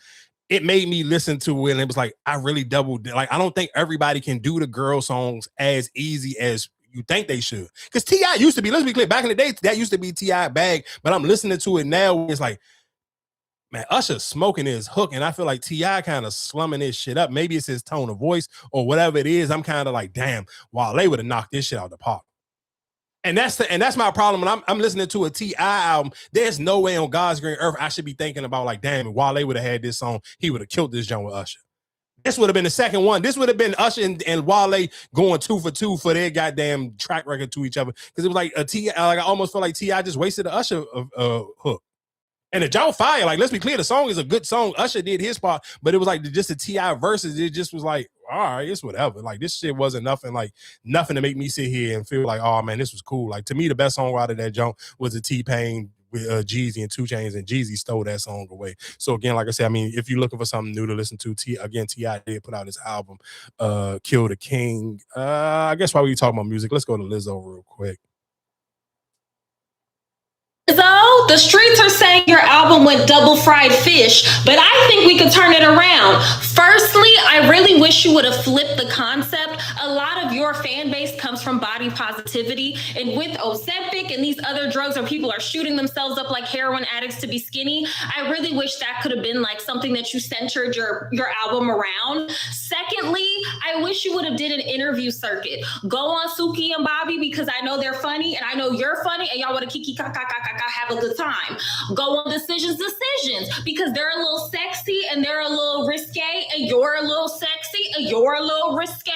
it made me listen to it, and it was like I really doubled. Like I don't think everybody can do the girl songs as easy as you think they should. Because T.I. used to be, let's be clear, back in the day, that used to be T.I. bag, but I'm listening to it now, it's like, man, Usher smoking his hook, and I feel like T.I. kind of slumming this shit up. Maybe it's his tone of voice or whatever it is. I'm kind of like, damn, Wale would have knocked this shit out of the park. And that's my problem. When I'm listening to a T.I. album, there's no way on God's green earth I should be thinking about like, damn, if Wale would have had this song, he would have killed this joint with Usher. This would have been the second one. This would have been Usher and Wale going 2 for 2 for their goddamn track record to each other. Because it was like a T.I. Like I almost feel like T.I. just wasted the Usher hook. And the Joe Fire, like let's be clear, the song is a good song. Usher did his part, but it was like just the T.I. verses. It just was like, all right, it's whatever. Like this shit wasn't nothing to make me sit here and feel like, oh man, this was cool. Like to me, the best song out of that junk was the T-Pain with Jeezy and 2 Chainz, and Jeezy stole that song away. So again, like I said, I mean, if you're looking for something new to listen to, T.I. did put out his album, Kill the King. I guess while we talking about music, let's go to Lizzo real quick. Lizzo, the streets are saying your album went double fried fish, but I think we could turn it around. Firstly, I really wish you would have flipped the concept. A lot of your fan base comes from body positivity, and with Ozempic and these other drugs where people are shooting themselves up like heroin addicts to be skinny, I really wish that could have been like something that you centered your album around. Secondly, I wish you would have did an interview circuit. Go on Suki and Bobby because I know they're funny and I know you're funny and y'all want to kiki kaka have a good time. Go on Decisions because they're a little sexy and they're a little risque and you're a little sexy and you're a little risque.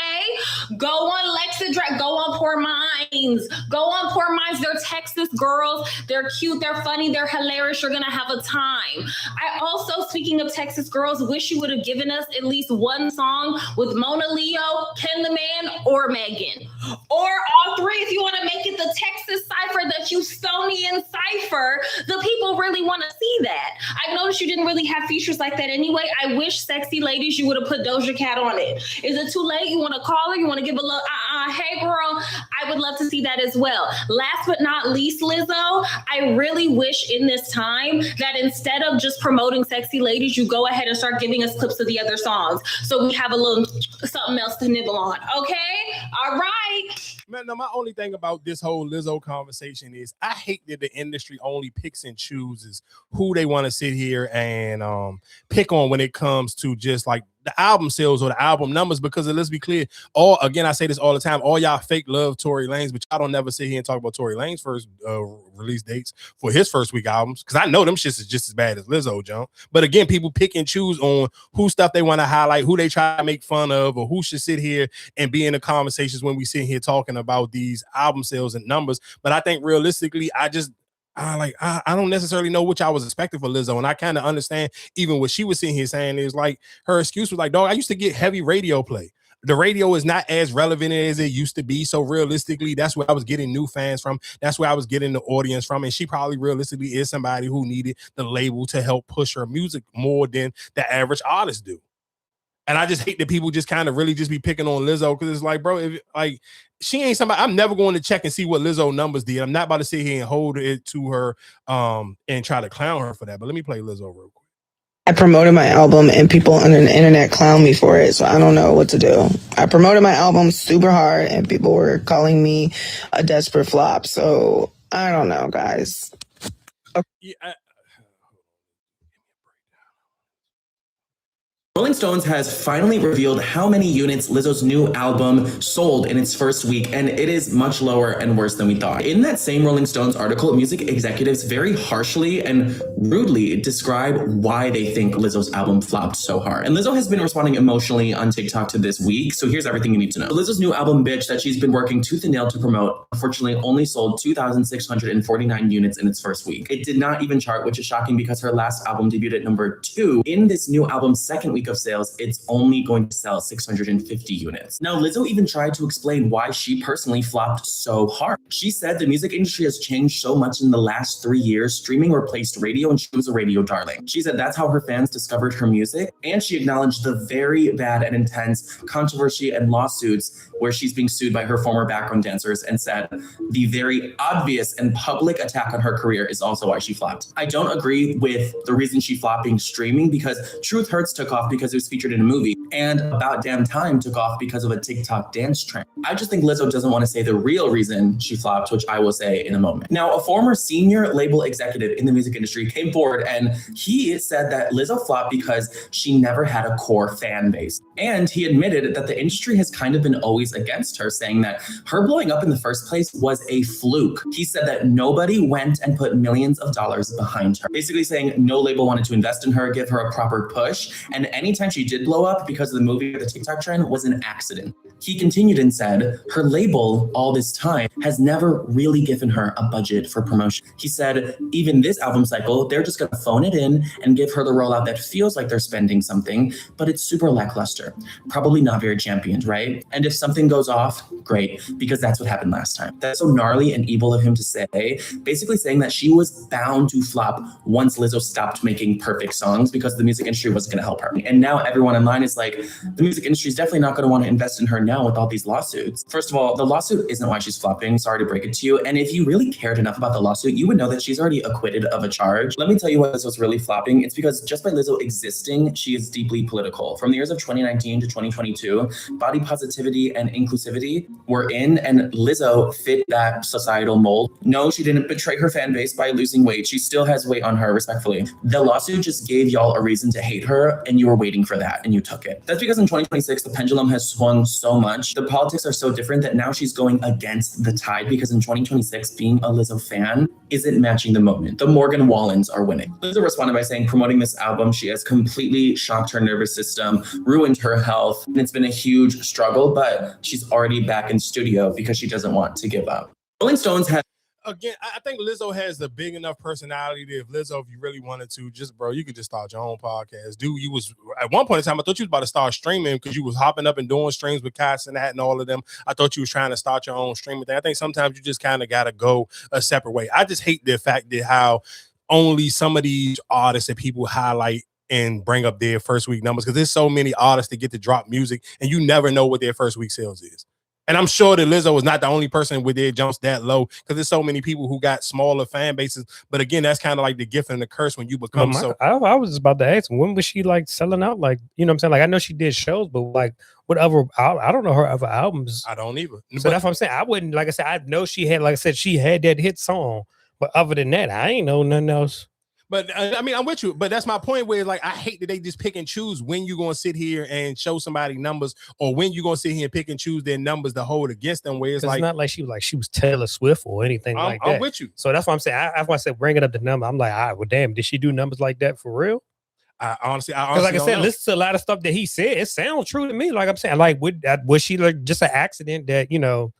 Go on Lexidra, go on Poor Minds. Go on Poor Minds. They're Texas girls. They're cute. They're funny. They're hilarious. You're going to have a time. I also, speaking of Texas girls, wish you would have given us at least one song with Mona Leo, Ken the Man, or Megan. Or all three if you want to make it the Texas cipher that you Stonian cipher. The people really want to see that. I noticed you didn't really have features like that anyway. I wish Sexy Ladies, you would have put Doja Cat on it. Is it too late? You want to call her? You want to give a little, hey girl, I would love to see that as well. Last but not least, Lizzo, I really wish in this time that instead of just promoting Sexy Ladies, you go ahead and start giving us clips of the other songs so we have a little something else to nibble on. Okay? All right. Man, no, my only thing about this whole Lizzo conversation is I hate that the industry only picks and chooses who they want to sit here and pick on when it comes to just like the album sales or the album numbers, because let's be clear, I say this all the time, all y'all fake love Tory Lanez, but y'all don't never sit here and talk about Tory Lanez first release dates for his first week albums, because I know them shits is just as bad as Lizzo, John. But again, people pick and choose on who stuff they want to highlight, who they try to make fun of, or who should sit here and be in the conversations when we sit here talking about these album sales and numbers. But I think realistically, I don't necessarily know what y'all was expecting for Lizzo, and I kind of understand even what she was sitting here saying is like her excuse was like, dog, I used to get heavy radio play. The radio is not as relevant as it used to be. So realistically, that's where I was getting new fans from. That's where I was getting the audience from. And she probably realistically is somebody who needed the label to help push her music more than the average artist do. And I just hate that people just kind of really just be picking on Lizzo, because it's like, bro, if like she ain't somebody, I'm never going to check and see what Lizzo numbers did. I'm not about to sit here and hold it to her and try to clown her for that. But let me play Lizzo real quick. I promoted my album and people on the internet clown me for it, so I don't know what to do. I promoted my album super hard and people were calling me a desperate flop, so I don't know, guys. Yeah, Rolling Stones has finally revealed how many units Lizzo's new album sold in its first week, and it is much lower and worse than we thought. In that same Rolling Stones article, music executives very harshly and rudely describe why they think Lizzo's album flopped so hard. And Lizzo has been responding emotionally on TikTok to this week, so here's everything you need to know. Lizzo's new album, Bitch, that she's been working tooth and nail to promote, unfortunately only sold 2,649 units in its first week. It did not even chart, which is shocking because her last album debuted at number 2. In this new album's second week of sales, it's only going to sell 650 units. Now, Lizzo even tried to explain why she personally flopped so hard. She said the music industry has changed so much in the last 3 years. Streaming replaced radio, and she was a radio darling. She said that's how her fans discovered her music, and she acknowledged the very bad and intense controversy and lawsuits where she's being sued by her former background dancers, and said the very obvious and public attack on her career is also why she flopped. I don't agree with the reason she flopped being streaming, because Truth Hurts took off because it was featured in a movie, and About Damn Time took off because of a TikTok dance trend. I just think Lizzo doesn't want to say the real reason she flopped, which I will say in a moment. Now, a former senior label executive in the music industry came forward, and he said that Lizzo flopped because she never had a core fan base. And he admitted that the industry has kind of been always against her, saying that her blowing up in the first place was a fluke. He said that nobody went and put millions of dollars behind her, basically saying no label wanted to invest in her, give her a proper push, and anytime she did blow up because of the movie or the TikTok trend was an accident. He continued and said her label all this time has never really given her a budget for promotion. He said even this album cycle, they're just going to phone it in and give her the rollout that feels like they're spending something, but it's super lackluster. Probably not very championed, right? And if something goes off, great, because that's what happened last time. That's so gnarly and evil of him to say, basically saying that she was bound to flop once Lizzo stopped making perfect songs because the music industry wasn't going to help her. And now everyone online is like, the music industry is definitely not going to want to invest in her now with all these lawsuits. First of all, the lawsuit isn't why she's flopping. Sorry to break it to you. And if you really cared enough about the lawsuit, you would know that she's already acquitted of a charge. Let me tell you what Lizzo's really flopping. It's because just by Lizzo existing, she is deeply political. From the years of 2019 to 2022, body positivity and inclusivity were in, and Lizzo fit that societal mold. No, she didn't betray her fan base by losing weight. She still has weight on her, respectfully. The lawsuit just gave y'all a reason to hate her, and you were waiting for that, and you took it. That's because in 2026, the pendulum has swung so much. The politics are so different that now she's going against the tide, because in 2026, being a Lizzo fan isn't matching the moment. The Morgan Wallens are winning. Lizzo responded by saying, promoting this album, she has completely shocked her nervous system, ruined her health, and it's been a huge struggle, but she's already back in studio because she doesn't want to give up. Rolling Stones has again, I think Lizzo has a big enough personality that if Lizzo, if you really wanted to, just, bro, you could just start your own podcast. Dude, you was, at one point in time, I thought you was about to start streaming because you was hopping up and doing streams with Keisha and that and all of them. I thought you was trying to start your own streaming thing. I think sometimes you just kind of got to go a separate way. I just hate the fact that how only some of these artists that people highlight and bring up their first week numbers, because there's so many artists that get to drop music and you never know what their first week sales is. And I'm sure that Lizzo is not the only person with their jumps that low, because there's so many people who got smaller fan bases. But again, that's kind of like the gift and the curse when you become I was just about to ask, when was she like selling out? Like, you know what I'm saying? Like, I know she did shows, but like, whatever, I don't know her other albums. I don't either. So that's what I'm saying. I wouldn't, like I said, I know she had, like I said, she had that hit song, but other than that, I ain't know nothing else. But I mean, I'm with you, but that's my point where, like, I hate that they just pick and choose when you're going to sit here and show somebody numbers, or when you're going to sit here and pick and choose their numbers to hold against them, where it's like, not like she was Taylor Swift or anything like that. I'm with you. So that's what I'm saying. That's why I said bring it up the number. I'm like, all right, well, damn, did she do numbers like that for real? I honestly like I said, listen to a lot of stuff that he said. It sounds true to me. Like I'm saying, like, was she like just an accident that, you know?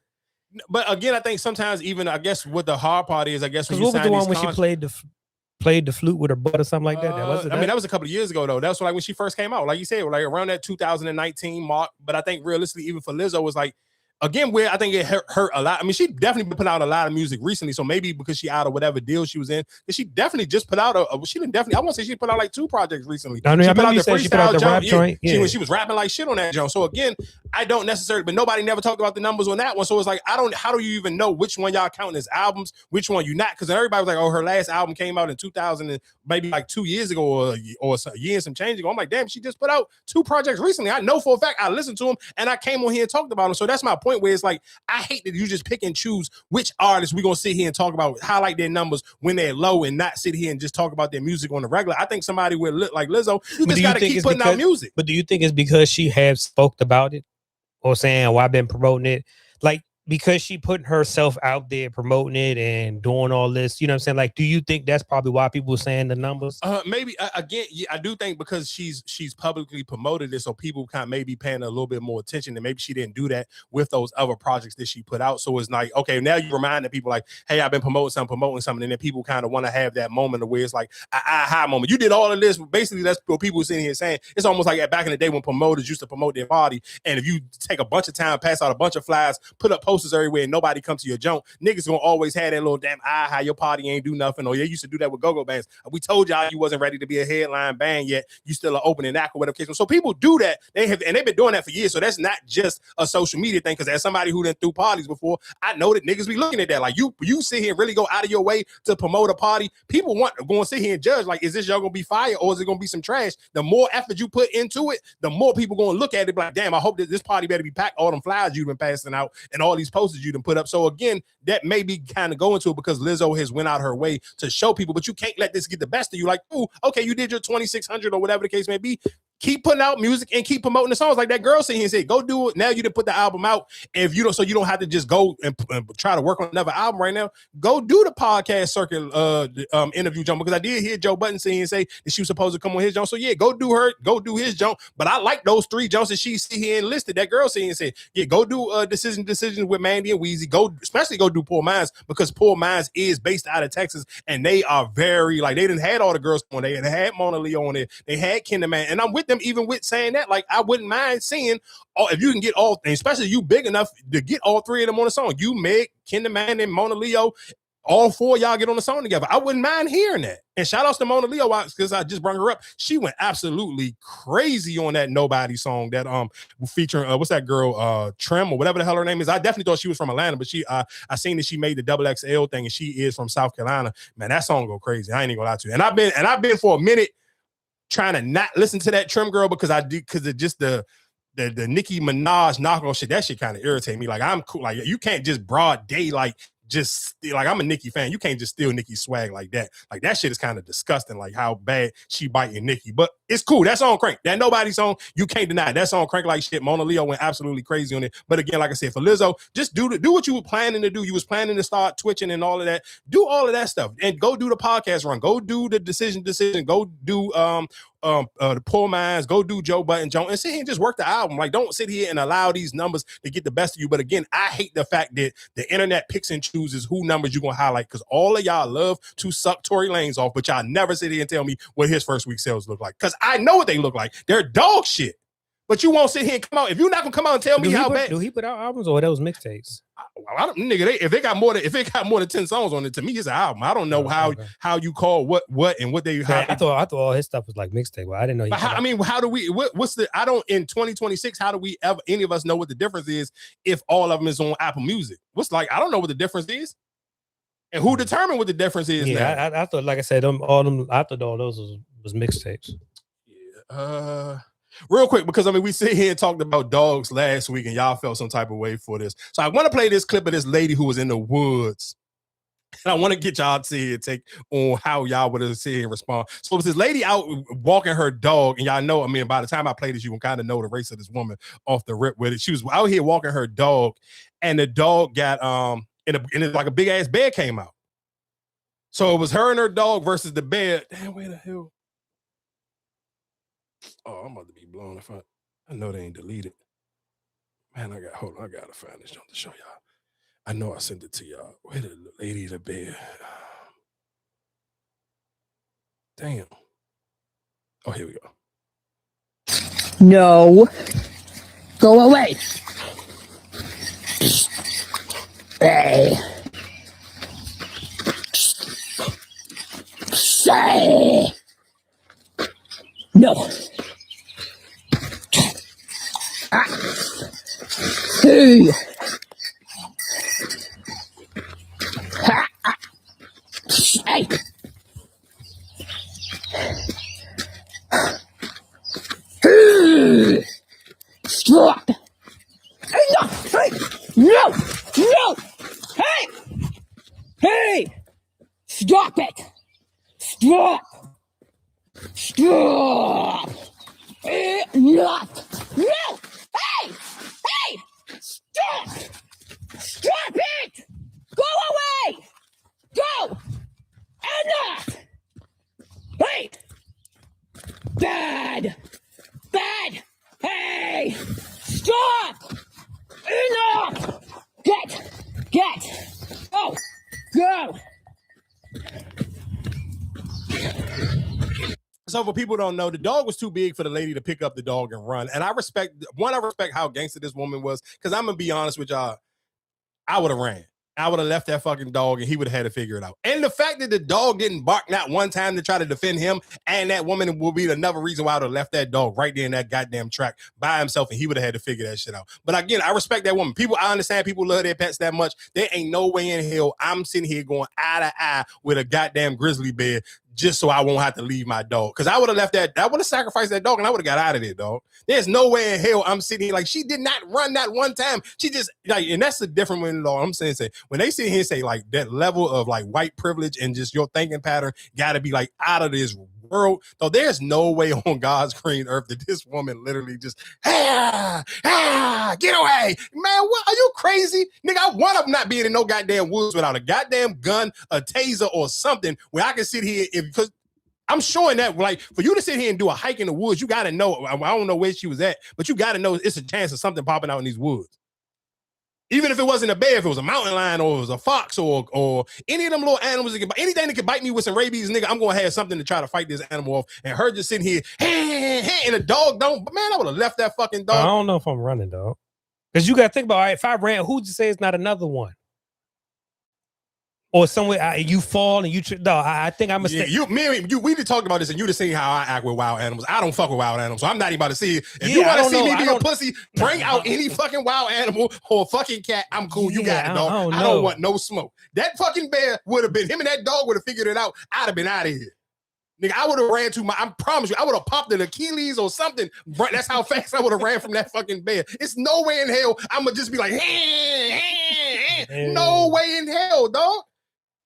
But again, I think sometimes even, I guess what the hard part is, I guess, when what was the one when she played the flute with her butt or something like that? I mean, that was a couple of years ago, though. That was like when she first came out. Like you said, like around that 2019 mark. But I think realistically, even for Lizzo, was like, again, where I think it hurt a lot. I mean, she definitely put out a lot of music recently. So maybe because she out of whatever deal she was in, she definitely just put out I want to say she put out like 2 projects recently. I mean, she put out the rap joint. Yeah. She was rapping like shit on that joint. So again, I don't necessarily, but nobody never talked about the numbers on that one. So it's like, how do you even know which one y'all counting as albums, which one you not? Because everybody was like, oh, her last album came out in 2000 and maybe like 2 years ago or a year and some change ago. I'm like, damn, she just put out 2 projects recently. I know for a fact I listened to them and I came on here and talked about them. So that's my point. point where it's like, I hate that you just pick and choose which artists we're going to sit here and talk about, highlight their numbers when they're low and not sit here and just talk about their music on the regular. I think somebody with like Lizzo, you just got to keep putting out music. But do you think it's because she has spoke about it or saying, well, I've been promoting it? Like, because she putting herself out there promoting it and doing all this, you know what I'm saying? Like, do you think that's probably why people are saying the numbers? Maybe again, I do think because she's publicly promoted it, so people kind of maybe paying a little bit more attention, and maybe she didn't do that with those other projects that she put out. So it's like, okay, now you reminding people like, hey, I've been promoting something, and then people kind of want to have that moment of where it's like a aha moment. You did all of this, basically that's what people sitting here saying. It's almost like back in the day when promoters used to promote their party, and if you take a bunch of time, pass out a bunch of flyers, put up posters everywhere, and nobody come to your junk, niggas gonna always have that little damn how your party ain't do nothing, or they used to do that with go-go bands. We told y'all you wasn't ready to be a headline band yet. You still an opening act or whatever. So people do that. They've been doing that for years. So that's not just a social media thing. Because as somebody who done threw parties before, I know that niggas be looking at that. Like you sit here and really go out of your way to promote a party. People want to go and sit here and judge. Like, is this y'all gonna be fire or is it gonna be some trash? The more effort you put into it, the more people gonna look at it like, damn, I hope that this party better be packed. All them flyers you've been passing out and all these posters you done put up. So again, that may be kind of going to it because Lizzo has went out her way to show people, but you can't let this get the best of you. Like, ooh, okay, you did your 2,600 or whatever the case may be. Keep putting out music and keep promoting the songs. Like that girl sitting here and said, go do it. Now you didn't put the album out. If you don't, so you don't have to just go and try to work on another album right now. Go do the podcast circuit interview jump, because I did hear Joe Budden sing and say that she was supposed to come on his jump. So yeah, go do his jump. But I like those 3 jumps that she see here and listed. That girl sitting and said, yeah, go do decisions with Mandy and Weezy. Especially go do Poor Minds, because Poor Minds is based out of Texas and they are very like, they didn't had all the girls on there. They had Mona Leo on it. They had Kinderman, and I'm with them even with saying that. Like, I wouldn't mind seeing if you can get all, especially you big enough to get all 3 of them on a song. You, Meg, Kinderman, and Mona Leo, all 4 of y'all get on the song together. I wouldn't mind hearing that. And shout outs to Mona Leo, because I just brought her up. She went absolutely crazy on that Nobody song that featuring what's that girl, Trim or whatever the hell her name is. I definitely thought she was from Atlanta, but I seen that she made the XXL thing and she is from South Carolina. Man, that song go crazy. I ain't even gonna lie to you. And I've been for a minute trying to not listen to that Trim girl because it just the Nicki Minaj knockoff shit. That shit kind of irritate me. Like, I'm cool. Like, you can't just broad day just like, I'm a Nicki fan. You can't just steal Nicki's swag like that. Like, that shit is kind of disgusting, like how bad she biting Nicki. But it's cool. That song crank. That Nobody song, you can't deny it. That song crank like shit. Mona Leo went absolutely crazy on it. But again, like I said, for Lizzo, just do what you were planning to do. You was planning to start twitching and all of that. Do all of that stuff and go do the podcast run. Go do the decision. Go do the Poor Minds. Go do Joe Budden and sit here and just work the album. Like, don't sit here and allow these numbers to get the best of you. But again, I hate the fact that the internet picks and chooses who numbers you're gonna highlight, because all of y'all love to suck Tory Lanez off, but y'all never sit here and tell me what his first week sales look like, because I know what they look like. They're dog shit. But you won't sit here and come out. If you're not gonna come out and tell me how bad. Do he put out albums or those mixtapes? I don't, nigga. If it got more than 10 songs on it, to me it's an album. I don't know how you call what and what they. I thought all his stuff was like mixtape. Well, I didn't know. How do we? What's the? I don't. In 2026, how do we ever? Any of us know what the difference is if all of them is on Apple Music? I don't know what the difference is, and who determined what the difference is. Yeah, now? I thought, like I said, I thought all those was mixtapes. Yeah. Real quick, because we sit here and talked about dogs last week and y'all felt some type of way for this. So I want to play this clip of this lady who was in the woods. And I want to get y'all to take on how y'all would sit here and respond. So it was this lady out walking her dog, and y'all know, by the time I play this, you can kind of know the race of this woman off the rip with it. She was out here walking her dog, and the dog got and like a big ass bear came out. So it was her and her dog versus the bear. Damn, where the hell? Oh, I'm about to be blown if I know they ain't deleted. Man, I gotta find this jump to show y'all. I know I sent it to y'all. Where the lady, the bear? Damn. Oh, here we go. No. Go away. Hey. Say. No. Hey. Hey. Hey. Stop. Hey. Stop! Enough! No! Hey! Hey! Stop! Stop it! Go away! Go! Enough! Hey! Bad! Bad! Hey! Stop! Enough! Get! Go! Go! So for people who don't know, the dog was too big for the lady to pick up the dog and run. And I respect how gangster this woman was, because I'm going to be honest with y'all, I would have ran. I would have left that fucking dog and he would have had to figure it out. And the fact that the dog didn't bark not one time to try to defend him and that woman will be another reason why I would have left that dog right there in that goddamn track by himself and he would have had to figure that shit out. But again, I respect that woman. I understand people love their pets that much. There ain't no way in hell I'm sitting here going eye to eye with a goddamn grizzly bear just so I won't have to leave my dog. Because I would have left that, I would have sacrificed that dog and I would have got out of there, dog. There's no way in hell I'm sitting here like she did not run that one time. She just, like, and that's the different one, dog. I'm saying, when they sit here and say, like, that level of, like, white privilege and just your thinking pattern got to be, like, out of this world. Though there's no way on God's green earth that this woman literally just, get away. Man, what? Are you crazy? Nigga, I want up not being in no goddamn woods without a goddamn gun, a taser, or something where I can sit here because I'm showing that, like, for you to sit here and do a hike in the woods, you got to know, I don't know where she was at, but you got to know it's a chance of something popping out in these woods. Even if it wasn't a bear, if it was a mountain lion or it was a fox or any of them little animals, that anything that could bite me with some rabies, nigga, I'm going to have something to try to fight this animal off. And her just sitting here, and a dog don't, man, I would have left that fucking dog. I don't know if I'm running, dog. Because you got to think about, all right, if I ran, who'd you say it's not another one? Or somewhere you fall and you no, I think I'm mistaken. We just talked about this and you just seen how I act with wild animals. I don't fuck with wild animals, so I'm not even about to see it. If you want to see me be a pussy, bring out any fucking wild animal or fucking cat. I'm cool. You got it, dog. I don't want no smoke. That fucking bear would have been, him and that dog would have figured it out. I'd have been out of here. Nigga, I would have ran to I promise you, I would have popped an Achilles or something. That's how fast I would have ran from that fucking bear. It's no way in hell I'm going to just be like, no way in hell, dog.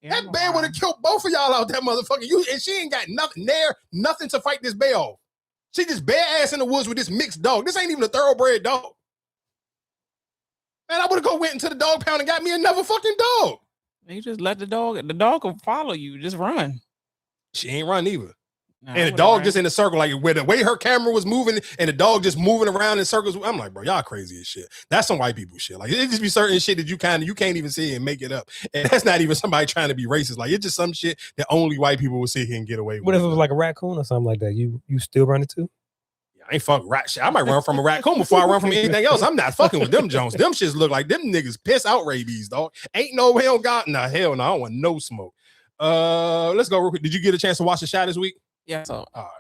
That bear would have killed both of y'all out, that motherfucker. And she ain't got nothing to fight this bear off. She just bare ass in the woods with this mixed dog. This ain't even a thoroughbred dog. Man, I would have went into the dog pound and got me another fucking dog. You just let the dog will follow you. Just run. She ain't run either. And the dog just in a circle, like where the way her camera was moving and the dog just moving around in circles. I'm like, bro, y'all crazy as shit. That's some white people shit. Like, it just be certain shit that you can't even see and make it up. And that's not even somebody trying to be racist. Like, it's just some shit that only white people will sit here and get away with. What if it was like a raccoon or something like that? You still run it too? Yeah, I ain't fucking rat shit. I might run from a raccoon before I run from anything else. I'm not fucking with them Jones. Them shits look like them niggas piss out rabies, dog. Ain't no way on God. Nah, hell no. I don't want no smoke. Let's go real quick. Did you get a chance to watch the shot this week? Yeah. So, all right.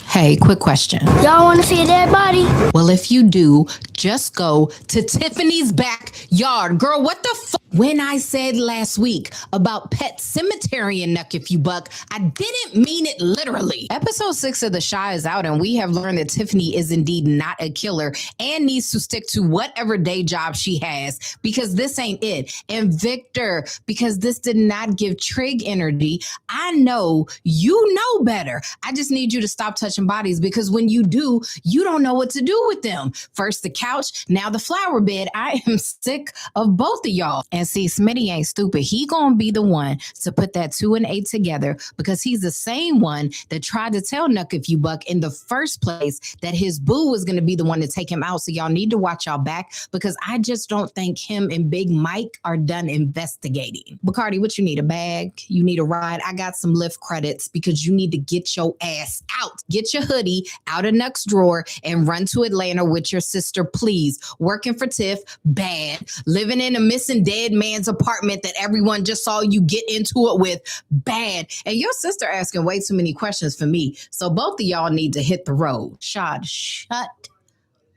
Hey, quick question. Y'all want to see a dead body? Well, if you do, just go to Tiffany's backyard. Girl, what the fuck? When I said last week about Pet Cemetery and Nuck If You Buck, I didn't mean it literally. Episode 6 of The Shy is out, and we have learned that Tiffany is indeed not a killer and needs to stick to whatever day job she has, because this ain't it. And Victor, because this did not give Trig energy, I know you know better. I just need you to stop touching bodies, because when you do, you don't know what to do with them. First the couch, now the flower bed. I am sick of both of y'all. And see, Smitty ain't stupid. He gonna be the one to put that 2 and 8 together, because he's the same one that tried to tell Nuck If You Buck in the first place that his boo was gonna be the one to take him out. So y'all need to watch y'all back, because I just don't think him and Big Mike are done investigating. Bacardi, what you need? A bag? You need a ride? I got some Lyft credits, because you need to get your ass out. Get your hoodie out of Nuck's drawer and run to Atlanta with your sister, please. Working for Tiff, bad. Living in a missing dead man's apartment that everyone just saw you get into it with, bad. And your sister asking way too many questions for me. So both of y'all need to hit the road. Shad, shut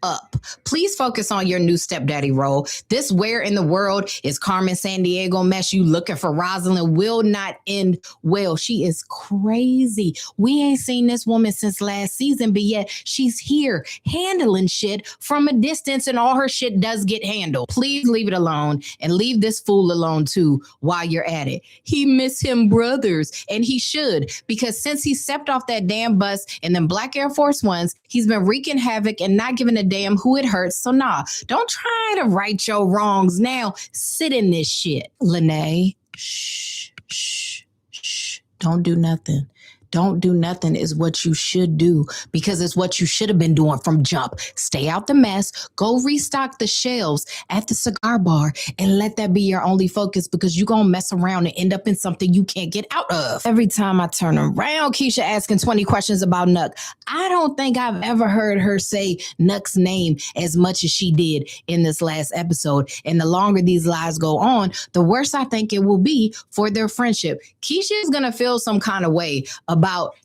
up. Please focus on your new stepdaddy role. This where in the world is Carmen Sandiego mess you looking for Rosalind will not end well. She is crazy. We ain't seen this woman since last season, but yet she's here handling shit from a distance and all her shit does get handled. Please leave it alone and leave this fool alone too while you're at it. He miss him brothers and he should, because since he stepped off that damn bus in them black Air Force Ones, he's been wreaking havoc and not giving a damn who it hurts. So nah, don't try to right your wrongs now. Sit in this shit. Lene, shh. Don't do nothing. Don't do nothing is what you should do, because it's what you should have been doing from jump. Stay out the mess, go restock the shelves at the cigar bar, and let that be your only focus, because you're going to mess around and end up in something you can't get out of. Every time I turn around, Keisha asking 20 questions about Nuck. I don't think I've ever heard her say Nuck's name as much as she did in this last episode. And the longer these lies go on, the worse I think it will be for their friendship. Keisha is going to feel some kind of way about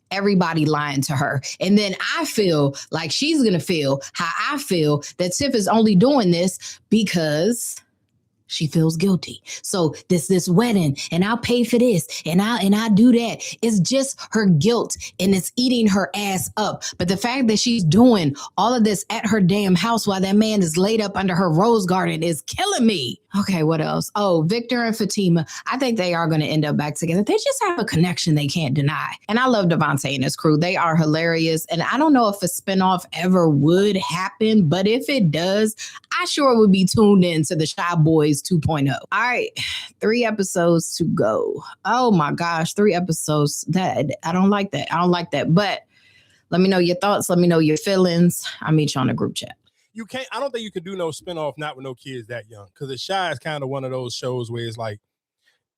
everybody lying to her. And then I feel like she's going to feel how I feel that Tiff is only doing this because she feels guilty. So this wedding, and I'll pay for this, and I do that. It's just her guilt, and it's eating her ass up. But the fact that she's doing all of this at her damn house while that man is laid up under her rose garden is killing me. Okay, what else? Oh, Victor and Fatima. I think they are going to end up back together. They just have a connection they can't deny. And I love Devontae and his crew. They are hilarious. And I don't know if a spinoff ever would happen, but if it does, I sure would be tuned in to the Shy Boys 2.0. All right, 3 episodes to go. Oh my gosh, 3 episodes. I don't like that. I don't like that. But let me know your thoughts. Let me know your feelings. I'll meet you on the group chat. You can't. I don't think you can do no spinoff not with no kids that young, because The Shy is kind of one of those shows where it's like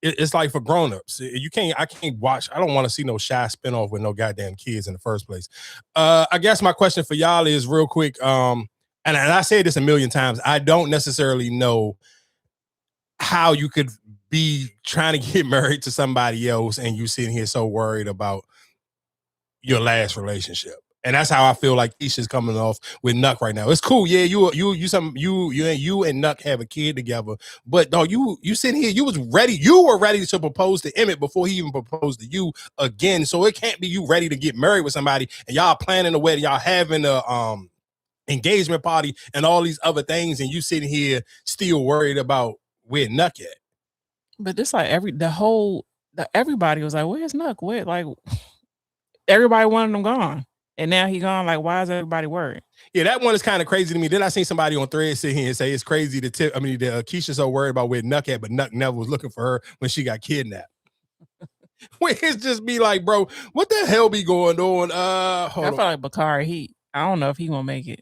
it's like for grown-ups. You can't. I can't watch. I don't want to see no Shy spinoff with no goddamn kids in the first place. I guess my question for y'all is real quick. And I say this a million times. I don't necessarily know how you could be trying to get married to somebody else and you sitting here so worried about your last relationship. And that's how I feel like Keisha's coming off with Nuck right now. It's cool, yeah. You and Nuck have a kid together, but dog, you sitting here, you were ready to propose to Emmett before he even proposed to you again. So it can't be you ready to get married with somebody and y'all planning a wedding, y'all having a engagement party and all these other things, and you sitting here still worried about where Nuck at. But this like everybody was like, "Where's Nuck? Where?" Like everybody wanted him gone. And now he gone. Like, why is everybody worried? Yeah, that one is kind of crazy to me. Then I seen somebody on Thread sit here and say it's crazy that Keisha's so worried about where Nuck at, but Nuck never was looking for her when she got kidnapped. Where it's just be like, bro, what the hell be going on? I feel like Bakari, I don't know if he gonna make it.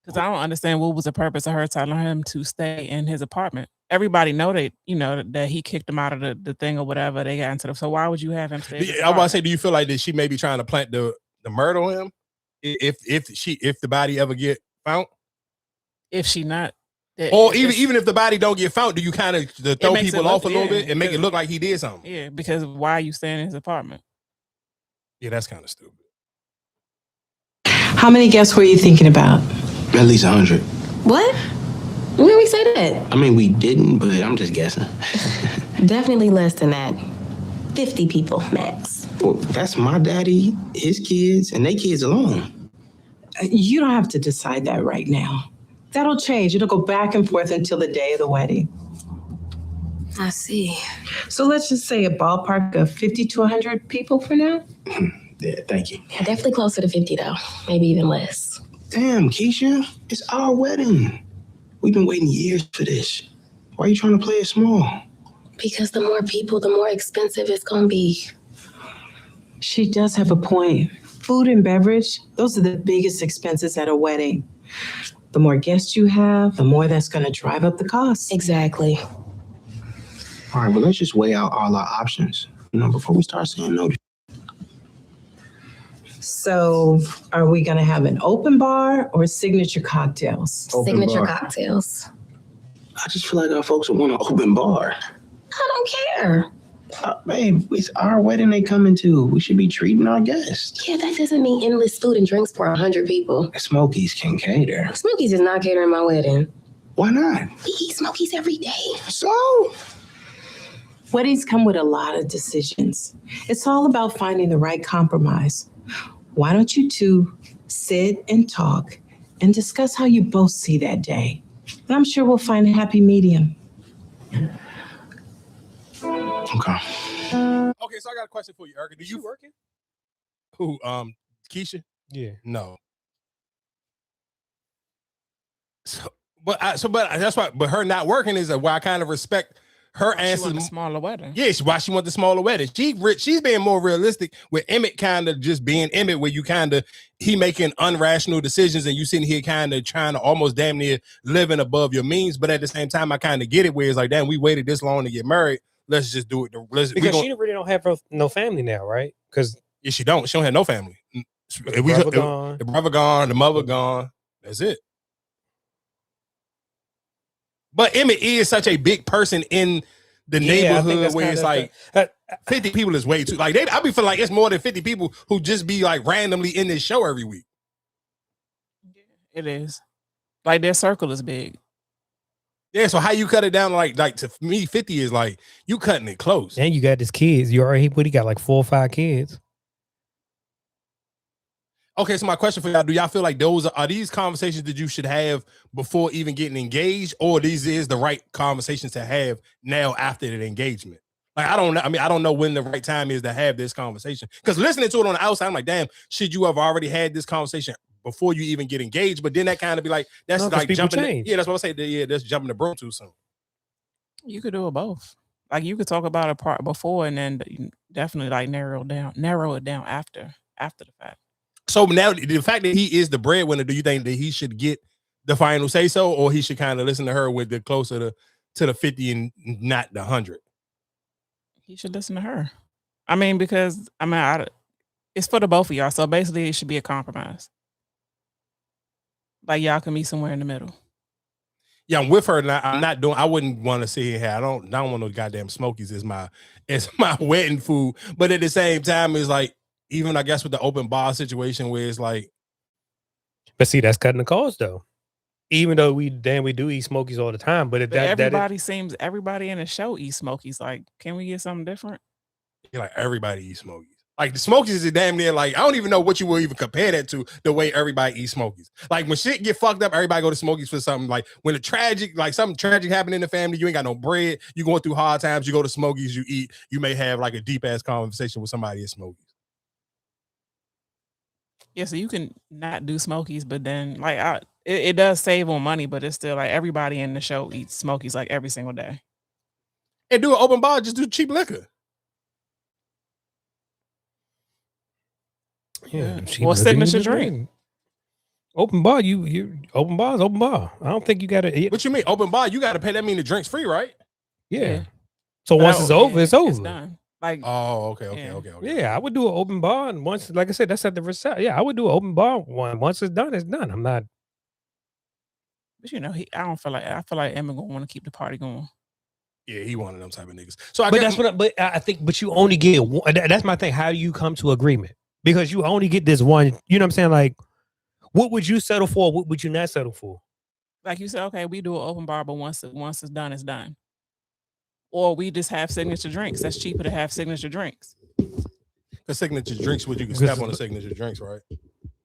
Because I don't understand what was the purpose of her telling him to stay in his apartment. Everybody know that he kicked him out of the thing or whatever they got into. So why would you have him stay? I want to say, do you feel like that she may be trying to plant the murder on him if the body ever get found? If she not, or even if the body don't get found, do you kind of throw people off a little bit and make it look like he did something? Yeah, because why are you staying in his apartment? Yeah, that's kind of stupid. How many guests were you thinking about? At least 100. What? When did we say that? I mean, we didn't, but I'm just guessing. Definitely less than that. 50 people max. Well, that's my daddy, his kids, and their kids alone. You don't have to decide that right now. That'll change. It'll go back and forth until the day of the wedding. I see. So let's just say a ballpark of 50 to 100 people for now? Yeah, thank you. Yeah, definitely closer to 50 though. Maybe even less. Damn, Keisha, it's our wedding. We've been waiting years for this. Why are you trying to play it small? Because the more people, the more expensive it's going to be. She does have a point. Food and beverage, those are the biggest expenses at a wedding. The more guests you have, the more that's going to drive up the cost. Exactly. All right, well, let's just weigh out all our options, before we start saying no. So are we going to have an open bar or signature cocktails? Signature cocktails. I just feel like our folks will want an open bar. I don't care. Babe, it's our wedding they coming to. We should be treating our guests. Yeah, that doesn't mean endless food and drinks for 100 people. Smokies can cater. Smokies is not catering my wedding. Why not? We eat Smokies every day. So? Weddings come with a lot of decisions. It's all about finding the right compromise. Why don't you two sit and talk and discuss how you both see that day? And I'm sure we'll find a happy medium. Okay. Okay, so I got a question for you, Erica. Do you working? Who? Keisha? Yeah. No. But that's why. But her not working is why I kind of respect her answer. The smaller wedding. Yeah, why she want the smaller wedding. She's being more realistic with Emmett kind of just being Emmett, where you kind of he making unrational decisions and you sitting here kind of trying to almost damn near living above your means. But at the same time, I kind of get it where it's like, damn, we waited this long to get married. Let's just do it. Because she really don't have no family now, right? Because yeah, she don't have no family. The brother gone, the mother gone. That's it. But Emmett is such a big person in the neighborhood where it's like 50 people is way too. Like I be feeling like it's more than 50 people who just be like randomly in this show every week. It is. Like their circle is big. Yeah, so how you cut it down like to me, 50 is like you cutting it close. And you got his kids. You already he got like 4 or 5 kids. Okay, so my question for y'all, do y'all feel like those are these conversations that you should have before even getting engaged, or these is the right conversations to have now after the engagement? Like, I don't know. I mean, I don't know when the right time is to have this conversation. Because listening to it on the outside, I'm like, damn, should you have already had this conversation before you even get engaged? But then that kind of be like, that's like jumping. Yeah, that's what I say. Yeah, that's jumping the broom too soon. You could do it both. Like you could talk about it part before and then definitely like narrow it down after the fact. So now the fact that he is the breadwinner, do you think that he should get the final say so, or he should kind of listen to her with the closer to the 50 and not the 100? He should listen to her. I mean, because it's for the both of y'all. So basically, it should be a compromise. Like y'all can meet somewhere in the middle. Yeah, I'm with her. I'm not doing. I wouldn't want to sit here. I don't want no goddamn Smokies as my wedding food. But at the same time, it's like. Even I guess with the open bar situation where it's like, but see, that's cutting the cost though. Even though we do eat Smokies all the time, but everybody in the show eats Smokies. Like, can we get something different? Yeah, like everybody eats Smokies. Like the Smokies is damn near like I don't even know what you will even compare that to the way everybody eats Smokies. Like when shit get fucked up, everybody go to Smokies for something. Like when something tragic happened in the family, you ain't got no bread, you going through hard times, you go to Smokies, you eat. You may have like a deep ass conversation with somebody at Smokies. Yeah, so you can not do Smokies, but then like it does save on money, but it's still like everybody in the show eats Smokies like every single day. And do an open bar, just do cheap liquor. Yeah, or signature drink. Open bar, you open bar is open bar. I don't think you got to. What you mean open bar? You got to pay. That mean the drink's free, right? Yeah. So once it's over, it's over. It's done. Like, okay. Yeah, I would do an open bar, and once, like I said, that's at the Verzuz. Yeah, I would do an open bar one. Once it's done, it's done. I'm not. But I feel like Emma gonna want to keep the party going. Yeah, he one of them type of niggas. So I think, but you only get one. That's my thing. How do you come to agreement? Because you only get this one. You know what I'm saying? Like, what would you settle for? What would you not settle for? Like you said, okay, we do an open bar, but once it's done, it's done. Or we just have signature drinks. That's cheaper to have signature drinks. Because signature drinks, you can step on the signature drinks, right?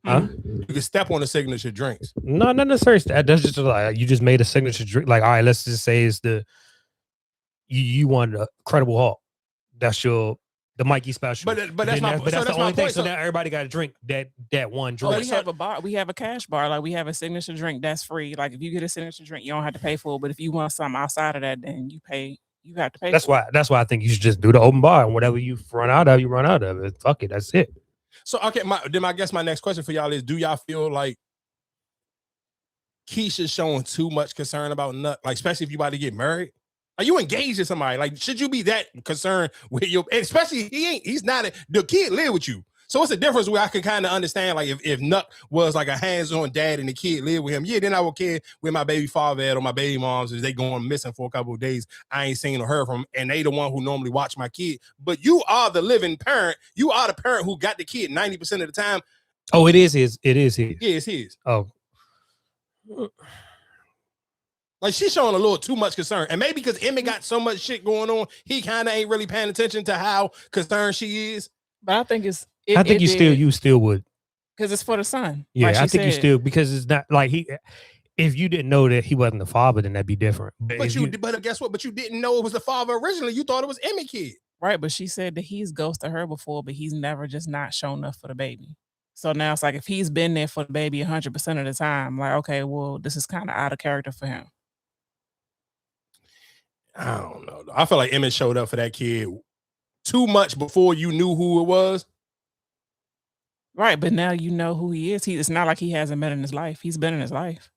Huh? You can step on the signature drinks. No, not necessarily. That's just like you just made a signature drink. Like, all right, let's just say it's you want a Credible Hulk. That's the Mikey special. But that's the only thing. So now everybody got to drink that one drink. We have a bar. We have a cash bar. Like we have a signature drink that's free. Like if you get a signature drink, you don't have to pay for it. But if you want something outside of that, then you pay. You have to pay. That's why I think you should just do the open bar, and whatever you run out of, you run out of it. Fuck it, that's it. So okay, I guess my next question for y'all is: do y'all feel like Keisha's showing too much concern about like, especially if you about to get married? Are you engaged to somebody? Like, should you be that concerned with your? And especially he's not the kid live with you, So it's a difference where I could kind of understand, like, if Nuck was like a hands-on dad and the kid lived with him, yeah, then I would care where my baby father at or my baby moms is they going missing for a couple of days. I ain't seen or heard from them, and they the one who normally watch my kid. But you are the living parent. You are the parent who got the kid 90% of the time. Oh, it is his. It is his. Yeah, it's his. Oh. Like, she's showing a little too much concern. And maybe because Emmett got so much shit going on, he kind of ain't really paying attention to how concerned she is. But I think it's... I think you still would. Because it's for the son. Yeah, like I think you said. still, because it's not like if you didn't know that he wasn't the father, then that'd be different. But guess what? But you didn't know it was the father originally. You thought it was Emmett kid. Right, but she said that he's ghosted her before, but he's never just not shown up for the baby. So now it's like, if he's been there for the baby 100% of the time, like, okay, well, this is kind of out of character for him. I don't know. I feel like Emmett showed up for that kid too much before you knew who it was. Right, but now you know who he is. It's not like he hasn't been in his life. He's been in his life.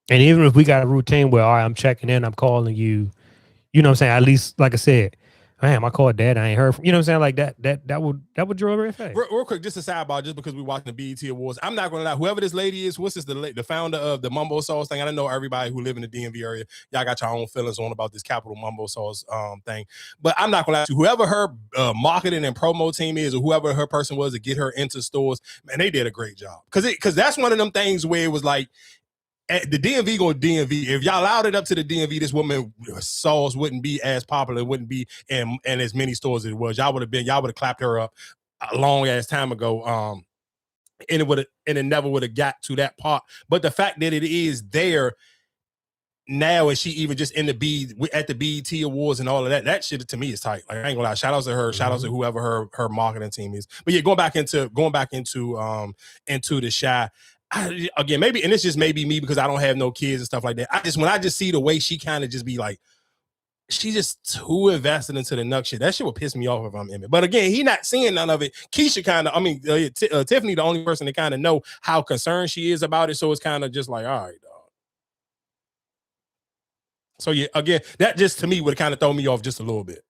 And even if we got a routine where, all right, I'm checking in, I'm calling you, you know what I'm saying? At least, like I said, man, I called dad, I ain't heard from, you know what I'm saying? Like that would draw a red flag. Real quick, just a sidebar, just because we're watching the BET Awards. I'm not gonna lie, whoever this lady is, what's this, the founder of the Mumbo Sauce thing? I don't know everybody who live in the DMV area. Y'all got your own feelings on about this Capital Mumbo Sauce thing. But I'm not gonna lie to you, whoever her marketing and promo team is, or whoever her person was to get her into stores, man, they did a great job. Cause that's one of them things where it was like, the DMV go DMV. If y'all allowed it up to the DMV, this woman sauce wouldn't be as popular, wouldn't be in as many stores as it was. Y'all would have clapped her up a long ass time ago. And it never would have got to that part. But the fact that it is there now, and she even just in the at the BET Awards and all of that shit to me is tight. Like, I ain't gonna lie. Shout outs to her. Shout outs to whoever her marketing team is. But yeah, going back into the Shy. Again, maybe, and it's just maybe me because I don't have no kids and stuff like that. When I just see the way she kind of just be like, she just too invested into the Nuck shit. That shit would piss me off if I'm Emmett. But again, he not seeing none of it. Keisha kind of, Tiffany, the only person that kind of know how concerned she is about it. So it's kind of just like, all right, dog. So yeah, again, that just to me would kind of throw me off just a little bit.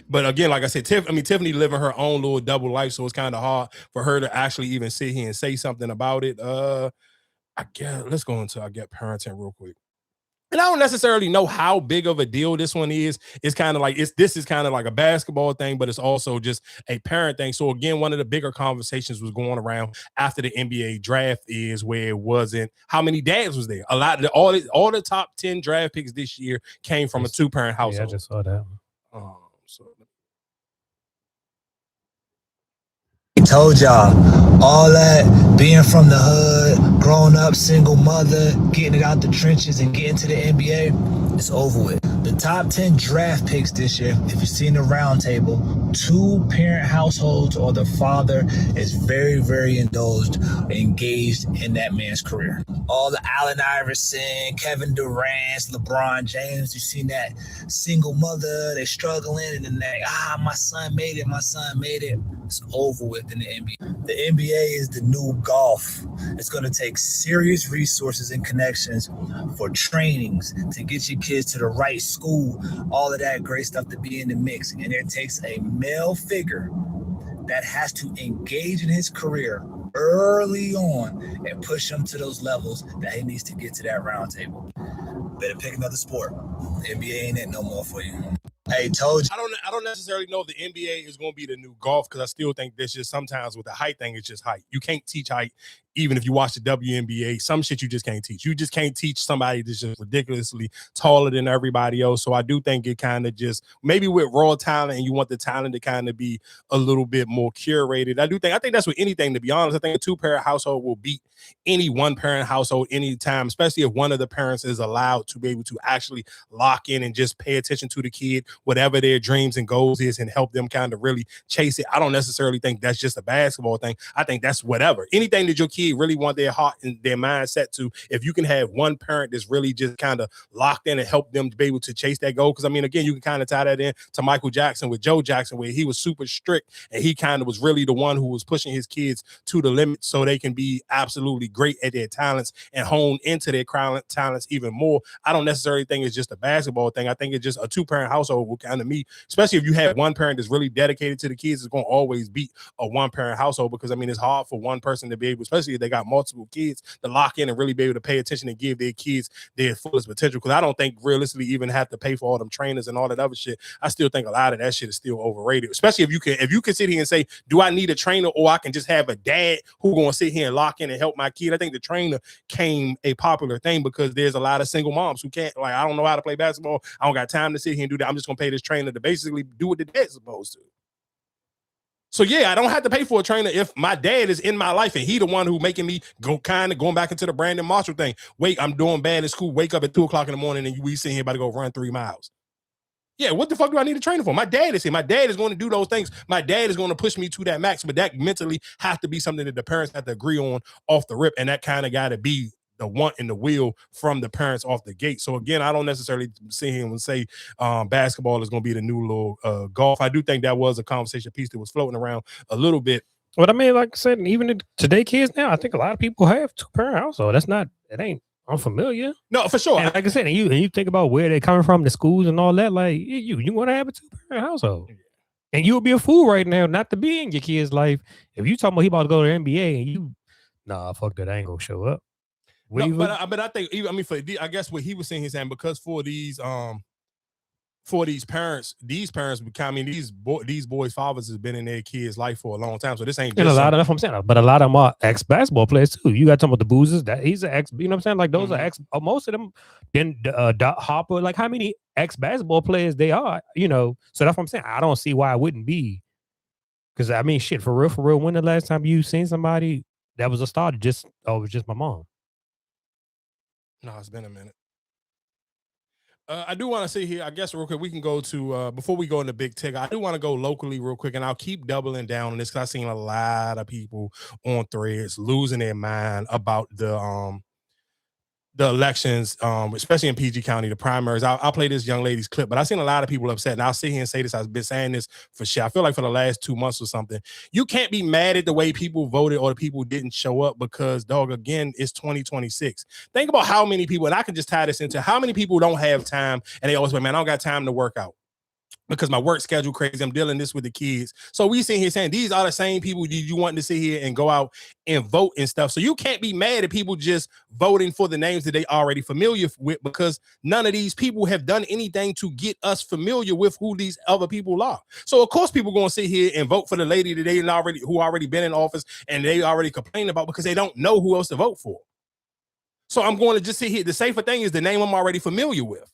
But again, like I said, Tiffany living her own little double life, so it's kind of hard for her to actually even sit here and say something about it. I guess let's go into parenting real quick. And I don't necessarily know how big of a deal this one is. It's kind of like this is kind of like a basketball thing, but it's also just a parent thing. So again, one of the bigger conversations was going around after the NBA draft is where it wasn't how many dads was there. A lot of all the top 10 draft picks this year came from a 2-parent household. Yeah, I just saw that. Told y'all, all that being from the hood, grown up, single mother, getting it out the trenches and getting to the NBA, it's over with. The top 10 draft picks this year, if you've seen the round table, 2-parent households or the father is very, very engaged in that man's career. All the Allen Iverson, Kevin Durant, LeBron James, you've seen that single mother, they struggling and then my son made it, It's over with in the NBA. The NBA is the new golf. It's going to take serious resources and connections for trainings to get your kids to the right school, all of that great stuff to be in the mix. And it takes a male figure that has to engage in his career early on and push him to those levels that he needs to get to that round table. Better pick another sport. NBA ain't it no more for you. Hey, told you. I don't necessarily know if the NBA is going to be the new golf because I still think there's just sometimes with the height thing, it's just height. You can't teach height. Even if you watch the WNBA, some shit you just can't teach. You just can't teach somebody that's just ridiculously taller than everybody else. So I do think it kind of just, maybe with raw talent and you want the talent to kind of be a little bit more curated. I think that's with anything, to be honest. I think a 2-parent household will beat any 1-parent household anytime, especially if one of the parents is allowed to be able to actually lock in and just pay attention to the kid, whatever their dreams and goals is, and help them kind of really chase it. I don't necessarily think that's just a basketball thing. I think that's whatever. Anything that your kid kid really want their heart and their mindset to, if you can have one parent that's really just kind of locked in and help them to be able to chase that goal. Because I mean, again, you can kind of tie that in to Michael Jackson with Joe Jackson, where he was super strict and he kind of was really the one who was pushing his kids to the limit so they can be absolutely great at their talents and hone into their talents even more. I don't necessarily think it's just a basketball thing. I think it's just a two-parent household will kind of meet, especially if you have one parent that's really dedicated to the kids. It's going to always beat a one-parent household, because I mean, it's hard for one person to be able, especially if they got multiple kids, to lock in and really be able to pay attention and give their kids their fullest potential. Because I don't think realistically even have to pay for all them trainers and all that other shit. I still think a lot of that shit is still overrated, especially if you can sit here and say, do I need a trainer, or I can just have a dad who going to sit here and lock in and help my kid? I think the trainer came a popular thing because there's a lot of single moms who can't, like, I don't know how to play basketball, I don't got time to sit here and do that, I'm just gonna pay this trainer to basically do what the dad's supposed to. So yeah, I don't have to pay for a trainer if my dad is in my life and he the one who making me go kind of going back into the Brandon Marshall thing. Wait, I'm doing bad in school, wake up at 2:00 in the morning and we sitting here about to go run 3 miles. Yeah, what the fuck do I need a trainer for? My dad is here. My dad is going to do those things. My dad is going to push me to that max, but that mentally has to be something that the parents have to agree on off the rip, and that kind of got to be the want and the will from the parents off the gate. So again, I don't necessarily sit here and say basketball is going to be the new little golf. I do think that was a conversation piece that was floating around a little bit. But I mean, like I said, even today kids now, I think a lot of people have two-parent household. It ain't unfamiliar. No, for sure. And like I said, and you think about where they're coming from, the schools and all that, like you want to have a two-parent household. And you would be a fool right now not to be in your kid's life. If you talking about he about to go to the NBA and you, fuck that, I ain't gonna show up. No, but I think, I mean, I guess what he was saying, he's saying because for these parents, these boys' fathers has been in their kids' life for a long time. So this ain't just that's what I'm saying. But a lot of them are ex-basketball players too. You got talking about the Boozers, that he's an ex, you know what I'm saying? Like those are ex, most of them been Doc Harper, like how many ex-basketball players they are, so that's what I'm saying. I don't see why it wouldn't be. Because I mean, shit, for real, when the last time you seen somebody that was a starter, it was just my mom? No, it's been a minute. I do want to say here, I guess real quick, we can go to, before we go into Big Tigger, I do want to go locally real quick, and I'll keep doubling down on this because I've seen a lot of people on threads losing their mind about the elections, especially in PG County, the primaries. I'll play this young lady's clip, but I've seen a lot of people upset. And I'll sit here and say this. I've been saying this for shit. I feel like for the last 2 months or something. You can't be mad at the way people voted or the people didn't show up because, dog, again, it's 2026. Think about how many people, and I can just tie this into how many people don't have time and they always say, man, I don't got time to work out because my work schedule crazy. I'm dealing this with the kids. So we sit here saying these are the same people you want to sit here and go out and vote and stuff. So you can't be mad at people just voting for the names that they already familiar with because none of these people have done anything to get us familiar with who these other people are. So of course people going to sit here and vote for the lady that who already been in office and they already complained about because they don't know who else to vote for. So I'm going to just sit here. The safer thing is the name I'm already familiar with.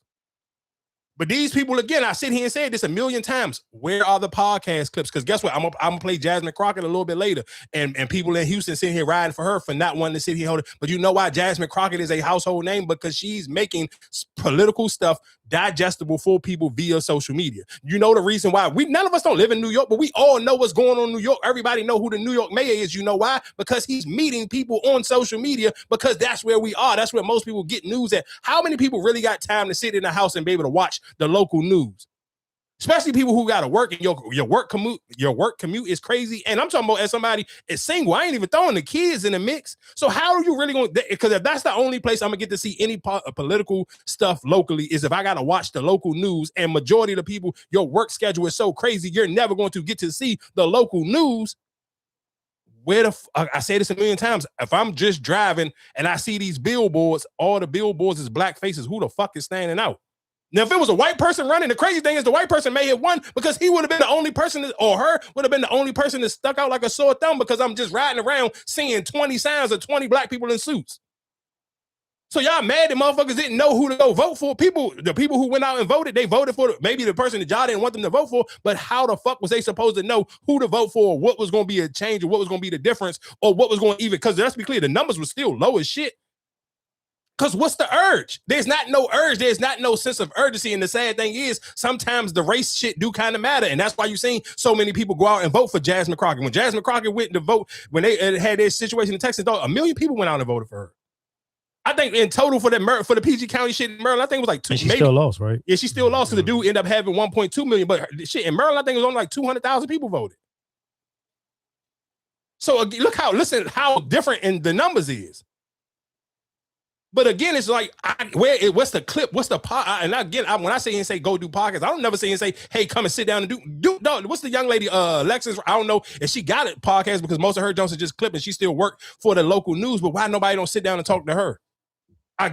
But these people, again, I sit here and say this a million times. Where are the podcast clips? Because guess what? I'm gonna play Jasmine Crockett a little bit later. And people in Houston sitting here riding for her for not wanting to sit here hold it. But you know why Jasmine Crockett is a household name? Because she's making political stuff digestible for people via social media. You know the reason why? None of us don't live in New York, but we all know what's going on in New York. Everybody know who the New York mayor is. You know why? Because he's meeting people on social media because that's where we are. That's where most people get news at. How many people really got time to sit in the house and be able to watch the local news? Especially people who got to work and your work commute is crazy. And I'm talking about as somebody is single. I ain't even throwing the kids in the mix. So how are you really going to, because if that's the only place I'm going to get to see any part of political stuff locally is if I got to watch the local news, and majority of the people, your work schedule is so crazy, you're never going to get to see the local news. I say this a million times. If I'm just driving and I see these billboards, all the billboards is black faces, who the fuck is standing out? Now, if it was a white person running, the crazy thing is the white person may have won because he would have been the only person or her would have been the only person that stuck out like a sore thumb because I'm just riding around seeing 20 signs of 20 black people in suits. So y'all mad that motherfuckers didn't know who to go vote for? The people who went out and voted, they voted for maybe the person that y'all didn't want them to vote for, but how the fuck was they supposed to know who to vote for, or what was going to be a change, or what was going to be the difference, or what was going to even, because let's be clear, the numbers were still low as shit. Because what's the urge? There's not no urge. There's not no sense of urgency. And the sad thing is, sometimes the race shit do kind of matter. And that's why you've seen so many people go out and vote for Jasmine Crockett. When Jasmine Crockett went to vote, when they had their situation in Texas, 1 million people went out and voted for her. I think in total for the PG County shit in Maryland, I think it was like 2. And she still lost, right? Yeah, she still lost. So the dude ended up having 1.2 million. But shit in Maryland, I think it was only like 200,000 people voted. So listen how different in the numbers is. But again, it's like, what's the clip? What's the pod? And again, when I say and say go do podcasts, I don't never say and say, hey, come and sit down and do. What's the young lady, Lexus? I don't know if she got it podcast because most of her jumps are just clip and she still work for the local news. But why nobody don't sit down and talk to her?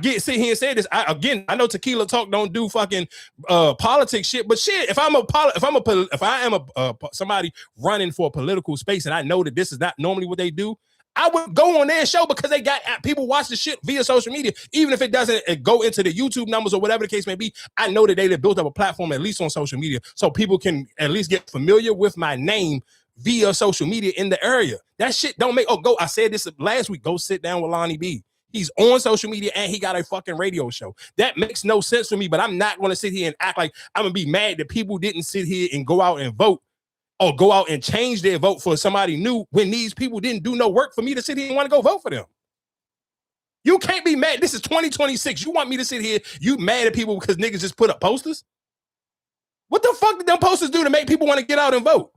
Sit here and say this. I know Tequila Talk don't do fucking politics shit, but shit, if I am somebody running for a political space and I know that this is not normally what they do, I would go on their show because they got people watch the shit via social media. Even if it doesn't go into the YouTube numbers or whatever the case may be, I know that they built up a platform at least on social media so people can at least get familiar with my name via social media in the area. That shit don't make, I said this last week, go sit down with Lonnie B. He's on social media and he got a fucking radio show. That makes no sense for me, but I'm not going to sit here and act like I'm going to be mad that people didn't sit here and go out and vote or go out and change their vote for somebody new when these people didn't do no work for me to sit here and want to go vote for them. You can't be mad. This is 2026. You want me to sit here, you mad at people because niggas just put up posters? What the fuck did them posters do to make people want to get out and vote?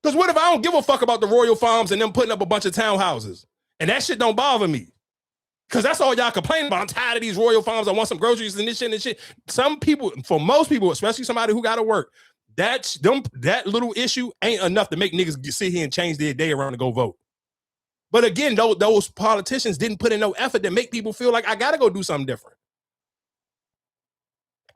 Because what if I don't give a fuck about the Royal Farms and them putting up a bunch of townhouses? And that shit don't bother me. Because that's all y'all complain about. I'm tired of these Royal Farms. I want some groceries and this shit and shit. Some people, for most people, especially somebody who got to work, that little issue ain't enough to make niggas sit here and change their day around to go vote. But again, those politicians didn't put in no effort to make people feel like I got to go do something different.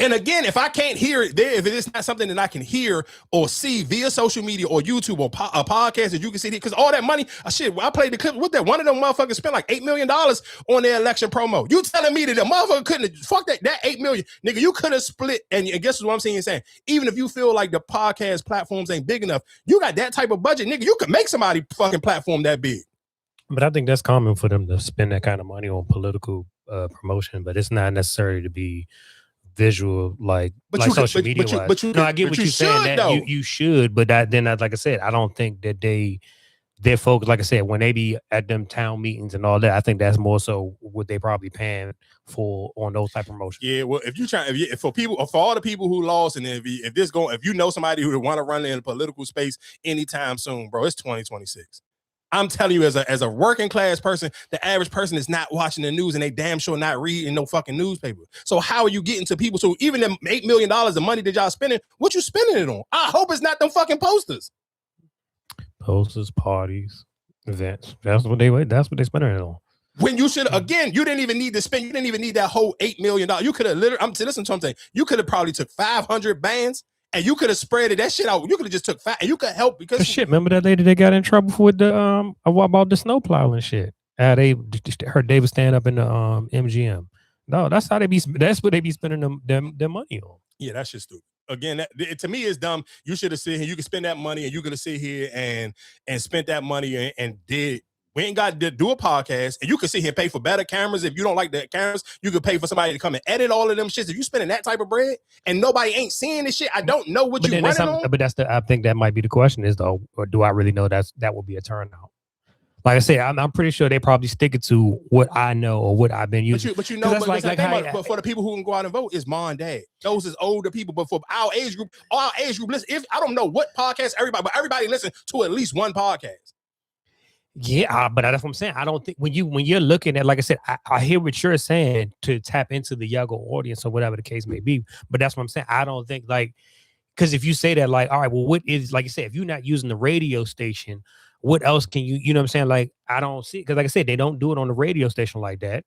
And again, if I can't hear it there, if it is not something that I can hear or see via social media or YouTube or a podcast that you can see, because all that money, I played the clip with that. One of them motherfuckers spent like $8 million on their election promo. You telling me that the motherfucker couldn't, fuck that $8 million, nigga, you could have split. And guess what I'm saying? Even if you feel like the podcast platforms ain't big enough, you got that type of budget, nigga, you could make somebody fucking platform that big. But I think that's common for them to spend that kind of money on political promotion, but it's not necessary to be visual like social media wise. No, I get what you're saying that you should, but then like I said, I don't think that they're focused. Like I said, when they be at them town meetings and all that, I think that's more so what they probably paying for on those type of promotions. Yeah, well, for all the people who lost, and if you know somebody who want to run in a political space anytime soon, bro, it's 2026. I'm telling you, as a working class person, the average person is not watching the news and they damn sure not reading no fucking newspaper. So how are you getting to people? So even them $8 million of money that y'all spending, what you spending it on? I hope it's not them fucking posters. Posters, parties, events. That's what they spending it on. When you should, again, you didn't even need to spend, you didn't even need that whole $8 million. You could have literally, listen to something. You could have probably took 500 bands and you could have spread that shit out. You could have just took and you could help because shit. Remember that lady they got in trouble with the about the snowplow and shit. They was standing up in the MGM. No, that's what they be spending their money on. Yeah, that's just stupid. Again, to me, it's dumb. You should have sit here. You could spend that money, and you could have sit here and spent that money and did. We ain't got to do a podcast, and you can sit here and pay for better cameras. If you don't like the cameras, you could pay for somebody to come and edit all of them shits. If you spending that type of bread and nobody ain't seeing this shit, I don't know what you running on. But I think that might be the question is though, or do I really know that will be a turnout? Like I said, I'm pretty sure they probably stick it to what I know or what I've been using. But but for the people who can go out and vote, is mom and dad. Those is older people. But for our age group, listen. If I don't know what podcast everybody listen to at least one podcast. Yeah, but that's what I'm saying. I don't think when you're looking at, like I said, I hear what you're saying to tap into the younger audience or whatever the case may be. But that's what I'm saying. I don't think because if you say that, all right, well, what is, like you said, if you're not using the radio station, what else can you know what I'm saying? I don't see, because like I said, they don't do it on the radio station like that.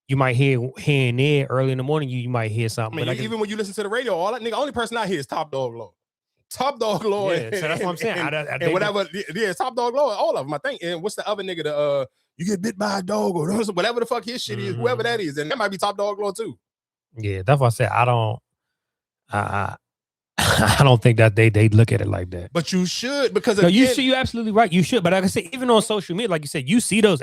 You might hear here and there early in the morning. You might hear something. Even when you listen to the radio, only person I hear is Top Dog Law. Top Dog Law. Yeah, so that's what I'm saying. And whatever, Top Dog Law, all of them, I think. And what's the other nigga? You get bit by a dog or whatever the fuck his shit is, whoever that is, and that might be Top Dog Law too. Yeah, that's what I said. I don't. I don't think that they look at it like that. But you should, because no, you're absolutely right. You should. But like I said, even on social media, like you said, you see those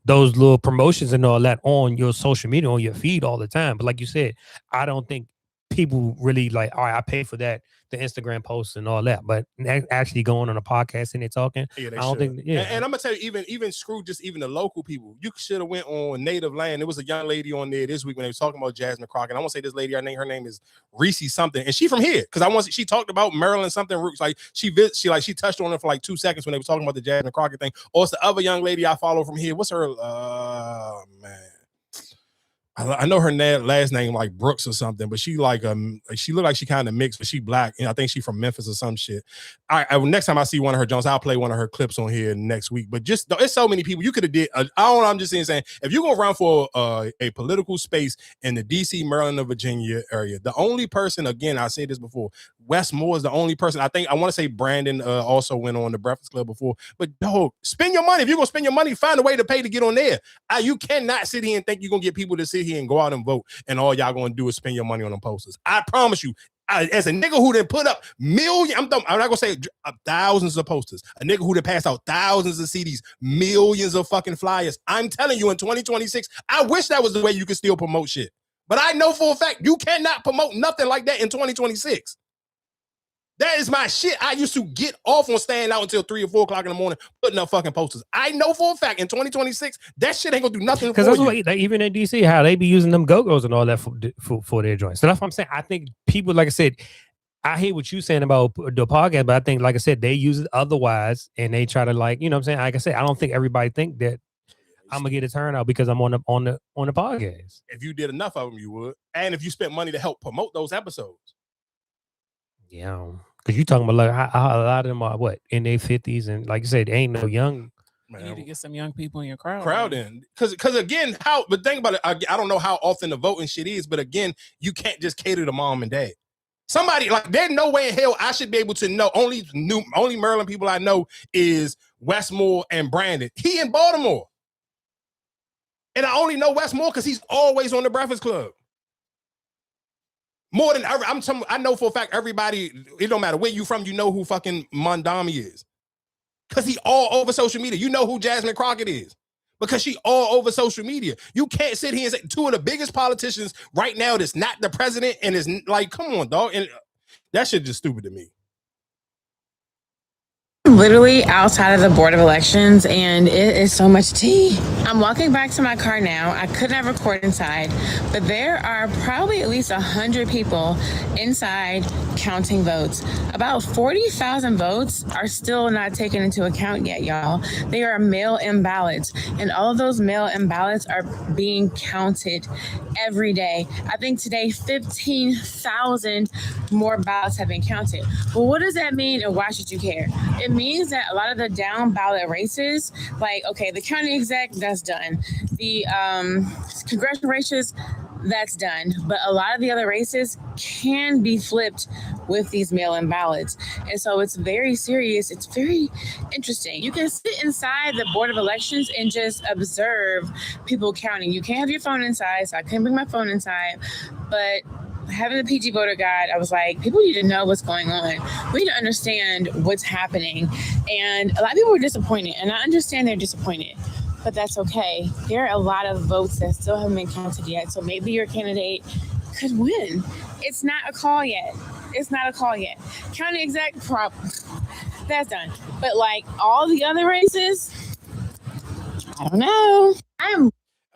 little promotions and all that on your social media, on your feed all the time. But like you said, I don't think people really like, all right, I pay for that, the Instagram posts and all that. But actually going on a podcast and they're talking, yeah, I don't think. Yeah, and I'm gonna tell you, even screw just even the local people. You should have went on Native Land. There was a young lady on there this week when they was talking about Jasmine Crockett. I want to say this lady, her name is Reese something, and she from here because she talked about Maryland something roots. Like she touched on it for like 2 seconds when they were talking about the Jasmine Crockett thing. Or it's the other young lady I follow from here. What's her? Man. I know her last name like Brooks or something, but she like she looked like she kind of mixed, but she black, and I think she from Memphis or some shit. Next time I see one of her Jones, I'll play one of her clips on here next week. But just it's so many people you could have did. I don't know. I'm just saying if you're gonna run for a political space in the DC, Maryland, or Virginia area, the only person, again, I said this before, Wes Moore is the only person. I want to say Brandon also went on the Breakfast Club before, but dog, spend your money. If you're gonna spend your money, find a way to pay to get on there. You cannot sit here and think you're gonna get people to sit here and go out and vote, and all y'all gonna do is spend your money on them posters. I promise you, as a nigga who done put up millions, I'm not gonna say thousands of posters, a nigga who done passed out thousands of CDs, millions of fucking flyers. I'm telling you, in 2026, I wish that was the way you could still promote shit. But I know for a fact you cannot promote nothing like that in 2026. That is my shit. I used to get off on staying out until 3 or 4 o'clock in the morning putting up fucking posters. I know for a fact in 2026 that shit ain't gonna do nothing. Because that's what even in DC, how they be using them go-go's and all that for their joints. So that's what I'm saying. I think people, like I said, I hear what you're saying about the podcast, but I think, like I said, they use it otherwise, and they try to, like, you know what I'm saying. Like I said, I don't think everybody think that I'm gonna get a turnout because I'm on the podcast. If you did enough of them, you would, and if you spent money to help promote those episodes. Yeah, because you talking about like a lot of them are what in their 50s, and like you said, they ain't no young. You need to get some young people in your crowd. Crowd in, because again, but think about it. I don't know how often the voting shit is, but again, you can't just cater to mom and dad. Somebody like there's no way in hell I should be able to know. Only Maryland people I know is Westmore and Brandon. He in Baltimore, and I only know Westmore because he's always on the Breakfast Club. More than I know for a fact everybody, it don't matter where you from, you know who fucking Mondami is. Because he all over social media. You know who Jasmine Crockett is. Because she all over social media. You can't sit here and say 2 of the biggest politicians right now that's not the president and is like, come on, dog. And that shit just stupid to me. Literally outside of the Board of Elections, and it is so much tea. I'm walking back to my car now. I could not record inside, but there are probably at least 100 people inside counting votes. About 40,000 votes are still not taken into account yet, y'all. They are mail-in ballots, and all of those mail-in ballots are being counted every day. I think today 15,000 more ballots have been counted. Well, what does that mean, and why should you care? It means that a lot of the down ballot races, like, okay, the county exec, that's done. The congressional races, that's done. But a lot of the other races can be flipped with these mail-in ballots. And so it's very serious. It's very interesting. You can sit inside the Board of Elections and just observe people counting. You can't have your phone inside, so I couldn't bring my phone inside. But having the PG voter guide, I was like, people need to know what's going on. We need to understand what's happening. And a lot of people were disappointed, and I understand they're disappointed, but that's okay. There are a lot of votes that still haven't been counted yet, so maybe your candidate could win. It's not a call yet. County exec, that's done. But like all the other races, I don't know.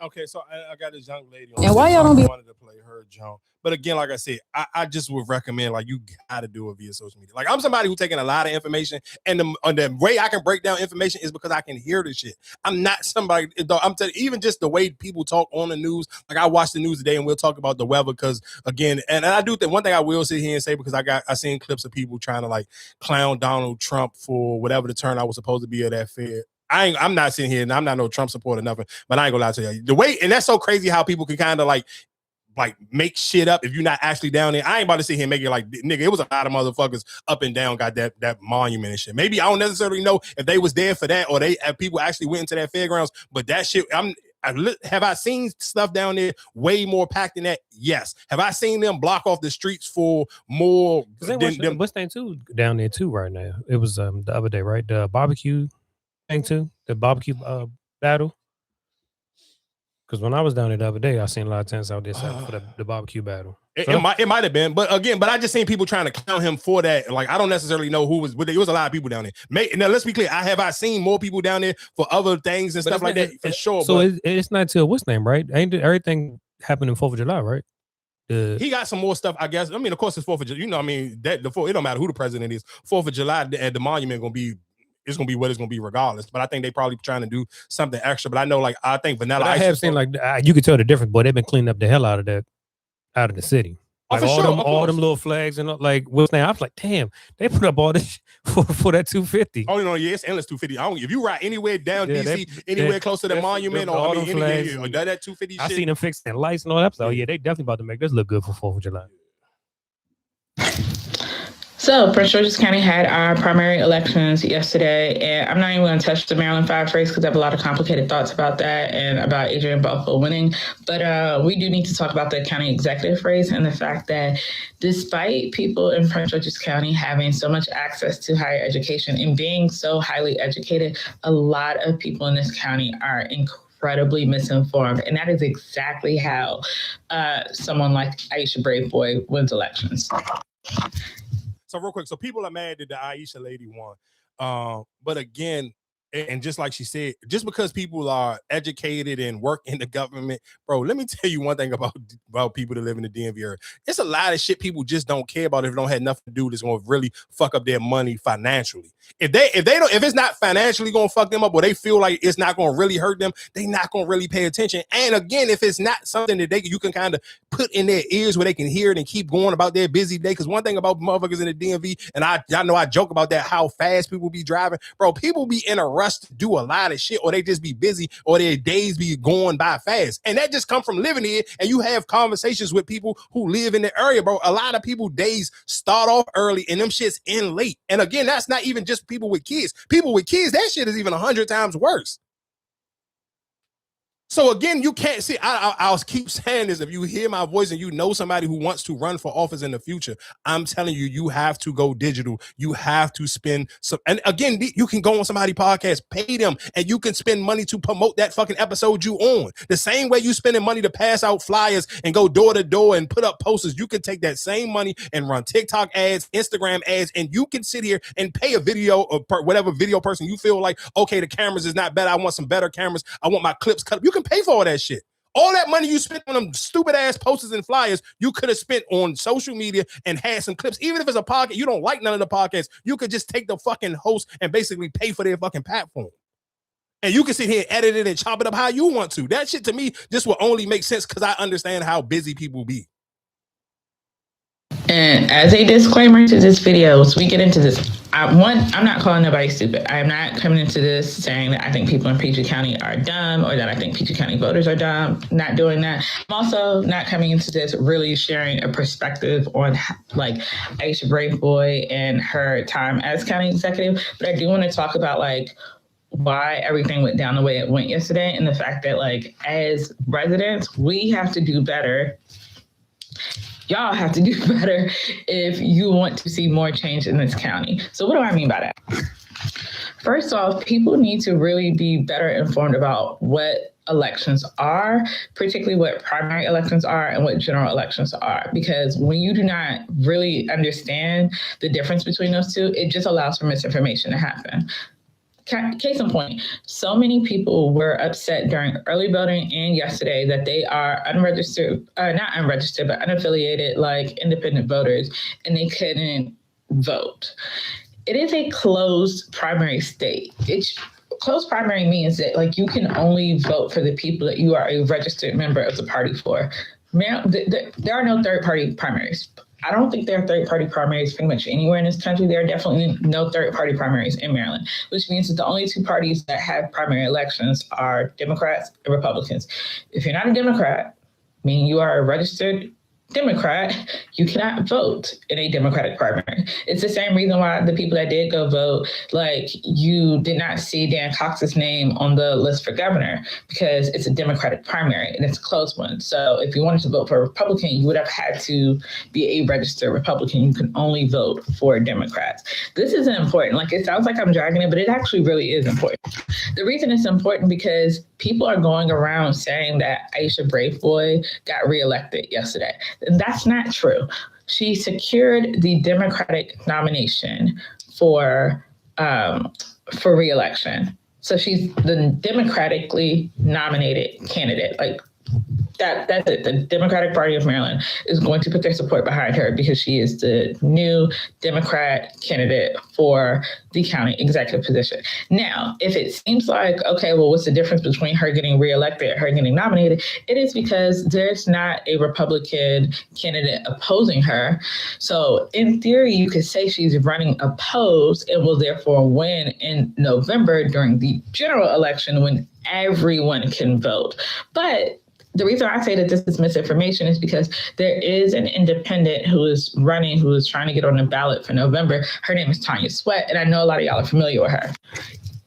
Okay, so I got this young lady on. And why y'all don't be wanted to play her Joan? But again, like I said, I just would recommend, like, you gotta do it via social media. Like, I'm somebody who's taking a lot of information, and the way I can break down information is because I can hear the shit. I'm not somebody. I'm telling you, even just the way people talk on the news. Like, I watched the news today, and we'll talk about the weather because again, and I do think one thing I will sit here and say, because I seen clips of people trying to like clown Donald Trump for whatever the turnout was supposed to be at that fair. I'm not sitting here and I'm not no Trump supporter or nothing, but I ain't gonna lie to you. The way, and that's so crazy how people can kind of like make shit up if you're not actually down there. I ain't about to sit here and make it like, nigga, it was a lot of motherfuckers up and down got that monument and shit. Maybe I don't necessarily know if they was there for that or people actually went into that fairgrounds, but that shit, Have I seen stuff down there way more packed than that? Yes. Have I seen them block off the streets for more than them? What's thing too down there too right now? It was the other day, right? The barbecue thing too, the barbecue battle. Because when I was down there the other day, I seen a lot of tents out there for the barbecue battle. It might have been, but I just seen people trying to count him for that. Like, I don't necessarily know who was, but there was a lot of people down there. Now, let's be clear. I seen more people down there for other things and stuff like that for sure. So it's not till what's name, right? Ain't everything happened in 4th of July, right? He got some more stuff, I guess. I mean, of course, it's 4th of July. You know, I mean, it don't matter who the president is. 4th of July at the monument it's gonna be what it's gonna be regardless. But I think they probably trying to do something extra. But I know, I think Vanilla Ice. I have seen you can tell the difference, boy. They've been cleaning up the hell out of the city. Like all them little flags and what's name? I was like, damn, they put up all this for that 250. Oh no, yeah, it's endless 250. If you ride anywhere down DC, anywhere close to the monument, or that 250. I seen them fixing lights and all that. So yeah, they definitely about to make this look good for 4th of July. So, Prince George's County had our primary elections yesterday, and I'm not even going to touch the Maryland 5 race because I have a lot of complicated thoughts about that and about Adrian Buffalo winning. But we do need to talk about the county executive race and the fact that despite people in Prince George's County having so much access to higher education and being so highly educated, a lot of people in this county are incredibly misinformed. And that is exactly how someone like Aisha Braveboy wins elections. So real quick, so people are mad that the Aisha lady won. But again, and just like she said, just because people are educated and work in the government, bro, let me tell you one thing about people that live in the DMV area. It's a lot of shit people just don't care about if it don't have nothing to do that's going to really fuck up their money financially. If it's not financially going to fuck them up, or they feel like it's not going to really hurt them, they not going to really pay attention. And again, if it's not something that you can kind of put in their ears where they can hear it and keep going about their busy day. Because one thing about motherfuckers in the DMV, and y'all know I joke about that, how fast people be driving, bro. People be in a rush to do a lot of shit, or they just be busy, or their days be going by fast. And that just come from living here, and you have conversations with people who live in the area, bro. A lot of people days start off early and them shits end late. And again, that's not even just people with kids. People with kids, that shit is even 100 times worse. So again, you can't see, I'll keep saying this. If you hear my voice and you know somebody who wants to run for office in the future, I'm telling you, you have to go digital. You have to spend some, and again, you can go on somebody's podcast, pay them, and you can spend money to promote that fucking episode you on. The same way you spending money to pass out flyers and go door to door and put up posters, you can take that same money and run TikTok ads, Instagram ads, and you can sit here and pay a video or whatever video person you feel like, okay, the cameras is not better. I want some better cameras. I want my clips cut. You can pay for all that shit. All that money you spent on them stupid ass posters and flyers, you could have spent on social media and had some clips. Even if it's a podcast, you don't like none of the podcasts, you could just take the fucking host and basically pay for their fucking platform. And you can sit here and edit it and chop it up how you want to. That shit to me just will only make sense because I understand how busy people be. And as a disclaimer to this video, as we get into this, I'm not calling nobody stupid. I am not coming into this saying that I think people in PG County are dumb or that I think PG County voters are dumb. Not doing that. I'm also not coming into this really sharing a perspective on like Aisha Braveboy and her time as county executive. But I do want to talk about like why everything went down the way it went yesterday, and the fact that like as residents, we have to do better. Y'all have to do better if you want to see more change in this county. So what do I mean by that? First off, people need to really be better informed about what elections are, particularly what primary elections are and what general elections are. Because when you do not really understand the difference between those two, it just allows for misinformation to happen. Case in point, so many people were upset during early voting and yesterday that they are not unregistered, but unaffiliated, like independent voters, and they couldn't vote. It is a closed primary state. Closed primary means that like you can only vote for the people that you are a registered member of the party for. There are no third-party primaries. I don't think there are third-party primaries pretty much anywhere in this country. There are definitely no third-party primaries in Maryland, which means that the only two parties that have primary elections are Democrats and Republicans. If you're not a Democrat, meaning you are a registered Democrat, you cannot vote in a Democratic primary. It's the same reason why the people that did go vote, like you did not see Dan Cox's name on the list for governor because it's a Democratic primary and it's a close one. So if you wanted to vote for a Republican, you would have had to be a registered Republican. You can only vote for Democrats. This isn't important. Like it sounds like I'm dragging it, but it actually really is important. The reason it's important because people are going around saying that Aisha Braveboy got reelected yesterday. And that's not true. She secured the Democratic nomination for reelection. So she's the democratically nominated candidate. Like that's it. The Democratic Party of Maryland is going to put their support behind her because she is the new Democrat candidate for the county executive position. Now, if it seems like, okay, well, what's the difference between her getting reelected and her getting nominated? It is because there's not a Republican candidate opposing her. So in theory, you could say she's running opposed and will therefore win in November during the general election when everyone can vote. But the reason I say that this is misinformation is because there is an independent who is running, who is trying to get on the ballot for November. Her name is Tanya Sweat, and I know a lot of y'all are familiar with her.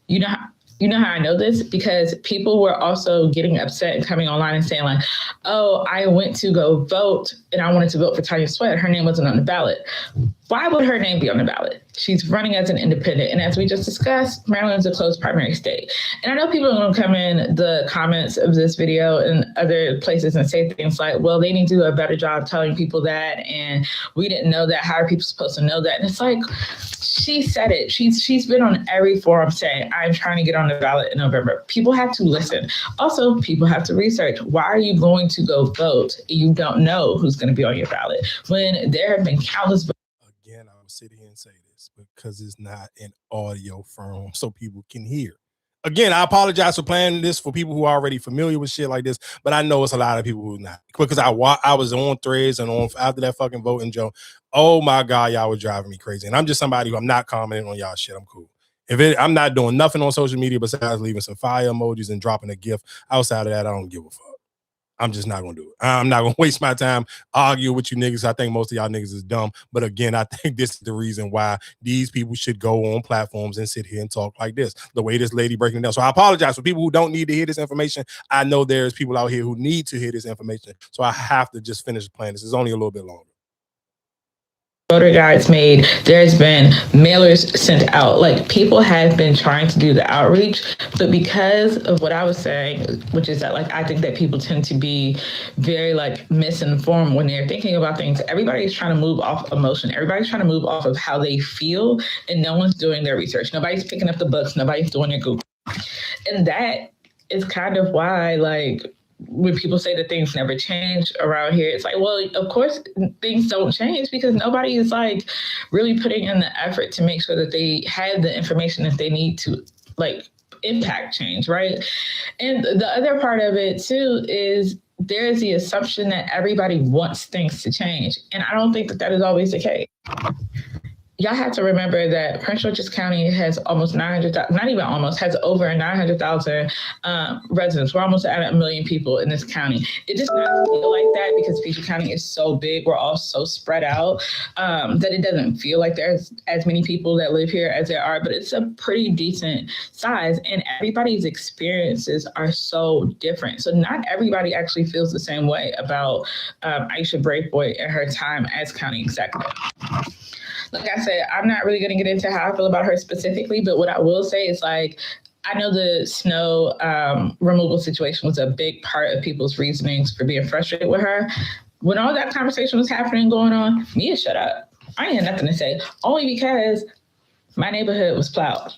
You know how I know this? Because people were also getting upset and coming online and saying like, oh, I went to go vote and I wanted to vote for Tanya Sweat. Her name wasn't on the ballot. Why would her name be on the ballot? She's running as an independent. And as we just discussed, Maryland's a closed primary state. And I know people are going to come in the comments of this video and other places and say things like, well, they need to do a better job telling people that. And we didn't know that. How are people supposed to know that? And it's like, she said it. She's been on every forum saying, I'm trying to get on the ballot in November. People have to listen. Also, people have to research. Why are you going to go vote? You don't know who's going to be on your ballot when there have been countless votes. Again, I will sit here and say this because it's not an audio firm so people can hear. Again, I apologize for playing this for people who are already familiar with shit like this, but I know it's a lot of people who not. Because I was on Threads and on after that fucking voting, Joe. Oh my God, y'all was driving me crazy. And I'm just somebody who I'm not commenting on y'all shit. I'm cool. I'm not doing nothing on social media besides leaving some fire emojis and dropping a GIF. Outside of that, I don't give a fuck. I'm just not going to do it. I'm not going to waste my time arguing with you niggas. I think most of y'all niggas is dumb. But again, I think this is the reason why these people should go on platforms and sit here and talk like this, the way this lady breaking it down. So I apologize for people who don't need to hear this information. I know there's people out here who need to hear this information. So I have to just finish playing. This is only a little bit longer. Voter guides made, there's been mailers sent out. Like people have been trying to do the outreach, but because of what I was saying, which is that like I think that people tend to be very like misinformed when they're thinking about things. Everybody's trying to move off emotion. Everybody's trying to move off of how they feel, and no one's doing their research. Nobody's picking up the books. Nobody's doing their Google. And that is kind of why like when people say that things never change around here, it's like, well, of course things don't change because nobody is like really putting in the effort to make sure that they have the information that they need to like impact change, right? And the other part of it too is there's the assumption that everybody wants things to change. And I don't think that that is always the case. Y'all have to remember that Prince George's County has almost 900,000, not even almost, has over 900,000 residents. We're almost at 1 million people in this county. It does not feel like that because Peachtree County is so big. We're all so spread out that it doesn't feel like there's as many people that live here as there are, but it's a pretty decent size and everybody's experiences are so different. So not everybody actually feels the same way about Aisha Braveboy and her time as county executive. Like I said, I'm not really going to get into how I feel about her specifically, but what I will say is like, I know the snow removal situation was a big part of people's reasonings for being frustrated with her. When all that conversation was happening, going on, Mia shut up. I ain't had nothing to say, only because my neighborhood was plowed.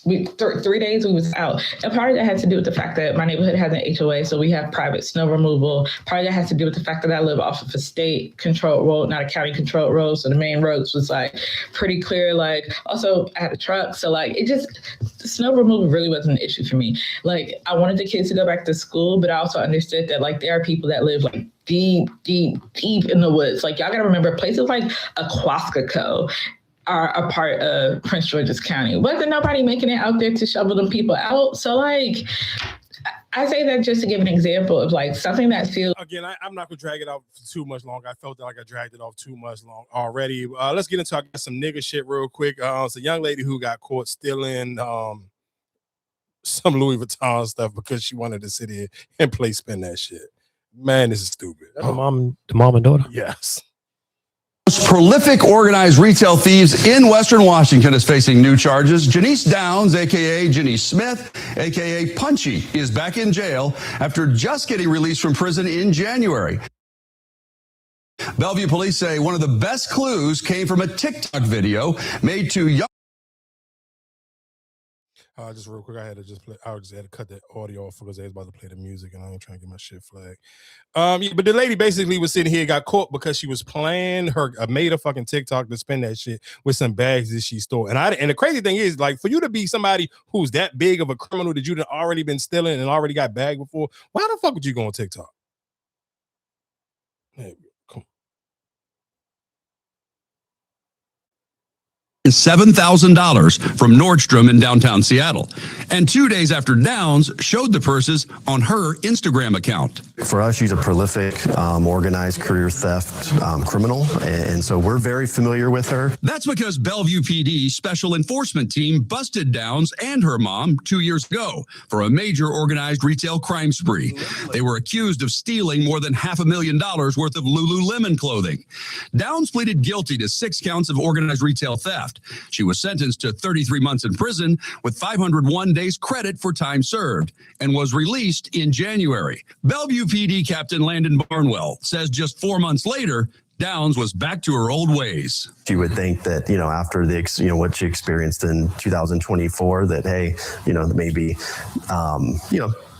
3 days we was out. And part of that had to do with the fact that my neighborhood has an HOA, so we have private snow removal. Part of that has to do with the fact that I live off of a state controlled road, not a county controlled road. So the main roads was like pretty clear. Like also I had a truck. So like it just, snow removal really wasn't an issue for me. Like I wanted the kids to go back to school, but I also understood that like there are people that live like deep in the woods. Like y'all gotta remember places like Aquascaco are a part of Prince George's County. Wasn't nobody making it out there to shovel them people out. So like I say that just to give an example of like something that feels. Again, I'm not gonna drag it out for too much longer. I felt like I dragged it off too much long already. Let's get into some nigga shit real quick. It's a young lady who got caught stealing some Louis Vuitton stuff because she wanted to sit here and play spin that shit. Man, this is stupid. That's the mom and daughter. Yes. Most prolific organized retail thieves in Western Washington is facing new charges. Janice Downs, a.k.a. Janice Smith, a.k.a. Punchy, is back in jail after just getting released from prison in January. Bellevue police say one of the best clues came from a TikTok video made to young. Just real quick, I had to cut that audio off because they was about to play the music and I ain't trying to get my shit flagged. But the lady basically was sitting here, got caught because she was playing made a fucking TikTok to spend that shit with some bags that she stole. And the crazy thing is, like, for you to be somebody who's that big of a criminal that you've already been stealing and already got bagged before, why the fuck would you go on TikTok? Hey, $7,000 from Nordstrom in downtown Seattle. And 2 days after Downs showed the purses on her Instagram account. For us, she's a prolific, organized career theft criminal. And so we're very familiar with her. That's because Bellevue PD special enforcement team busted Downs and her mom 2 years ago for a major organized retail crime spree. They were accused of stealing more than $500,000 worth of Lululemon clothing. Downs pleaded guilty to 6 counts of organized retail theft. She was sentenced to 33 months in prison with 501 days credit for time served and was released in January. Bellevue PD Captain Landon Barnwell says just 4 months later, Downs was back to her old ways. She would think that, after what she experienced in 2024, that, hey, maybe,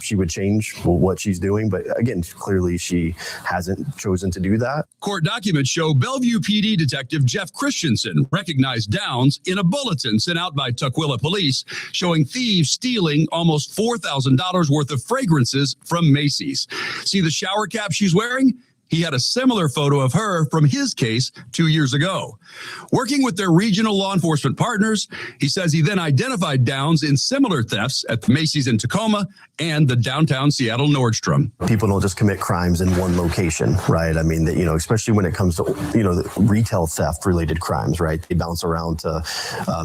she would change what she's doing. But again, clearly she hasn't chosen to do that. Court documents show Bellevue PD Detective Jeff Christensen recognized Downs in a bulletin sent out by Tukwila Police showing thieves stealing almost $4,000 worth of fragrances from Macy's. See the shower cap she's wearing? He had a similar photo of her from his case 2 years ago. Working with their regional law enforcement partners, he says he then identified Downs in similar thefts at the Macy's in Tacoma and the downtown Seattle Nordstrom. People don't just commit crimes in one location, right? I mean, especially when it comes to, the retail theft related crimes, right? They bounce around to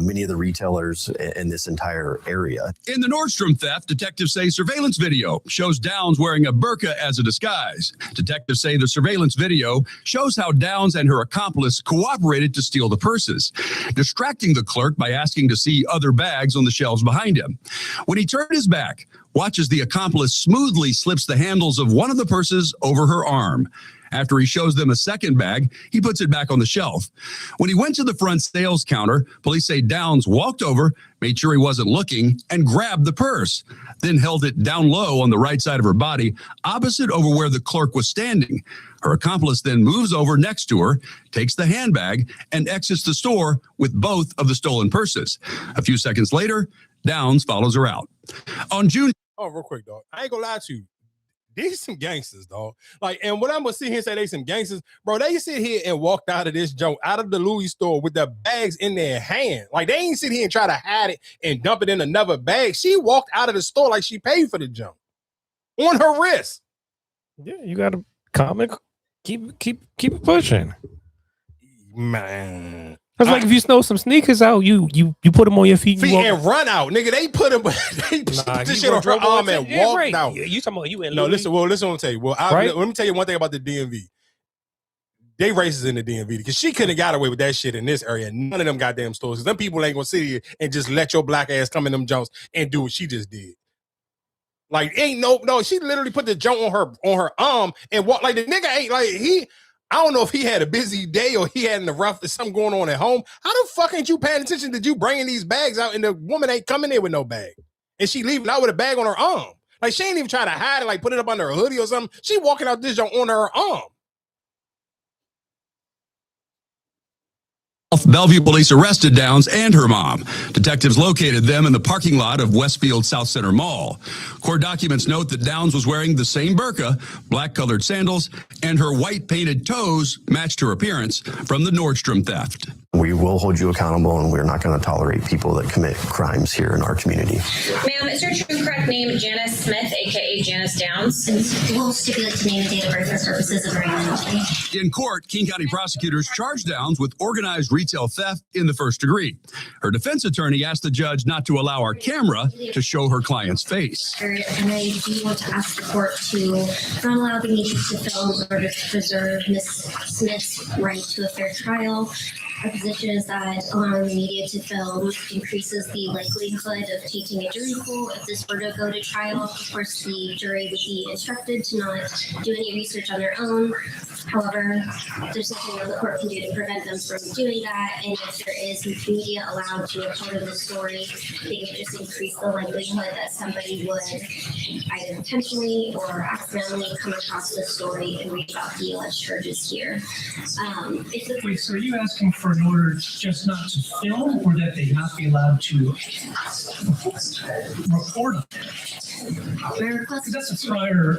many of the retailers in this entire area. In the Nordstrom theft, detectives say surveillance video shows Downs wearing a burqa as a disguise. Detectives say the surveillance video shows how Downs and her accomplice cooperated to steal the purses, distracting the clerk by asking to see other bags on the shelves behind him. When he turned his back, watch as the accomplice smoothly slips the handles of one of the purses over her arm. After he shows them a second bag, he puts it back on the shelf. When he went to the front sales counter, police say Downs walked over, made sure he wasn't looking, and grabbed the purse, then held it down low on the right side of her body, opposite over where the clerk was standing. Her accomplice then moves over next to her, takes the handbag, and exits the store with both of the stolen purses. A few seconds later, Downs follows her out. On June... Oh, real quick, dog. I ain't gonna lie to you. These some gangsters, dog. Like, and what I'm gonna sit here and say they some gangsters, bro. They sit here and walked out of this joint, out of the Louis store with the bags in their hand. Like, they ain't sit here and try to hide it and dump it in another bag. She walked out of the store like she paid for the junk on her wrist. Yeah, you gotta keep it pushing, man. That's like if you snow some sneakers out, you put them on your feet and run out, nigga. They put them, they put this shit on her arm and walked out. You talking about you in? No, listen. Well, listen. What I'm tell you. Well, let me tell you one thing about the DMV. They racist in the DMV because she couldn't have got away with that shit in this area. None of them goddamn stores. Them people ain't gonna sit here and just let your black ass come in them junks and do what she just did. Like, ain't no. She literally put the junk on her arm and walk like the nigga ain't like he. I don't know if he had a busy day or he had in the rough. There's something going on at home. How the fuck ain't you paying attention that you bringing these bags out and the woman ain't coming in with no bag and she leaving out with a bag on her arm? Like, she ain't even trying to hide it, like put it up under her hoodie or something. She walking out this junk on her arm. Bellevue police arrested Downs and her mom. Detectives located them in the parking lot of Westfield South Center Mall. Court documents note that Downs was wearing the same burqa, black-colored sandals, and her white painted toes matched her appearance from the Nordstrom theft. we will hold you accountable, and we're not going to tolerate people that commit crimes here in our community. Ma'am, is your true correct name Janice Smith, aka Janice Downs? We'll stipulate to name and date of birth for purposes of regulation. In court, King County prosecutors charged Downs with organized retail theft in the first degree. Her defense attorney asked the judge not to allow our camera to show her client's face. And I do want to ask the court to not allow the media to film in order to preserve Ms. Smith's right to a fair trial. Our position is that allowing the media to film increases the likelihood of taking a jury pool. If this were to go to trial, of course, the jury would be instructed to not do any research on their own. However, there's nothing that the court can do to prevent them from doing that. And if there is media allowed to report the story, they would just increase the likelihood that somebody would either intentionally or accidentally come across the story and read about the alleged charges here. Wait, so are you asking for an order just not to film, or that they not be allowed to report on it? My request that's a prior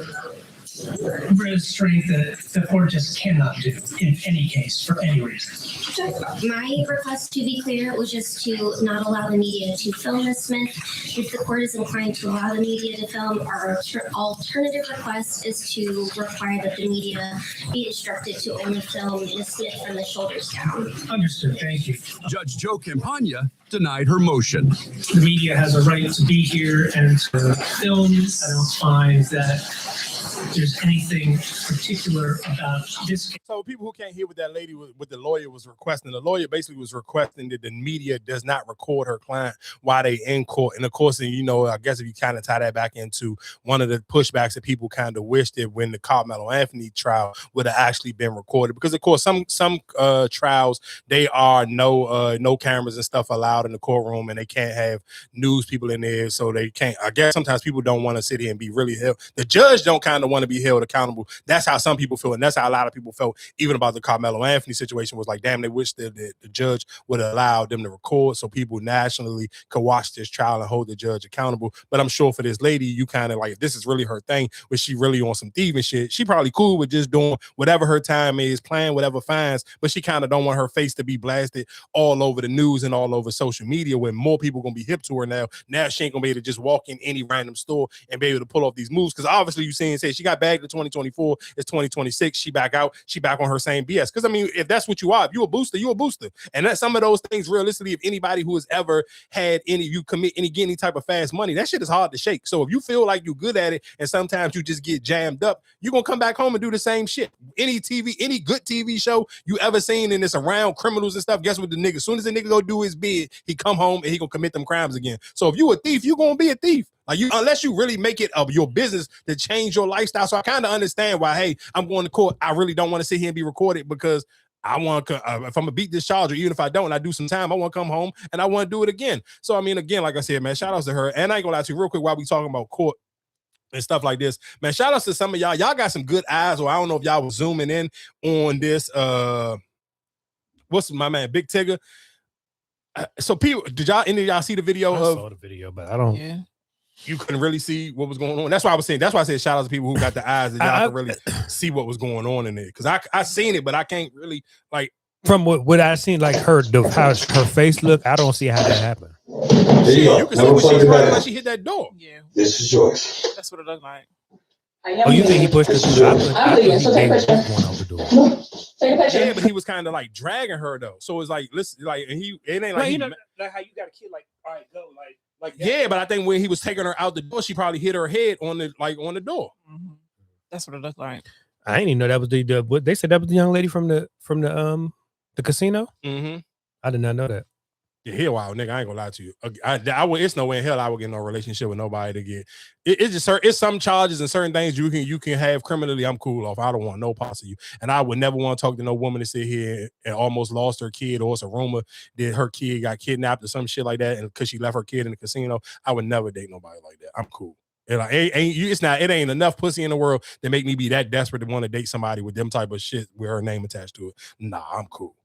restraint that the court just cannot do in any case for any reason. My request, to be clear, was just to not allow the media to film Ms. Smith. If the court is inclined to allow the media to film, our alternative request is to require that the media be instructed to only film Ms. Smith from the shoulders down. Understood. Thank you. Judge Joe Campagna denied her motion. The media has a right to be here and to film. I don't find that there's anything particular about this case. So people who can't hear what that lady, what the lawyer was requesting, the lawyer basically was requesting that the media does not record her client while they in court. And of course, you know, I guess if you kind of tie that back into one of the pushbacks that people kind of wished that when the Carmelo Anthony trial would have actually been recorded, because of course some trials, they are no cameras and stuff allowed in the courtroom, and they can't have news people in there, so they can't. I guess sometimes people don't want to sit here and be really held. The judge don't kind of want to be held accountable. That's how some people feel, and that's how a lot of people felt even about the Carmelo Anthony situation. Was like, damn, they wish that the judge would allow them to record so people nationally could watch this trial and hold the judge accountable. But I'm sure for this lady, you kind of like, if this is really her thing, where she really on some thieving shit, she probably cool with just doing whatever her time is, playing whatever finds, but she kind of don't want her face to be blasted all over the news and all over social media, where more people gonna be hip to her now. Now she ain't gonna be able to just walk in any random store and be able to pull off these moves, because obviously you say she got bagged in 2024, it's 2026, she back out, she back on her same BS. Because I mean, if that's what you are, if you a booster, you a booster. And that's some of those things, realistically, if anybody who has ever had get any type of fast money, that shit is hard to shake. So if you feel like you're good at it and sometimes you just get jammed up, you're gonna come back home and do the same shit. Any good TV show you ever seen, and it's around criminals and stuff, guess what the nigga, as soon as the nigga go do his bid, he come home and he gonna commit them crimes again. So if you a thief, you gonna be a thief. Like unless you really make it of your business to change your lifestyle. So I kind of understand why, hey, I'm going to court. I really don't want to sit here and be recorded, because I want to, if I'm gonna beat this charge, or even if I don't, I do some time, I want to come home and I want to do it again. So I mean, again, like I said, man, shout outs to her. And I ain't gonna lie to you real quick while we talking about court and stuff like this, man, shout outs to some of y'all. Y'all got some good eyes, or I don't know if y'all was zooming in on this. What's my man, Big Tigger? So people, did any of y'all see the video? I saw the video, but I don't. Yeah. You couldn't really see what was going on. That's why I was saying. That's why I said shout out to people who got the eyes that y'all can really see what was going on in there. Because I seen it, but I can't really like. From what I seen, like how her face looked, I don't see how that happened. There you go. You can see when she's running like she hit that door. Yeah. This is yours. That's what it looked like. Oh, you think he pushed her through the door? Yeah, but he was kind of like dragging her though. So it's like, listen, like it ain't like, you know, like how you got a kid, like, all right, go, like that. Yeah, but I think when he was taking her out the door, she probably hit her head on the door. Mm-hmm. That's what it looked like. I didn't even know that was the what they said that was the young lady from the casino. Mm-hmm. I did not know that. Yeah, he a wild nigga. I ain't gonna lie to you. I would. It's no way in hell I would get no relationship with nobody to get. It's just it's some charges and certain things you can have criminally. I'm cool off. I don't want no parts of you, and I would never want to talk to no woman that sit here and almost lost her kid, or it's a rumor that her kid got kidnapped or some shit like that, and because she left her kid in the casino. I would never date nobody like that. I'm cool. And like, it ain't enough pussy in the world to make me be that desperate to want to date somebody with them type of shit with her name attached to it. Nah, I'm cool.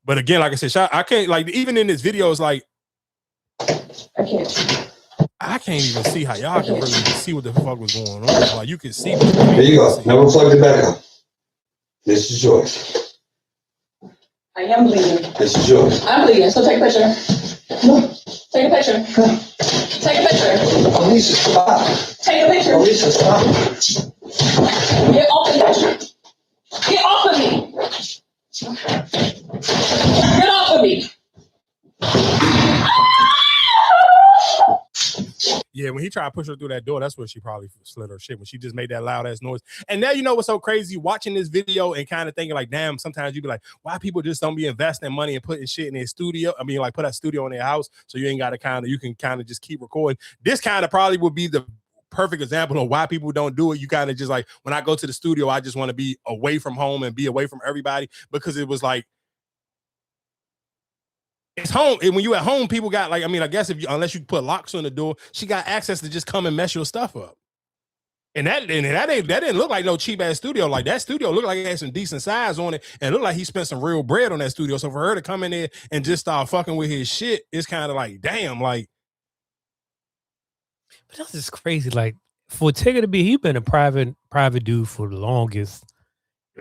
But again, like I said, I can't, like, even in this video, it's like, I can't even see how y'all can really see what the fuck was going on. Like, you can see. There you go. Now we'll plug it back up. This is yours. I am bleeding. This is yours. I'm bleeding, so take a picture. Take a picture. Take a picture. Alicia, stop. Take a picture. Alicia, stop. Get off of me. Get off of me. Get off of me. Yeah, when he tried to push her through that door, that's where she probably slid her shit, when she just made that loud ass noise. And now you know what's so crazy? Watching this video and kind of thinking like, damn, sometimes you be like, why people just don't be investing money and putting shit in their studio? I mean, like put a studio in their house so you ain't got to you can kind of just keep recording. This kind of probably would be the perfect example of why people don't do it. You kind of just like, when I go to the studio, I just want to be away from home and be away from everybody, because it was like, it's home. And when you at home, people got like, I mean, I guess unless you put locks on the door, she got access to just come and mess your stuff up. And that didn't look like no cheap ass studio. Like that studio looked like it had some decent size on it, and looked like he spent some real bread on that studio. So for her to come in there and just start fucking with his shit, it's kind of like, damn, like. But that's just crazy. Like for Tigger to be, he been a private dude for the longest.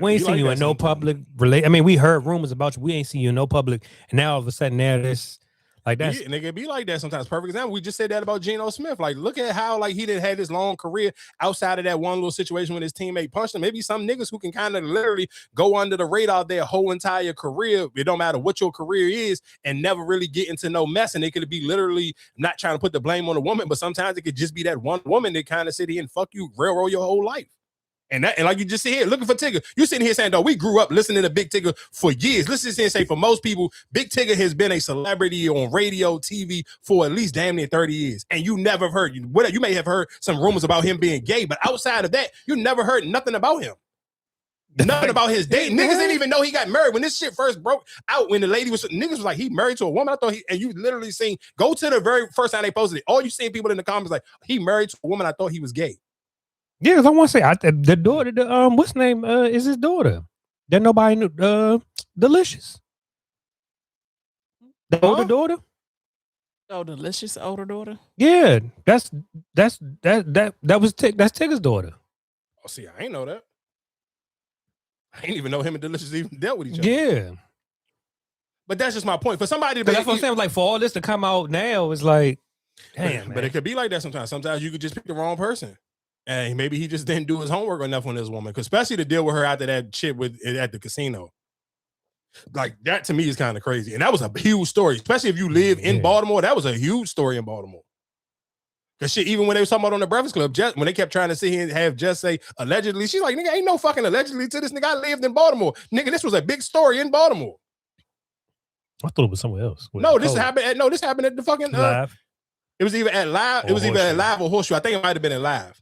We ain't seen you in no public I mean, we heard rumors about you. We ain't seen you in no public. And now all of a sudden, now this, like that's. And nigga be like that sometimes. Perfect example. We just said that about Geno Smith. Like, look at how like he didn't have this long career outside of that one little situation when his teammate punched him. Maybe some niggas who can kind of literally go under the radar their whole entire career. It don't matter what your career is, and never really get into no mess. And it could be literally, not trying to put the blame on a woman, but sometimes it could just be that one woman that kind of sit here and fuck you, railroad your whole life. And like you just sit here looking for Tigger. You sitting here saying, "Dog, we grew up listening to Big Tigger for years." Let's just say for most people, Big Tigger has been a celebrity on radio, TV for at least damn near 30 years. And you never heard, you may have heard some rumors about him being gay, but outside of that, you never heard nothing about him. Nothing about his date. Niggas didn't even know he got married. When this shit first broke out, when the lady niggas was like, he married to a woman. I thought and you literally seen, go to the very first time they posted it. All you seen people in the comments like, he married to a woman. I thought he was gay. Yeah, because I want to say the daughter, what's the name is his daughter? That nobody knew. Delicious. The older daughter. Oh, Delicious older daughter. Yeah, that's Tigger's daughter. Oh, see, I ain't know that. I didn't even know him and Delicious even dealt with each other. Yeah, but that's just my point. For somebody, that's what I'm saying. Like for all this to come out now, it's like, damn. But it could be like that sometimes. Sometimes you could just pick the wrong person. And maybe he just didn't do his homework enough on this woman, especially to deal with her after that shit at the casino. Like that to me is kind of crazy. And that was a huge story, especially if you live in Baltimore. That was a huge story in Baltimore. Because shit, even when they were talking about on the Breakfast Club, when they kept trying to sit here and have Jess say allegedly, she's like, nigga, ain't no fucking allegedly to this nigga. I lived in Baltimore. Nigga, this was a big story in Baltimore. I thought it was somewhere else. This happened at the fucking Live. It was either at Live. It was either at Live or Horseshoe. I think it might have been at Live.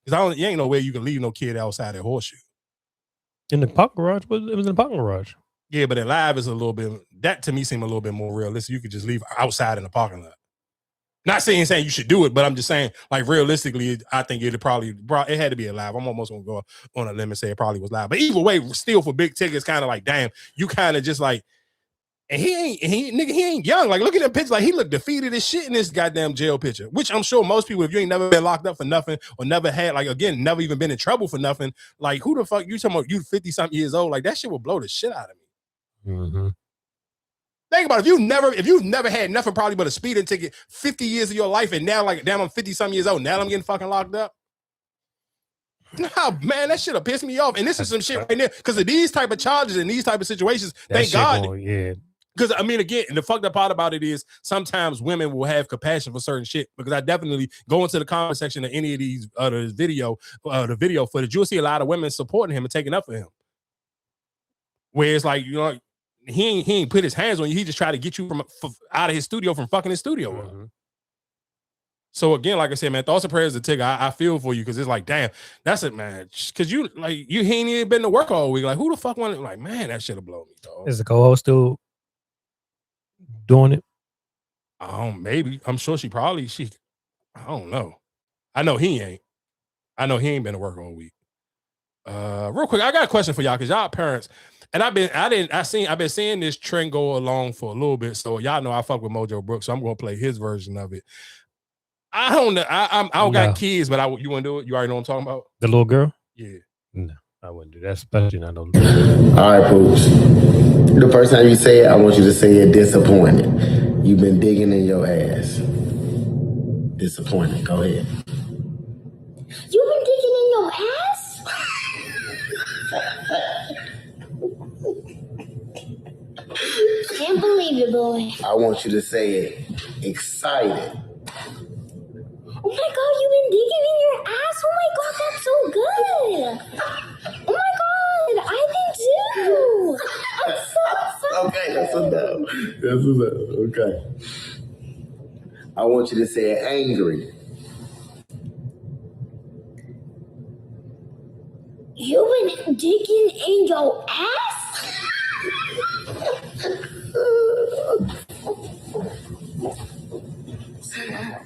Because you ain't no way you can leave no kid outside at Horseshoe. In the parking garage? It was in the parking garage. Yeah, but at Live is a little bit, that to me seemed a little bit more realistic. You could just leave outside in the parking lot. Not saying you should do it, but I'm just saying, like, realistically, I think it had to be at Live. I'm almost going to go on a limb and say it probably was Live. But either way, still for Big Tigger, it's kind of like, damn, you kind of just like, and he ain't young. Like, look at that picture. Like, he looked defeated as shit in this goddamn jail picture, which I'm sure most people, if you ain't never been locked up for nothing or never had, like, again, never even been in trouble for nothing, like, who the fuck, you talking about you 50-something years old? Like, that shit will blow the shit out of me. Mm-hmm. Think about it. If you've never had nothing probably but a speeding ticket 50 years of your life, and now, like, damn, I'm 50-something years old. Now I'm getting fucking locked up. Nah, man, that shit'll piss me off. And this is some shit right there. Because of these type of charges and these type of situations, thank God. Because, I mean, again, and the fucked up part about it is sometimes women will have compassion for certain shit. Because I definitely go into the comment section of any of these the video footage, you'll see a lot of women supporting him and taking up for him. Where it's like, you know, he ain't put his hands on you. He just tried to get you out of his studio from fucking his studio. Mm-hmm. So again, like I said, man, thoughts and prayers to Tigger. I feel for you because it's like, damn, that's it, man. Because you ain't even been to work all week. Like, who the fuck wanted? Like, man, that shit'll blow me, dog. Is the co-host still doing it? Maybe. I'm sure she. I don't know. I know he ain't. Been to work all week. Real quick, I got a question for y'all because y'all parents, and I've been seeing this trend go along for a little bit. So y'all know I fuck with Mojo Brooks, so I'm gonna play his version of it. I don't know. I don't got kids, but you want to do it? You already know what I'm talking about? The little girl? Yeah. No. I wouldn't do that, especially not on. All right, Pooch. The first time you say it, I want you to say it disappointed. You've been digging in your ass. Disappointed. Go ahead. You've been digging in your ass? Can't believe it, boy. I want you to say it excited. Oh my God, you've been digging in your ass? Oh my God, that's so good. Oh my God, I did too. I'm so excited. Okay, that's enough. That's enough. Okay. I want you to say it angry. You've been digging in your ass?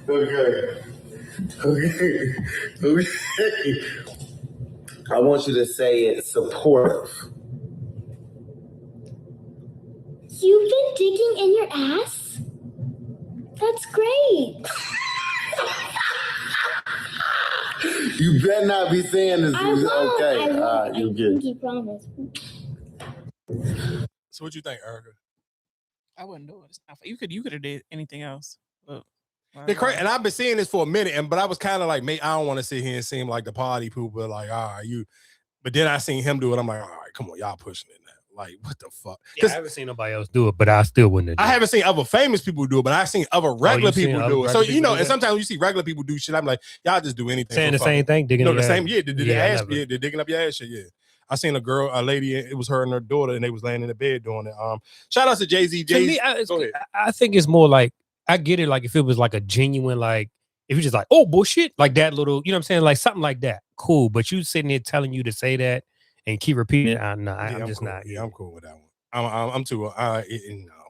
Okay. I want you to say it supportive. You've been digging in your ass? That's great. You better not be saying this. I won't. Okay. I won't. All right, you good. Pinky promise. So what you think, Erica? I wouldn't do it. It's not, you could have did anything else. But, And I've been seeing this for a minute, but I was kind of like, mate, I don't want to sit here and seem like the party pooper, like, all right, you. But then I seen him do it. I'm like, all right, come on, y'all pushing it now. Like, what the fuck? Yeah, I haven't seen nobody else do it, but I still wouldn't have done I haven't seen other famous people do it, but I've seen other regular people do it. So, you know, and sometimes you see regular people do shit, I'm like, y'all just do anything. Saying the same thing, digging up your the same, ass. yeah, the ass, yeah, they're digging up your ass shit, yeah. I seen a lady, it was her and her daughter, and they was laying in the bed doing it. Shout out to Jay-Z. To me, I think it's more like, I get it, like if it was like a genuine, like, if you're just like, oh, bullshit, like that little, you know what I'm saying? Like something like that. Cool. But you sitting there telling you to say that and keep repeating it. I'm just cool. not. Yeah, I'm cool with that one. I'm too, no, I'm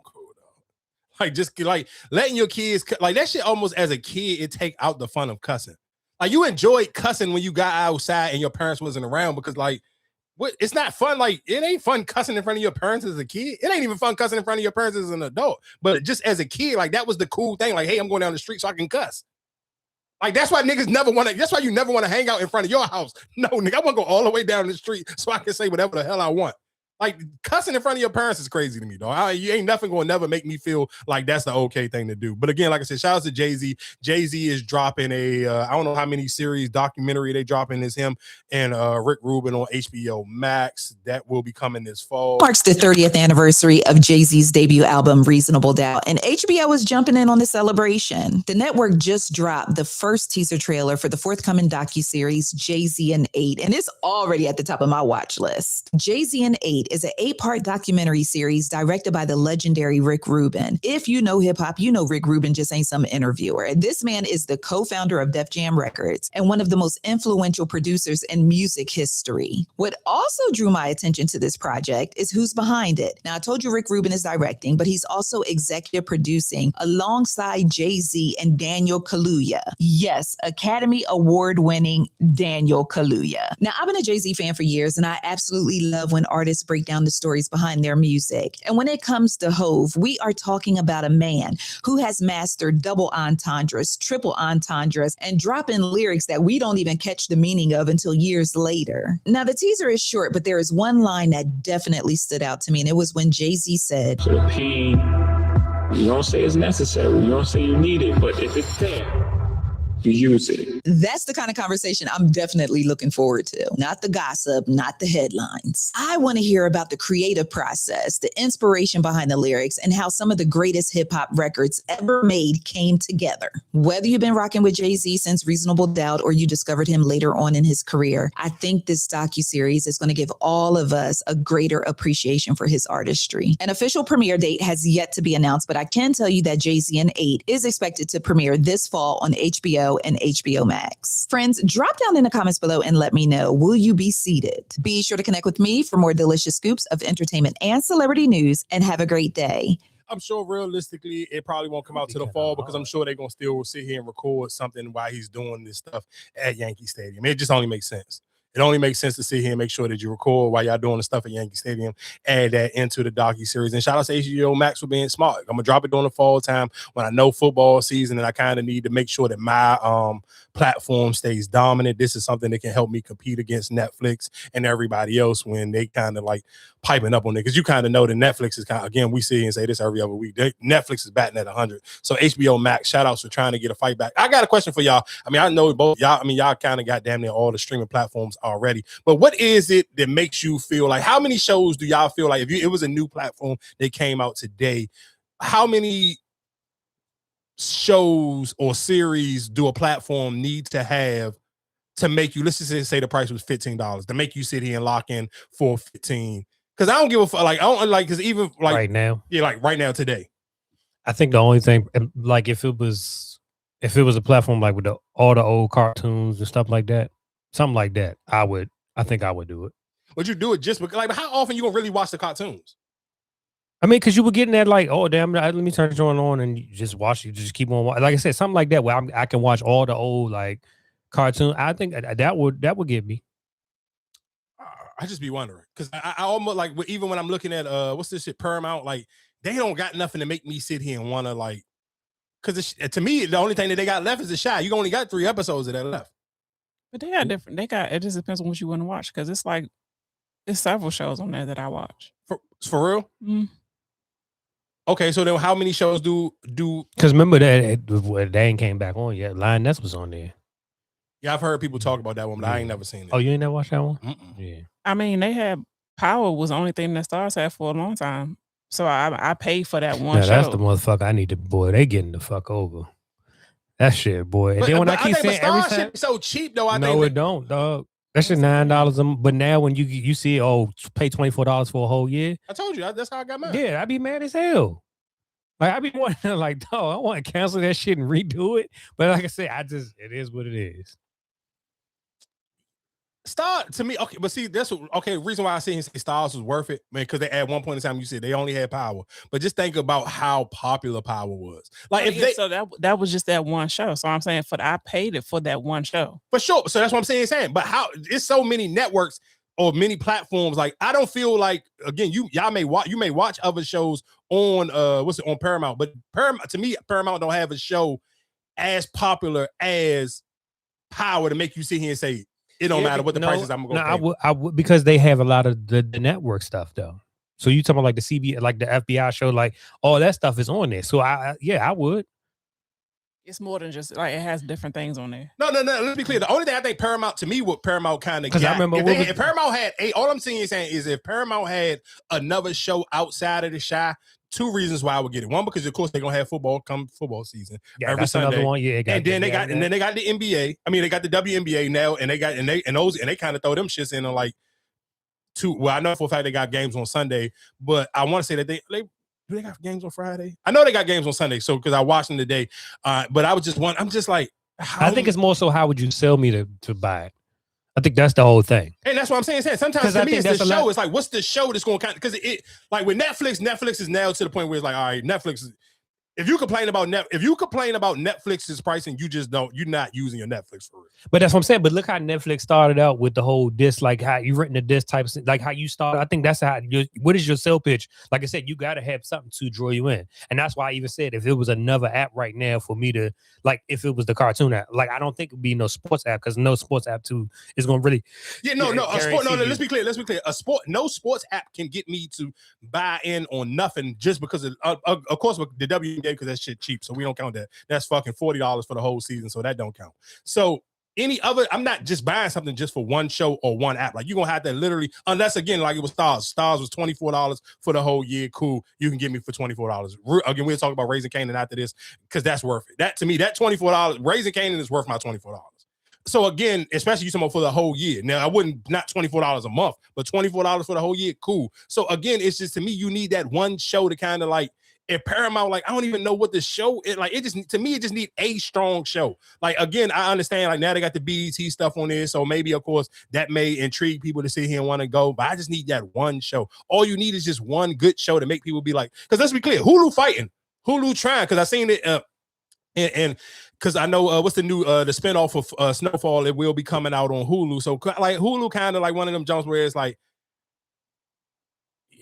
cool though. Like, just like letting your kids, like that shit almost as a kid, it take out the fun of cussing. Like you enjoyed cussing when you got outside and your parents wasn't around because like, what? It's not fun. Like it ain't fun cussing in front of your parents as a kid. It ain't even fun cussing in front of your parents as an adult. But just as a kid, like that was the cool thing. Like, hey, I'm going down the street so I can cuss. Like that's why niggas never want to. That's why you never want to hang out in front of your house. No, nigga, I want to go all the way down the street so I can say whatever the hell I want. Like cussing in front of your parents is crazy to me, dog. You ain't nothing gonna never make me feel like that's the okay thing to do. But again, like I said, shout out to Jay-Z. Jay-Z is dropping a I don't know how many series documentary they dropping is him and Rick Rubin on HBO Max. That will be coming this fall. Marks the 30th anniversary of Jay-Z's debut album, Reasonable Doubt, and HBO is jumping in on the celebration. The network just dropped the first teaser trailer for the forthcoming docuseries Jay-Z and 8, and it's already at the top of my watch list. Jay-Z and 8 is an 8-part documentary series directed by the legendary Rick Rubin. If you know hip-hop, you know Rick Rubin just ain't some interviewer. This man is the co-founder of Def Jam Records and one of the most influential producers in music history. What also drew my attention to this project is who's behind it. Now, I told you Rick Rubin is directing, but he's also executive producing alongside Jay-Z and Daniel Kaluuya. Yes, Academy Award-winning Daniel Kaluuya. Now, I've been a Jay-Z fan for years, and I absolutely love when artists break down the stories behind their music. And when it comes to Hove, we are talking about a man who has mastered double entendres, triple entendres, and dropping lyrics that we don't even catch the meaning of until years later. Now, the teaser is short, but there is one line that definitely stood out to me, and it was when Jay-Z said, "So the pain, you don't say it's necessary, you don't say you need it, but if it's there, you use it." That's the kind of conversation I'm definitely looking forward to. Not the gossip, not the headlines. I want to hear about the creative process, the inspiration behind the lyrics, and how some of the greatest hip-hop records ever made came together. Whether you've been rocking with Jay-Z since Reasonable Doubt or you discovered him later on in his career, I think this docuseries is going to give all of us a greater appreciation for his artistry. An official premiere date has yet to be announced, but I can tell you that Jay-Z and 8 is expected to premiere this fall on HBO and HBO Max. Friends, drop down in the comments below and let me know, will you be seated? Be sure to connect with me for more delicious scoops of entertainment and celebrity news, and have a great day. I'm sure realistically it probably won't come out to the fall because I'm sure they're going to still sit here and record something while he's doing this stuff at Yankee Stadium. It just only makes sense. it only makes sense to sit here and make sure that you record while y'all doing the stuff at Yankee Stadium, add that into the docu-series. And shout out to HBO Max for being smart. I'm gonna drop it during the fall time when I know football season and I kind of need to make sure that my platform stays dominant. This is something that can help me compete against Netflix and everybody else when they kind of like piping up on it. Because you kind of know that Netflix is kind of, again, we see and say this every other week. Netflix is batting at 100. So HBO Max, shout outs for trying to get a fight back. I got a question for y'all. I mean, I know both y'all, I mean, y'all kind of got damn near all the streaming platforms already. But what is it that makes you feel like, how many shows do y'all feel like if it was a new platform that came out today, how many shows or series do a platform need to have to make you, let's just say the price was $15, to make you sit here and lock in for 15? Because I don't give a fuck. Like, I don't like, because even like right now, yeah, like right now today, I think the only thing, like if it was a platform like with all the old cartoons and stuff like that, something like that, I think I would do it. Would you do it just because, like, how often you gonna really watch the cartoons? I mean, because you were getting that like, oh damn, let me turn it on and you just watch it, just keep on watching. Like I said, something like that where I can watch all the old like cartoons. I think that would get me. I just be wondering because I almost like, even when I'm looking at what's this shit, Paramount, like they don't got nothing to make me sit here and want to like, because to me the only thing that they got left is The Chi. You only got 3 episodes of that left. But they got different. It just depends on what you want to watch because it's like there's several shows on there that I watch. For real? Mm. Okay, so then how many shows do? Because remember that they ain't came back on yet. Lioness was on there. Yeah, I've heard people talk about that one, but I ain't never seen it. Oh, you ain't never watched that one? Mm-mm. Yeah. I mean, they had Power was the only thing that Stars had for a long time. So I paid for that one show. That's the motherfucker I need to, boy, they getting the fuck over. That shit, boy. And then when I keep saying every time, shit so cheap though. It don't, dog. That shit $9 but now when you see pay $24 for a whole year. I told you that's how I got mine. Yeah, I'd be mad as hell. Like I be wanting like, dog, I want to cancel that shit and redo it. But like I said, it is what it is. Star to me, okay, but see, that's okay. The reason why I say Stars was worth it, man, because they at one point in time you said they only had Power, but just think about how popular Power was. Like so that was just that one show. So I'm saying I paid it for that one show for sure. So that's what I'm saying. But how it's so many networks or many platforms. Like I don't feel like again, you may watch other shows on on Paramount, but Paramount to me, Paramount don't have a show as popular as Power to make you sit here and say. It don't matter what the price is. I'm gonna go. No, I would because they have a lot of the network stuff though. So you talking about like the CB, like the FBI show, like all that stuff is on there. So I would. It's more than just like it has different things on there. No. Let's be clear. The only thing I think Paramount to me, what Paramount kind of got, I remember if Paramount had all I'm saying is if Paramount had another show outside of The Chi. 2 reasons why I would get it. One, because of course they're gonna have football season every Sunday. One. Yeah, and then they got the NBA. I mean, they got the WNBA now, and they kind of throw them shits in on like 2. Well, I know for a fact they got games on Sunday, but I want to say that they do they got games on Friday? I know they got games on Sunday, so because I watched them today. But I was just I'm just like, I think it's more so how would you sell me to buy it? I think that's the whole thing. And that's what I'm saying. Sometimes to me, it's the show. It's like, what's the show that's going to because it like with Netflix is now to the point where it's like, all right, Netflix. If you complain about Netflix's pricing, you're not using your Netflix for it. But that's what I'm saying. But look how Netflix started out with the whole disc, like how you written the disc type of thing, like how you started. I think that's how what is your sell pitch? Like I said, you got to have something to draw you in. And that's why I even said if it was another app right now for me to, like if it was the cartoon app, like I don't think it'd be no sports app because no sports app too is going to really. Yeah, no. Let's be clear. No sports app can get me to buy in on nothing just because of course the WNBA because that shit cheap, so we don't count that. That's fucking $40 for the whole season, so that don't count. So any other, I'm not just buying something just for one show or one app. Like you're gonna have to literally, unless again, like it was Stars. Stars was $24 for the whole year. Cool, you can get me for $24. Again, we'll talk about Raising Kanan after this because that's worth it. That to me, that $24, Raising Kanan is worth my $24. So again, especially you talking about for the whole year. Now I wouldn't not $24 a month, but $24 for the whole year, cool. So again, it's just to me, you need that one show to kind of like. If Paramount, like, I don't even know what the show is. Like, it just need a strong show. Like, again, I understand, like, now they got the BET stuff on there. So maybe, of course, that may intrigue people to sit here and want to go. But I just need that one show. All you need is just one good show to make people be like, because let's be clear, Hulu fighting. Hulu trying, because I seen it and because I know what's the new the spinoff of Snowfall. It will be coming out on Hulu. So like Hulu kind of like one of them jumps where it's like,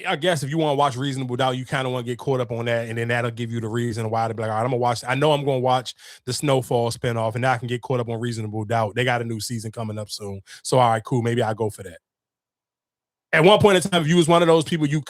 I guess if you want to watch Reasonable Doubt, you kind of want to get caught up on that, and then that'll give you the reason why to be like, all right, I'm gonna watch. I know I'm gonna watch the Snowfall spinoff, and now I can get caught up on Reasonable Doubt. They got a new season coming up soon, so all right, cool. Maybe I'll go for that. At one point in time, if you was one of those people, you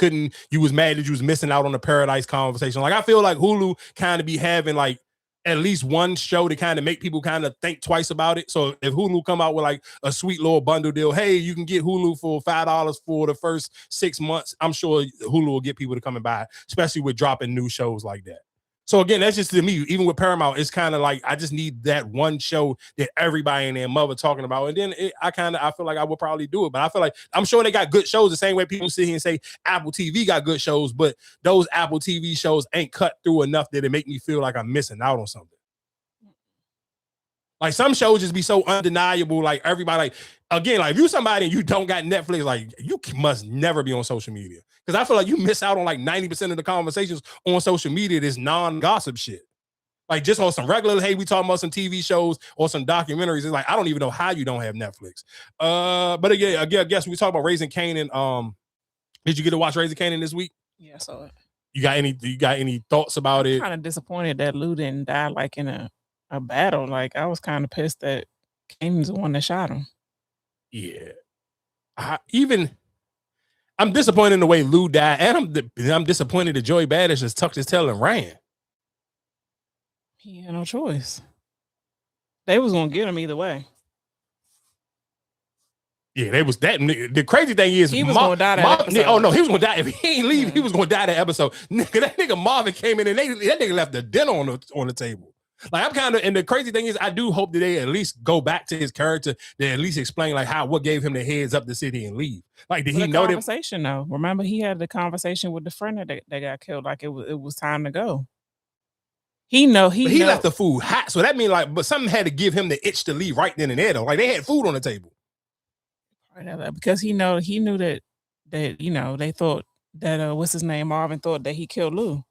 was mad that you was missing out on the Paradise conversation. Like I feel like Hulu kind of be having like at least one show to kind of make people kind of think twice about it. So if Hulu come out with like a sweet little bundle deal, hey, you can get Hulu for $5 for the first 6 months. I'm sure Hulu will get people to come and buy it, especially with dropping new shows like that. So again, that's just to me, even with Paramount, it's kind of like, I just need that one show that everybody and their mother talking about. And then I feel like I would probably do it, but I feel like I'm sure they got good shows the same way people sit here and say Apple TV got good shows, but those Apple TV shows ain't cut through enough that it make me feel like I'm missing out on something. Like some shows just be so undeniable. Like everybody, like, again, like if you somebody and you don't got Netflix, like you must never be on social media. Because I feel like you miss out on like 90% of the conversations on social media, this non-gossip shit. Like just on some regular, hey, we talking about some TV shows or some documentaries. It's like, I don't even know how you don't have Netflix. But again, I guess we talk about Raising Kanan. Did you get to watch Raising Kanan this week? Yeah, I saw it. You got any thoughts about it? I'm kind of disappointed that Lou didn't die like in a battle. Like I was kind of pissed that Kanan's the one that shot him. Yeah. I'm disappointed in the way Lou died, and I'm disappointed that Joey Badass just tucked his tail and ran. He had no choice. They was gonna get him either way. Yeah, they was that. The crazy thing is, he was gonna die that episode. Oh no, he was gonna die if he ain't leave. He was gonna die that episode. That nigga Marvin came in and that nigga left the dinner on the table. Like I'm kind of, and the crazy thing is, I do hope that they at least go back to his character. They at least explain like what gave him the heads up to sit here and leave. Like did he know that conversation though? Remember he had the conversation with the friend that got killed. Like it was time to go. He left the food hot, so that means like, but something had to give him the itch to leave right then and there though. Like they had food on the table. Because he knew that they thought that what's his name, Marvin, thought that he killed Lou.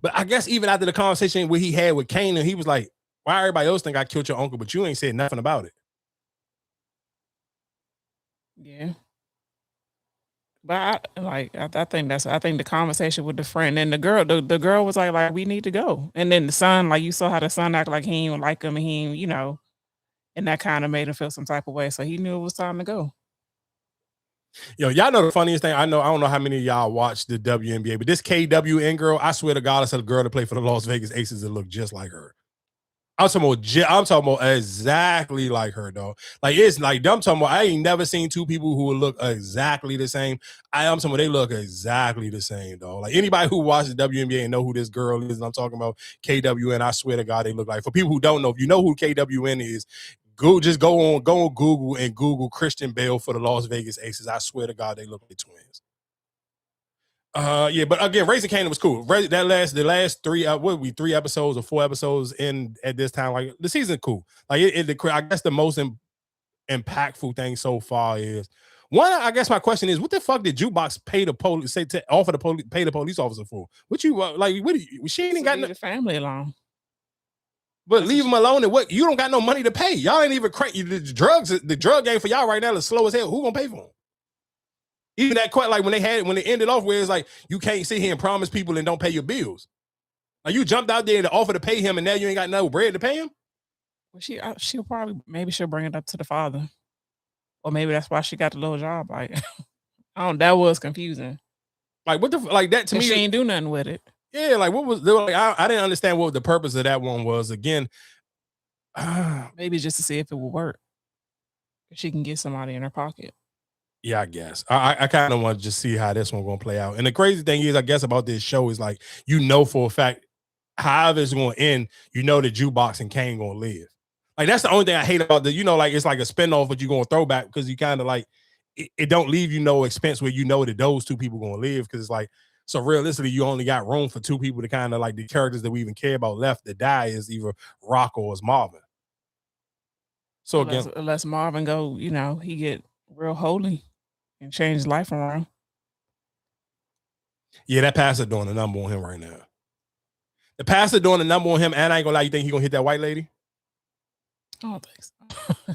But I guess even after the conversation where he had with Kanan, he was like, why everybody else think I killed your uncle, but you ain't said nothing about it. Yeah. But I think the conversation with the friend and the girl was like, we need to go. And then the son, like you saw how the son acted like he didn't like him and he, and that kind of made him feel some type of way. So he knew it was time to go. Yo, y'all know the funniest thing. I don't know how many of y'all watch the WNBA, but this KWN girl, I swear to God, it's a girl to play for the Las Vegas Aces that look just like her. I'm talking about exactly like her, dog. Like it's like I'm talking about. I ain't never seen two people who would look exactly the same. I'm talking about they look exactly the same, dog. Like anybody who watches WNBA and know who this girl is, and I'm talking about KWN. I swear to God, they look like. For people who don't know, if you know who KWN is, go on Google and Google Christian Bale for the Las Vegas Aces. I swear to God, they look like twins. Yeah, but again, Raising Kanan was cool. The last 3 episodes or 4 episodes in at this time, like the season cool. Like I guess the most impactful thing so far is one. I guess my question is, what the fuck did Jukebox pay the police pay the police officer for? What you like? What she ain't got the family alone. But leave them alone, and what you don't got no money to pay. Y'all ain't even the drug game for y'all right now is slow as hell. Who gonna pay for them? Even that like when they ended off where it's like you can't sit here and promise people and don't pay your bills. Like you jumped out there to offer to pay him, and now you ain't got no bread to pay him. Well, she'll bring it up to the father, or maybe that's why she got the little job. Like, that was confusing. Like what that to me? She ain't do nothing with it. Yeah, like what was like? I didn't understand what the purpose of that one was. Again, maybe just to see if it will work. If she can get somebody in her pocket. Yeah, I guess. I kind of want to just see how this one gonna play out. And the crazy thing is, I guess about this show is like for a fact, however it's gonna end, that Jukebox and Kane gonna live. Like that's the only thing I hate about like it's like a spinoff, but you're gonna throw back because you kind of like it don't leave no expense where that those two people gonna live because it's like. So realistically, you only got room for 2 people to kind of like the characters that we even care about left to die is either Rock or is Marvin. So unless Marvin go, he get real holy and change his life around. Yeah, that pastor doing a number on him right now. The pastor doing the number on him, and I ain't gonna lie, you think he gonna hit that white lady? I don't think so.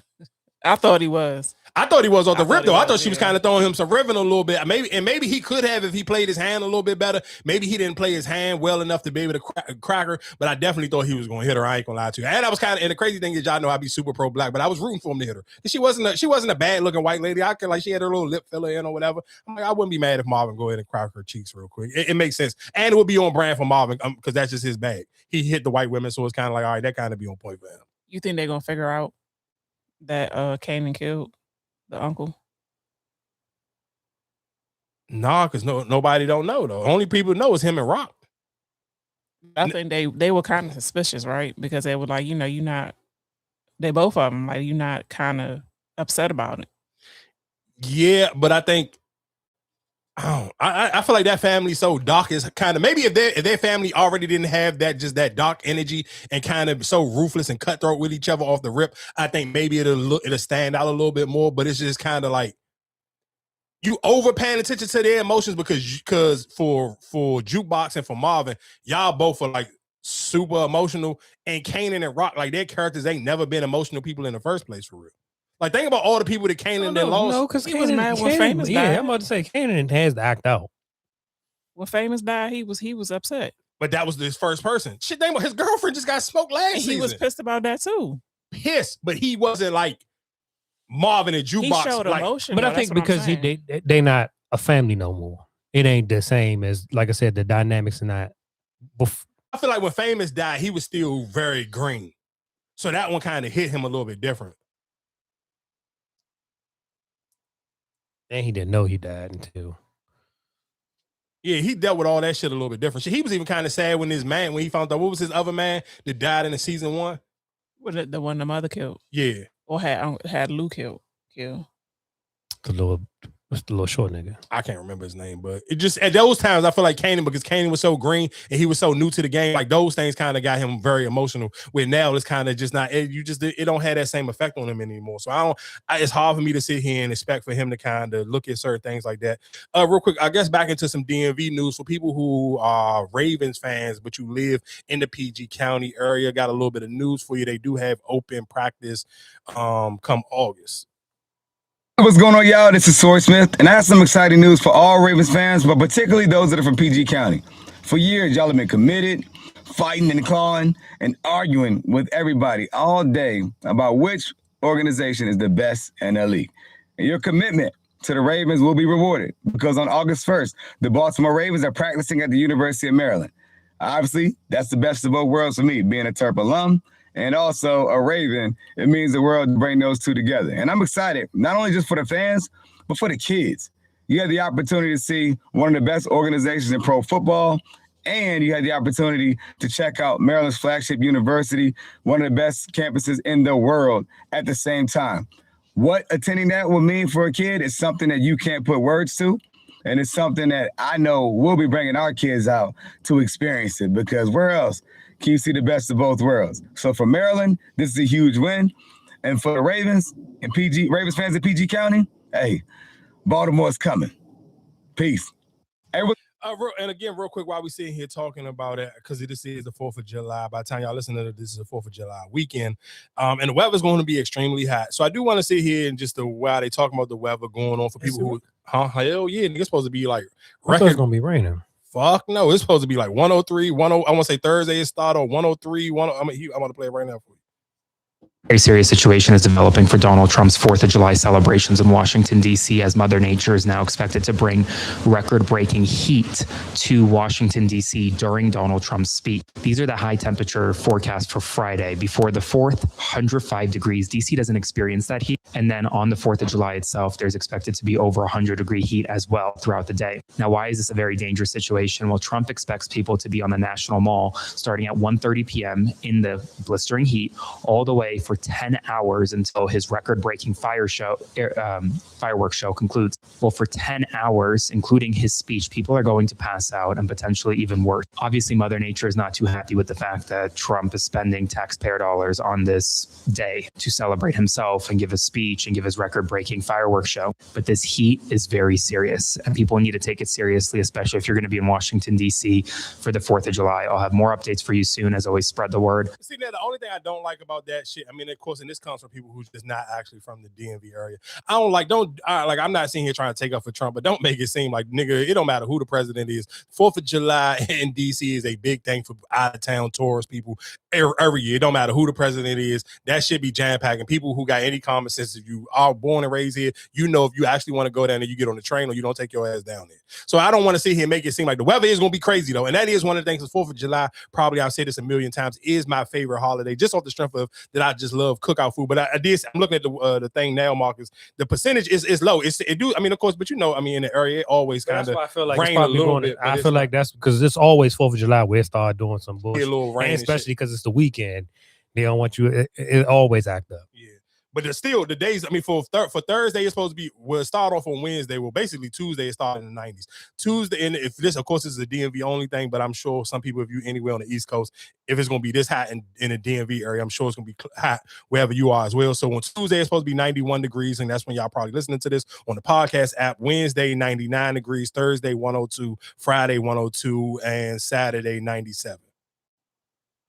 I thought he was. I thought he was off the rip, though. I thought she was kind of throwing him some ribbon a little bit. Maybe he could have if he played his hand a little bit better. Maybe he didn't play his hand well enough to be able to crack her, but I definitely thought he was going to hit her. I ain't going to lie to you. And I was and the crazy thing is, y'all know I'd be super pro-black, but I was rooting for him to hit her. She wasn't a bad-looking white lady. I could, like, she had her little lip filler in or whatever. I'm like, I wouldn't be mad if Marvin go ahead and crack her cheeks real quick. It makes sense. And it would be on brand for Marvin because that's just his bag. He hit the white women, so it's kind of like, all right, that kind of be on point for him. You think they're going to figure out that Kanan killed the uncle? Nah, because nobody don't know, though. Only people know is him and Rock. I think they were kind of suspicious, right? Because they were like, you're not, they both of them, like, you're not kind of upset about it. Yeah, but I think, I feel like that family's so dark is kind of, maybe if their family already didn't have that dark energy and kind of so ruthless and cutthroat with each other off the rip, I think maybe it'll stand out a little bit more, but it's just kind of like, you over paying attention to their emotions because for Jukebox and for Marvin, y'all both are like super emotional, and Kanan and Rock, like their characters ain't never been emotional people in the first place for real. Like think about all the people that Kanan lost. No, because he was mad when Famous died. Yeah, I'm about to say Kanan has to act out. When Famous died, he was upset. But that was his first person. Shit, his girlfriend just got smoked last season. He was pissed about that too. Pissed, but he wasn't like Marvin and Jukebox. He showed emotion, but I think because they not a family no more. It ain't the same as, like I said, the dynamics are not. I feel like when Famous died, he was still very green, so that one kind of hit him a little bit different. And he didn't know he died until. Yeah, he dealt with all that shit a little bit different. He was even kind of sad when when he found out what was his other man that died in the season 1. Was it the one the mother killed? Yeah. Or had Lou killed. What's the little short nigga? I can't remember his name, but it just at those times I feel like Kanan, because Kanan was so green and he was so new to the game, like those things kind of got him very emotional. Where now it's kind of just not. It don't have that same effect on him anymore. So it's hard for me to sit here and expect for him to kind of look at certain things like that. Real quick, I guess back into some DMV news for people who are Ravens fans, but you live in the PG County area. Got a little bit of news for you. They do have open practice come August. What's going on, y'all? This is Soy Smith, and I have some exciting news for all Ravens fans, but particularly those that are from PG County. For years, y'all have been committed, fighting and clawing, and arguing with everybody all day about which organization is the best in the league. And your commitment to the Ravens will be rewarded because on August 1st, the Baltimore Ravens are practicing at the University of Maryland. Obviously, that's the best of both worlds for me, being a Terp alum and also a Raven. It means the world to bring those two together. And I'm excited, not only just for the fans, but for the kids. You had the opportunity to see one of the best organizations in pro football, and you had the opportunity to check out Maryland's flagship university, one of the best campuses in the world at the same time. What attending that will mean for a kid is something that you can't put words to. And it's something that I know we'll be bringing our kids out to experience it, because where else can you see the best of both worlds? So for Maryland, this is a huge win. And for the Ravens and Ravens fans in PG County, hey, Baltimore's coming. Peace. And again, real quick, while we're sitting here talking about it, because this is the 4th of July. By the time y'all listen to this is the 4th of July weekend. And the weather's going to be extremely hot. So I do want to sit here and just while they talking about the weather going on for people who, hell yeah, it's supposed to be like, I thought it's going to be raining. Fuck no, it's supposed to be like 103, 10. I want to say Thursday it start on 103. I want to play it right now for you. A serious situation is developing for Donald Trump's 4th of July celebrations in Washington, D.C., as Mother Nature is now expected to bring record-breaking heat to Washington, D.C. during Donald Trump's speech. These are the high temperature forecast for Friday. Before the 4th, 105 degrees. D.C. doesn't experience that heat. And then on the 4th of July itself, there's expected to be over 100-degree heat as well throughout the day. Now, why is this a very dangerous situation? Well, Trump expects people to be on the National Mall starting at 1:30 p.m. in the blistering heat all the way for for 10 hours until his record-breaking fireworks show concludes. Well, for 10 hours, including his speech, people are going to pass out and potentially even worse. Obviously, Mother Nature is not too happy with the fact that Trump is spending taxpayer dollars on this day to celebrate himself and give a speech and give his record-breaking fireworks show. But this heat is very serious, and people need to take it seriously, especially if you're going to be in Washington, D.C. for the 4th of July. I'll have more updates for you soon. As always, spread the word. See, now, the only thing I don't like about that shit, I mean, of course, and this comes from people who's just not actually from the DMV area. I'm not sitting here trying to take up for Trump, but don't make it seem like, nigga, it don't matter who the president is. 4th of July in D.C. is a big thing for out-of-town tourist people every year. It don't matter who the president is. That should be jam-packed. And people who got any common sense, if you are born and raised here, you know if you actually want to go down there, you get on the train or you don't take your ass down there. So I don't want to sit here and make it seem like the weather is going to be crazy, though. And that is one of the things. The 4th of July, probably I've said this a million times, is my favorite holiday, just off the strength of that I just love cookout food. But I'm looking at the thing now, Marcus. The percentage is low. I mean, of course, but in the area, it always kind of rain a little bit. I feel like that's because it's always 4th of July where it started doing some bullshit. A little rain, and especially because it's the weekend. They don't want you. It always act up. Yeah. But it's still the days. I mean, for Thursday, it's supposed to be. We'll start off on Wednesday. Well, basically Tuesday, it started in the 90s. Tuesday, and if this, of course, is a DMV only thing, but I'm sure some people, if you anywhere on the East Coast, if it's going to be this hot in the DMV area, I'm sure it's going to be hot wherever you are as well. So on Tuesday, it's supposed to be 91 degrees, and that's when y'all probably listening to this on the podcast app. Wednesday, 99 degrees. Thursday, 102. Friday, 102, and Saturday, 97.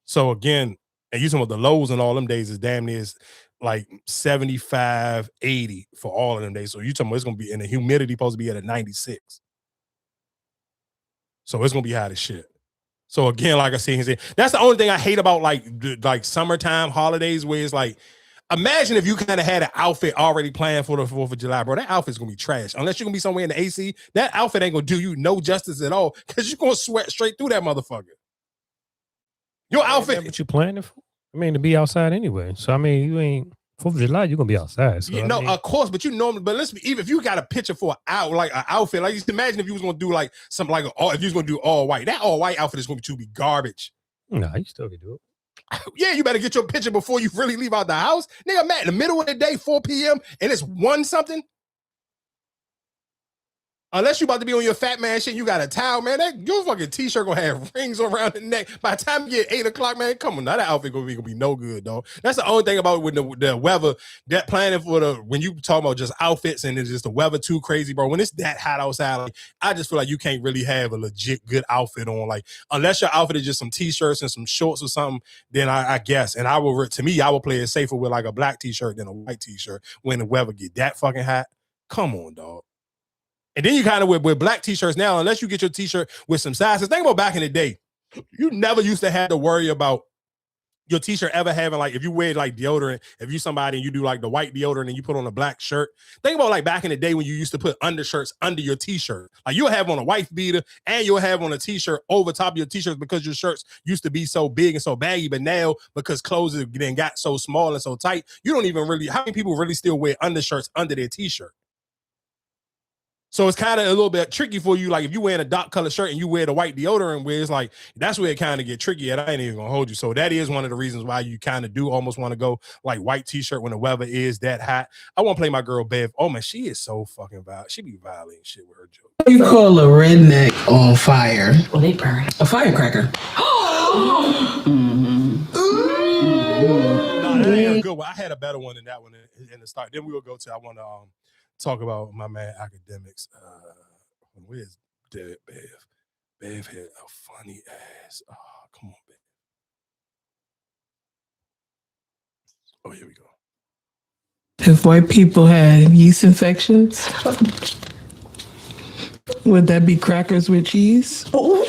So again, and you talking about the lows and all them days is damn near like 75, 80 for all of them days. So you talking about it's going to be, and the humidity supposed to be at a 96. So it's going to be hot as shit. So again, like I said, that's the only thing I hate about like summertime holidays, where it's like, imagine if you kind of had an outfit already planned for the 4th of July, bro. That outfit's going to be trash. Unless you're going to be somewhere in the AC, that outfit ain't going to do you no justice at all, because you're going to sweat straight through that motherfucker. Your outfit. What you planning for? I mean, to be outside anyway. So, I mean, you ain't 4th of July, you're going to be outside. So, of course, but but listen, even if you got a picture for an outfit, like, just imagine if you was going to do like something like, if you was going to do all white, that all white outfit is going to be garbage. No, you still can do it. Yeah, you better get your picture before you really leave out the house. Nigga, man, in the middle of the day, 4 p.m., and it's 1 something. Unless you about to be on your fat man shit, you got a towel, man. Your fucking t-shirt gonna have rings around the neck. By the time you get 8 o'clock, man, come on, now that outfit gonna be no good, dog. That's the only thing about with the weather, that planning for when you talk about just outfits and it's just the weather too crazy, bro. When it's that hot outside, like, I just feel like you can't really have a legit good outfit on, like, unless your outfit is just some t-shirts and some shorts or something. Then I guess, and I will play it safer with like a black t-shirt than a white t-shirt when the weather get that fucking hot. Come on, dog. And then you kind of with black t-shirts now, unless you get your t-shirt with some sizes. Think about back in the day. You never used to have to worry about your t-shirt ever having, like, if you wear like deodorant, if you somebody and you do like the white deodorant and you put on a black shirt. Think about like back in the day when you used to put undershirts under your t-shirt. Like, you'll have on a wife beater and you'll have on a t-shirt over top of your t-shirts because your shirts used to be so big and so baggy. But now, because clothes then got so small and so tight, you don't even really, how many people really still wear undershirts under their t-shirt? So it's kind of a little bit tricky for you. Like, if you wearing a dark color shirt and you wear the white deodorant, where it's like, that's where it kind of get tricky. And I ain't even gonna hold you. So that is one of the reasons why you kind of do almost want to go like white t-shirt when the weather is that hot. I want to play my girl Bev. Oh man, she is so fucking violent. She be violating shit with her joke. You call a redneck on fire? Well, they burn. A firecracker. No, that ain't a good one. I had a better one than that one in the start. Then we will go to, I want to talk about my man academics. Where's Bev? Bev had a funny ass. Oh, come on, Bev. Oh, here we go. If white people had yeast infections, would that be crackers with cheese? Oh,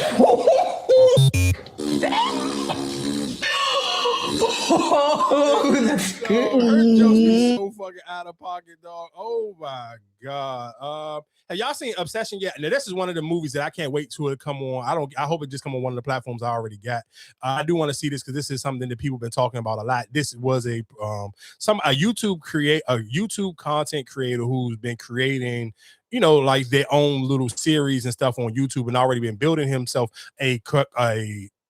that's good. Her jokes be so fucking out of pocket, dog. Oh my God. Have y'all seen Obsession yet? Now, this is one of the movies that I can't wait to come on. I hope it just come on one of the platforms I already got. I do want to see this because this is something that people have been talking about a lot. This was a YouTube content creator who's been creating, you know, like their own little series and stuff on YouTube, and already been building himself a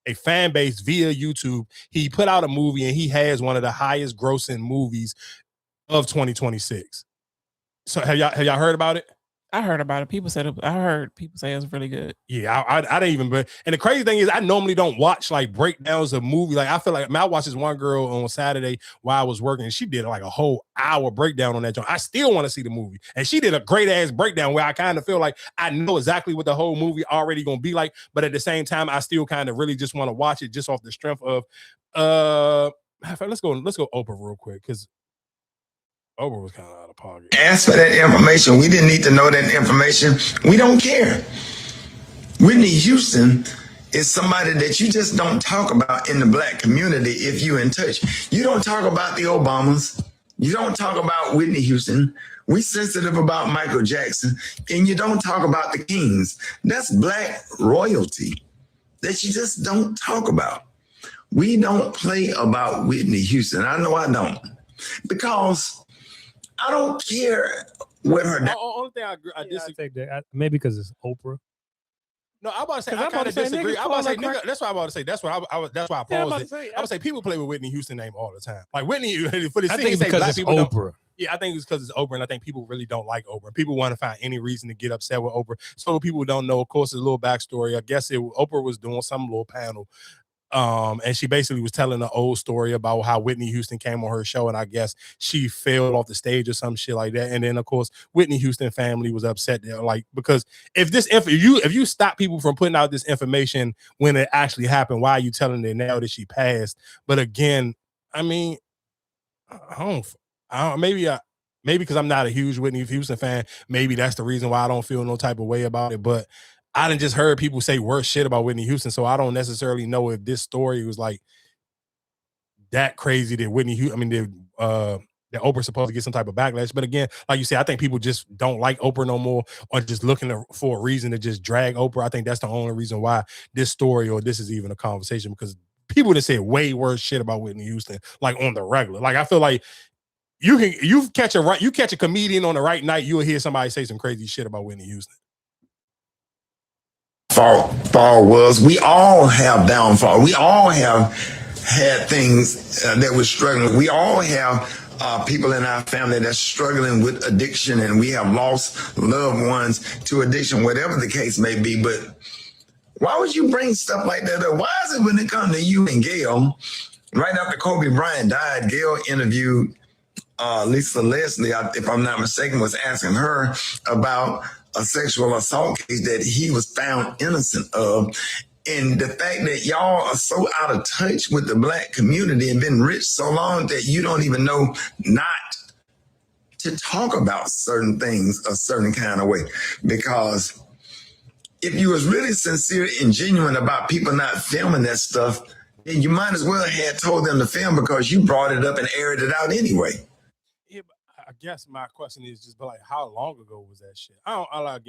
a fan base via YouTube. He put out a movie and he has one of the highest grossing movies of 2026. So have y'all heard about it? I heard about it. I heard people say it was really good. Yeah, I didn't even. But and the crazy thing is, I normally don't watch like breakdowns of movies. Like I feel like I watched this one girl on Saturday while I was working, and she did like a whole hour breakdown on that joint. I still want to see the movie, and she did a great ass breakdown where I kind of feel like I know exactly what the whole movie already gonna be like, but at the same time, I still kind of really just want to watch it just off the strength of. Let's go Oprah real quick because Oprah was kind of out of pocket. Ask for that information. We didn't need to know that information. We don't care. Whitney Houston is somebody that you just don't talk about in the black community if you're in touch. You don't talk about the Obamas. You don't talk about Whitney Houston. We sensitive about Michael Jackson. And you don't talk about the Kings. That's black royalty that you just don't talk about. We don't play about Whitney Houston. I know I don't. Because I don't care what her. Only thing I disagree. Maybe because it's Oprah. No, I'm about to say I kind of disagree. I'm about to say nigga. That's what I'm about to say. That's why I paused it. I would say people play with Whitney Houston name all the time. Like Whitney for the scene, say black people Oprah. Yeah, I think it's because it's Oprah, and I think people really don't like Oprah. People want to find any reason to get upset with Oprah. So people don't know. Of course, there's a little backstory. I guess Oprah was doing some little panel. And she basically was telling an old story about how Whitney Houston came on her show, and I guess she fell off the stage or some shit like that. And then of course, Whitney Houston family was upset there, like because if you stop people from putting out this information when it actually happened, why are you telling them now that she passed? But again, I mean, I don't maybe because I'm not a huge Whitney Houston fan, maybe that's the reason why I don't feel no type of way about it. But I done just heard people say worse shit about Whitney Houston, so I don't necessarily know if this story was like that crazy that that Oprah's supposed to get some type of backlash. But again, like you said, I think people just don't like Oprah no more, or just looking for a reason to just drag Oprah. I think that's the only reason why this story or this is even a conversation, because people that say way worse shit about Whitney Houston, like on the regular. Like I feel like you catch a comedian on the right night, you'll hear somebody say some crazy shit about Whitney Houston. Fall was we all have downfall. We all have had things that we're struggling. We all have people in our family that's struggling with addiction, and we have lost loved ones to addiction, whatever the case may be. But why would you bring stuff like that up? Why is it when it comes to you and Gail, right after Kobe Bryant died, Gail interviewed Lisa Leslie, if I'm not mistaken, was asking her about a sexual assault case that he was found innocent of. And the fact that y'all are so out of touch with the black community and been rich so long that you don't even know not to talk about certain things a certain kind of way. Because if you was really sincere and genuine about people not filming that stuff, then you might as well have told them to film, because you brought it up and aired it out anyway. I guess my question is just like, how long ago was that shit?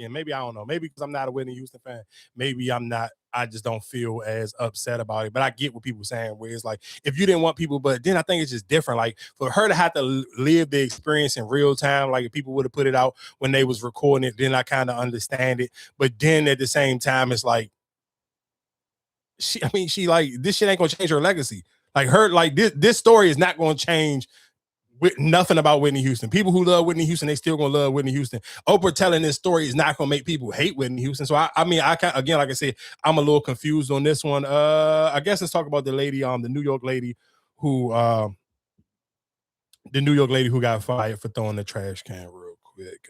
Maybe I don't know. Maybe because I'm not a Whitney Houston fan. Maybe I just don't feel as upset about it. But I get what people are saying, where it's like, if you didn't want people, but then I think it's just different. Like for her to have to live the experience in real time, like if people would have put it out when they was recording it, then I kind of understand it. But then at the same time, it's like, she like, this shit ain't gonna change her legacy. Like this story is not gonna change with nothing about Whitney Houston. People who love Whitney Houston, they still gonna love Whitney Houston. Oprah telling this story is not gonna make people hate Whitney Houston. So I can't, again, like I said, I'm a little confused on this one. I guess let's talk about the lady, the New York lady who got fired for throwing the trash can real quick.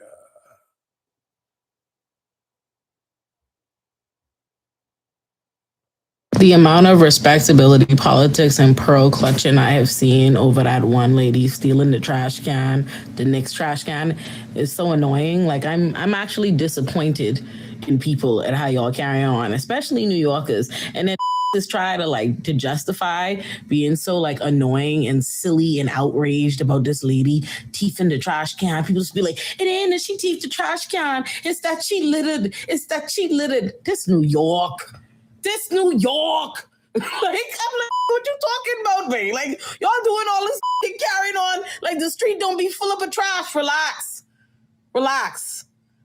The amount of respectability politics and pearl clutching I have seen over that one lady stealing the trash can, the Knicks trash can, is so annoying. Like I'm actually disappointed in people at how y'all carry on, especially New Yorkers. And then just try to justify being so like annoying and silly and outraged about this lady teething the trash can. People just be like, it ain't that she teethed the trash can. It's that she littered. It's that she littered. This New York. Like, I'm like, what you talking about, me? Like, y'all doing all this carrying on like the street don't be full up of trash. Relax.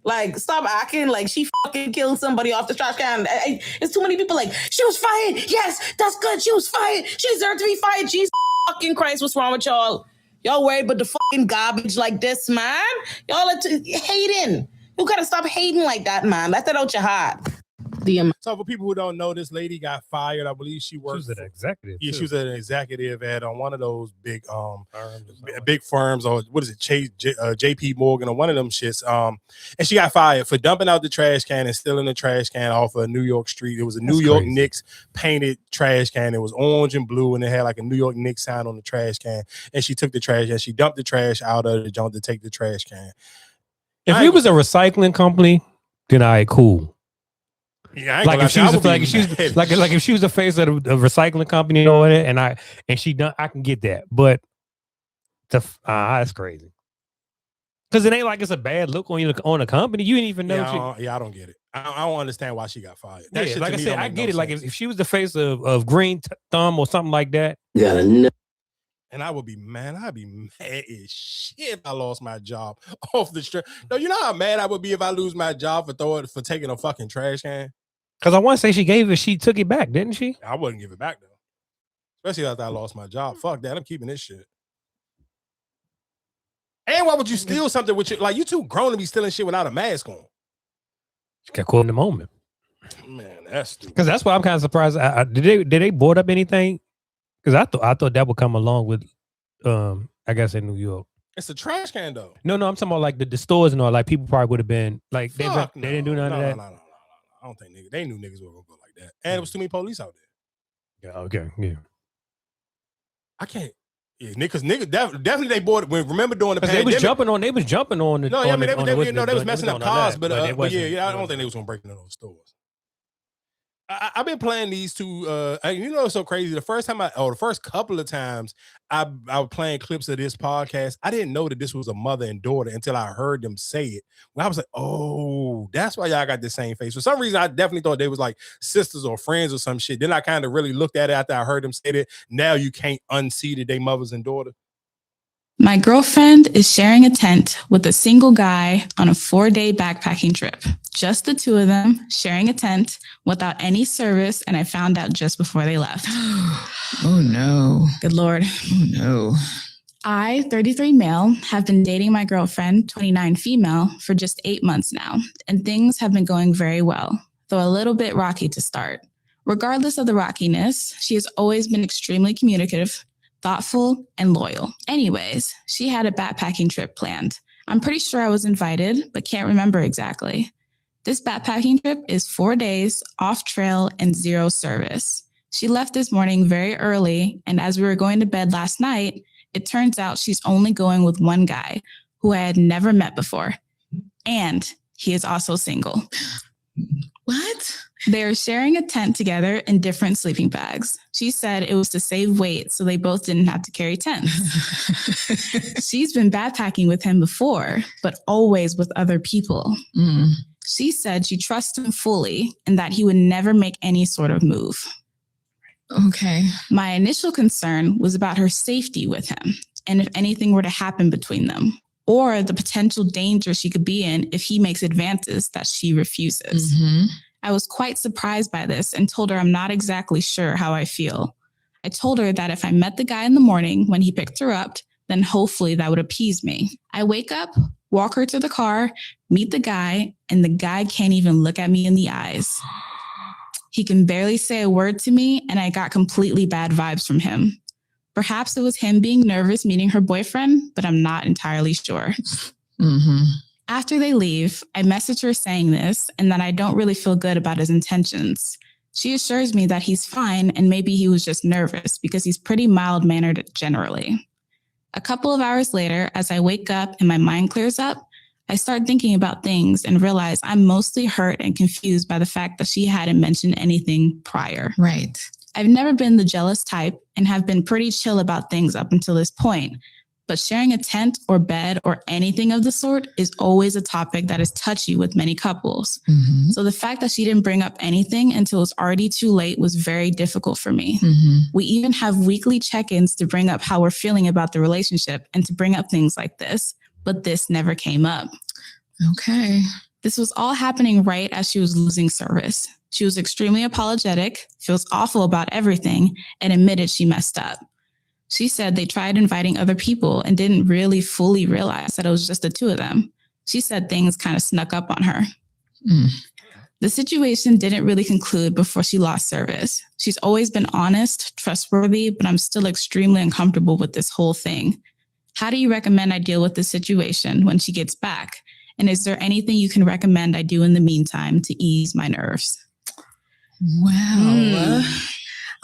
Like, stop acting like she fucking killed somebody off the trash can. It's too many people like, she was fired. Yes, that's good. She was fired. She deserved to be fired. Jesus fucking Christ, what's wrong with y'all? Y'all worry about the fucking garbage like this, man. Y'all are hating. You gotta stop hating like that, man. Let that out your heart. So for people who don't know, this lady got fired. I believe she worked. She was an executive. Yeah, she was an executive at one of those big big firms, or what is it, JP Morgan, or one of them shits. And she got fired for dumping out the trash can and stealing the trash can off of New York Street. It was a New York Knicks painted trash can. It was orange and blue, and it had like a New York Knicks sign on the trash can. And she took the trash and she dumped the trash out of the junk to take the trash can. If it was a recycling company, then cool. Yeah, like if she was if she was the face of the recycling company, you know, and she done, I can get that, but that's crazy. Because it ain't like it's a bad look on a company. You didn't even know. I don't get it. I don't understand why she got fired. That like I said, I get it. Like if she was the face of Green Thumb or something like that, and I would be mad. I'd be mad as shit if I lost my job off the street. No, you know how mad I would be if I lose my job for taking a fucking trash can. Because I want to say she took it back, didn't she? I wouldn't give it back though, especially after I lost my job. Fuck that, I'm keeping this shit. And why would you steal something with you? Like, you too grown to be stealing shit without a mask on. She got caught in the moment. Man, that's stupid. Because that's why I'm kind of surprised. Did they board up anything? Because I thought that would come along with, I guess in New York. It's a trash can though. No, I'm talking about like the stores and all. Like people probably would have been like they didn't do none of that. No. I don't think they knew niggas were gonna go like that, and it was too many police out there. Yeah. Okay. Yeah. I can't. Yeah, niggas definitely they boarded. Remember during the pandemic, they was jumping on the. No, I mean they was messing up cars, but yeah, I don't think they was gonna break into those stores. I've been playing these two. You know, it's so crazy. The first couple of times I was playing clips of this podcast, I didn't know that this was a mother and daughter until I heard them say it. When I was like, oh, that's why y'all got the same face. For some reason, I definitely thought they was like sisters or friends or some shit. Then I kind of really looked at it after I heard them say it. Now you can't unsee that they mothers and daughter. My girlfriend is sharing a tent with a single guy on a 4-day backpacking trip. Just the two of them sharing a tent without any service, and I found out just before they left. Oh no. Good Lord. Oh no. I, 33 male, have been dating my girlfriend, 29 female, for just 8 months now, and things have been going very well, though a little bit rocky to start. Regardless of the rockiness, she has always been extremely communicative, thoughtful, and loyal. Anyways, she had a backpacking trip planned. I'm pretty sure I was invited, but can't remember exactly. This backpacking trip is 4 days, off trail, and 0 service. She left this morning very early, and as we were going to bed last night, it turns out she's only going with one guy who I had never met before. And he is also single. What? They are sharing a tent together in different sleeping bags. She said it was to save weight, so they both didn't have to carry tents. She's been backpacking with him before, but always with other people. She said she trusts him fully and that he would never make any sort of move. Okay. My initial concern was about her safety with him, and if anything were to happen between them, or the potential danger she could be in if he makes advances that she refuses. I was quite surprised by this and told her I'm not exactly sure how I feel. I told her that if I met the guy in the morning when he picked her up, then hopefully that would appease me. I wake up, walk her to the car, meet the guy, and the guy can't even look at me in the eyes. He can barely say a word to me, and I got completely bad vibes from him. Perhaps it was him being nervous meeting her boyfriend, but I'm not entirely sure. After they leave, I message her saying this and that I don't really feel good about his intentions. She assures me that he's fine and maybe he was just nervous because he's pretty mild-mannered generally. A couple of hours later, as I wake up and my mind clears up, I start thinking about things and realize I'm mostly hurt and confused by the fact that she hadn't mentioned anything prior. Right. I've never been the jealous type and have been pretty chill about things up until this point. But sharing a tent or bed or anything of the sort is always a topic that is touchy with many couples. So the fact that she didn't bring up anything until it's already too late was very difficult for me. We even have weekly check-ins to bring up how we're feeling about the relationship and to bring up things like this, but this never came up. Okay. This was all happening right as she was losing service. She was extremely apologetic, feels awful about everything, and admitted she messed up. She said they tried inviting other people and didn't really fully realize that it was just the two of them. She said things kind of snuck up on her. The situation didn't really conclude before she lost service. She's always been honest, trustworthy, but I'm still extremely uncomfortable with this whole thing. How do you recommend I deal with this situation when she gets back? And is there anything you can recommend I do in the meantime to ease my nerves? Wow.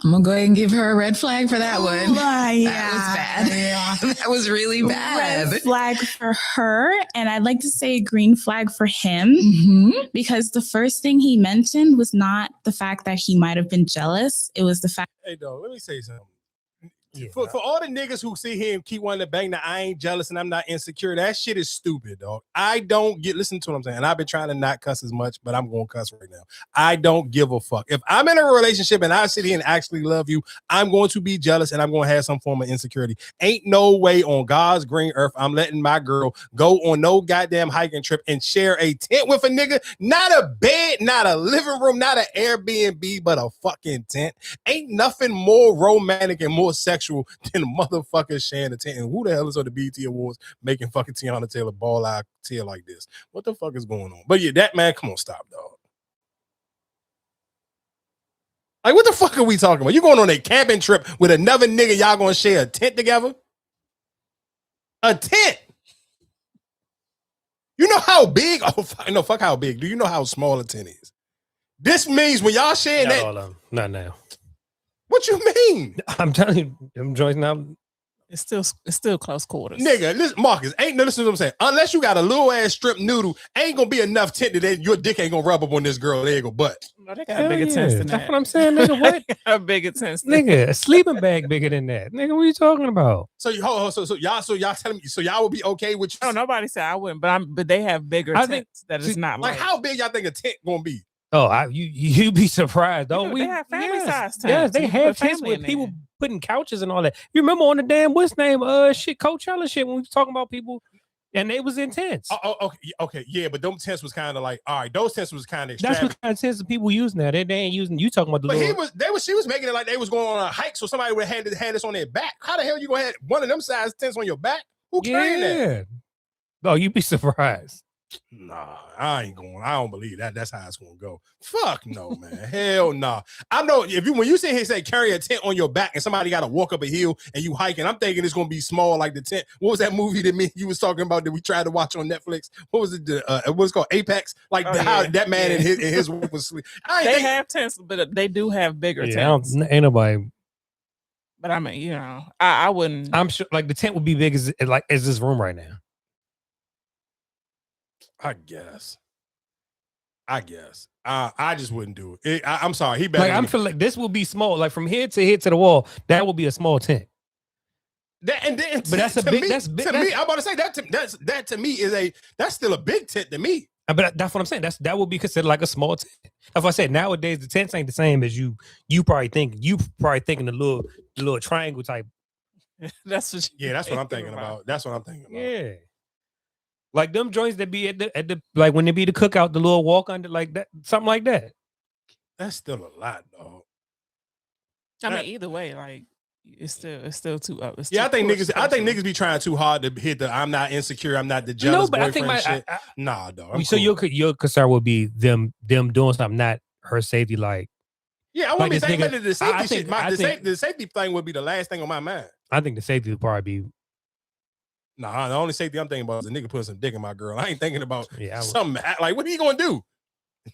I'm going to go ahead and give her a red flag for that one. Yeah. That was bad. Yeah. That was really bad. Red flag for her. And I'd like to say a green flag for him because the first thing he mentioned was not the fact that he might have been jealous. It was the fact. Hey, dog, let me say something. For all the niggas who sit here and keep wanting to bang that I ain't jealous and I'm not insecure, that shit is stupid, dog. I don't listen to what I'm saying. And I've been trying to not cuss as much, but I'm going to cuss right now. I don't give a fuck. If I'm in a relationship and I sit here and actually love you, I'm going to be jealous and I'm going to have some form of insecurity. Ain't no way on God's green earth I'm letting my girl go on no goddamn hiking trip and share a tent with a nigga. Not a bed, not a living room, not an Airbnb, but a fucking tent. Ain't nothing more romantic and more sexual than a motherfucker sharing a tent. And who the hell is on the BET Awards making fucking Tiana Taylor ball out tear like this? What the fuck is going on? But yeah, that man, come on, stop, dog. Like, what the fuck are we talking about? You going on a camping trip with another nigga, y'all gonna share a tent together? A tent? You know how big? Oh, fuck how big. Do you know how small a tent is? This means when y'all sharing not that. All of them. Not now. What you mean? I'm telling you, them joints now. It's still close quarters. Nigga, listen, Marcus, listen to what I'm saying. Unless you got a little ass strip noodle, ain't gonna be enough tent that your dick ain't gonna rub up on this girl leg or butt. No, they got bigger tents than that. That's what I'm saying, nigga. What? Got bigger tents. Nigga, a sleeping bag bigger than that. Nigga, what are you talking about? So y'all telling me, so y'all would be okay with? No, nobody said I wouldn't, but they have bigger tents that is not like how big y'all think a tent gonna be? Oh, you be surprised, don't we? They have family size tents. Yes, they have tents with people putting couches and all that. You remember on the damn what's name Coachella shit when we was talking about people and they was in tents. Okay, yeah, but them tents was kind of like, all right, those tents was kind of extravagant. That's what kind of tents that people use now. They ain't using. You talking about the? But she was making it like they was going on a hike, so somebody would have had this on their back. How the hell you gonna have one of them size tents on your back? Who carrying that? Oh, you'd be surprised. Nah, I ain't going. I don't believe that. That's how it's gonna go. Fuck no, man. Hell nah. I know when you sit here and say carry a tent on your back and somebody got to walk up a hill and you hiking, I'm thinking it's gonna be small like the tent. What was that movie that you was talking about that we tried to watch on Netflix? What was it? What's called Apex? Like how that man and his wife was sleep. They have tents, but they do have bigger tents. Ain't nobody. But I mean, I wouldn't. I'm sure like the tent would be big as this room right now. I guess. I just wouldn't do it. I'm sorry. He better. Like I'm feeling like this will be small. Like from here to the wall, that will be a small tent. But that's a big. That's big. To me, I'm about to say that to me that's still a big tent to me. But that's what I'm saying. That would be considered like a small tent. If I said nowadays the tents ain't the same as you probably think. You probably thinking the little triangle type. That's what. That's what I'm thinking about. That's what I'm thinking about. Yeah. Like them joints that be at the like when they be the cookout, the little walk under like that, something like that. That's still a lot, dog. I mean, either way, like it's still too up. I think niggas be trying too hard to hit the I'm not insecure, I'm not the jealous boyfriend shit. Nah, dog. So cool. your concern would be them doing something, not her safety. Like, yeah, I wouldn't be thinking about the safety shit. The safety thing would be the last thing on my mind. I think the safety would probably be. Nah, the only safety I'm thinking about is a nigga putting some dick in my girl. I ain't thinking about something like what are you gonna do?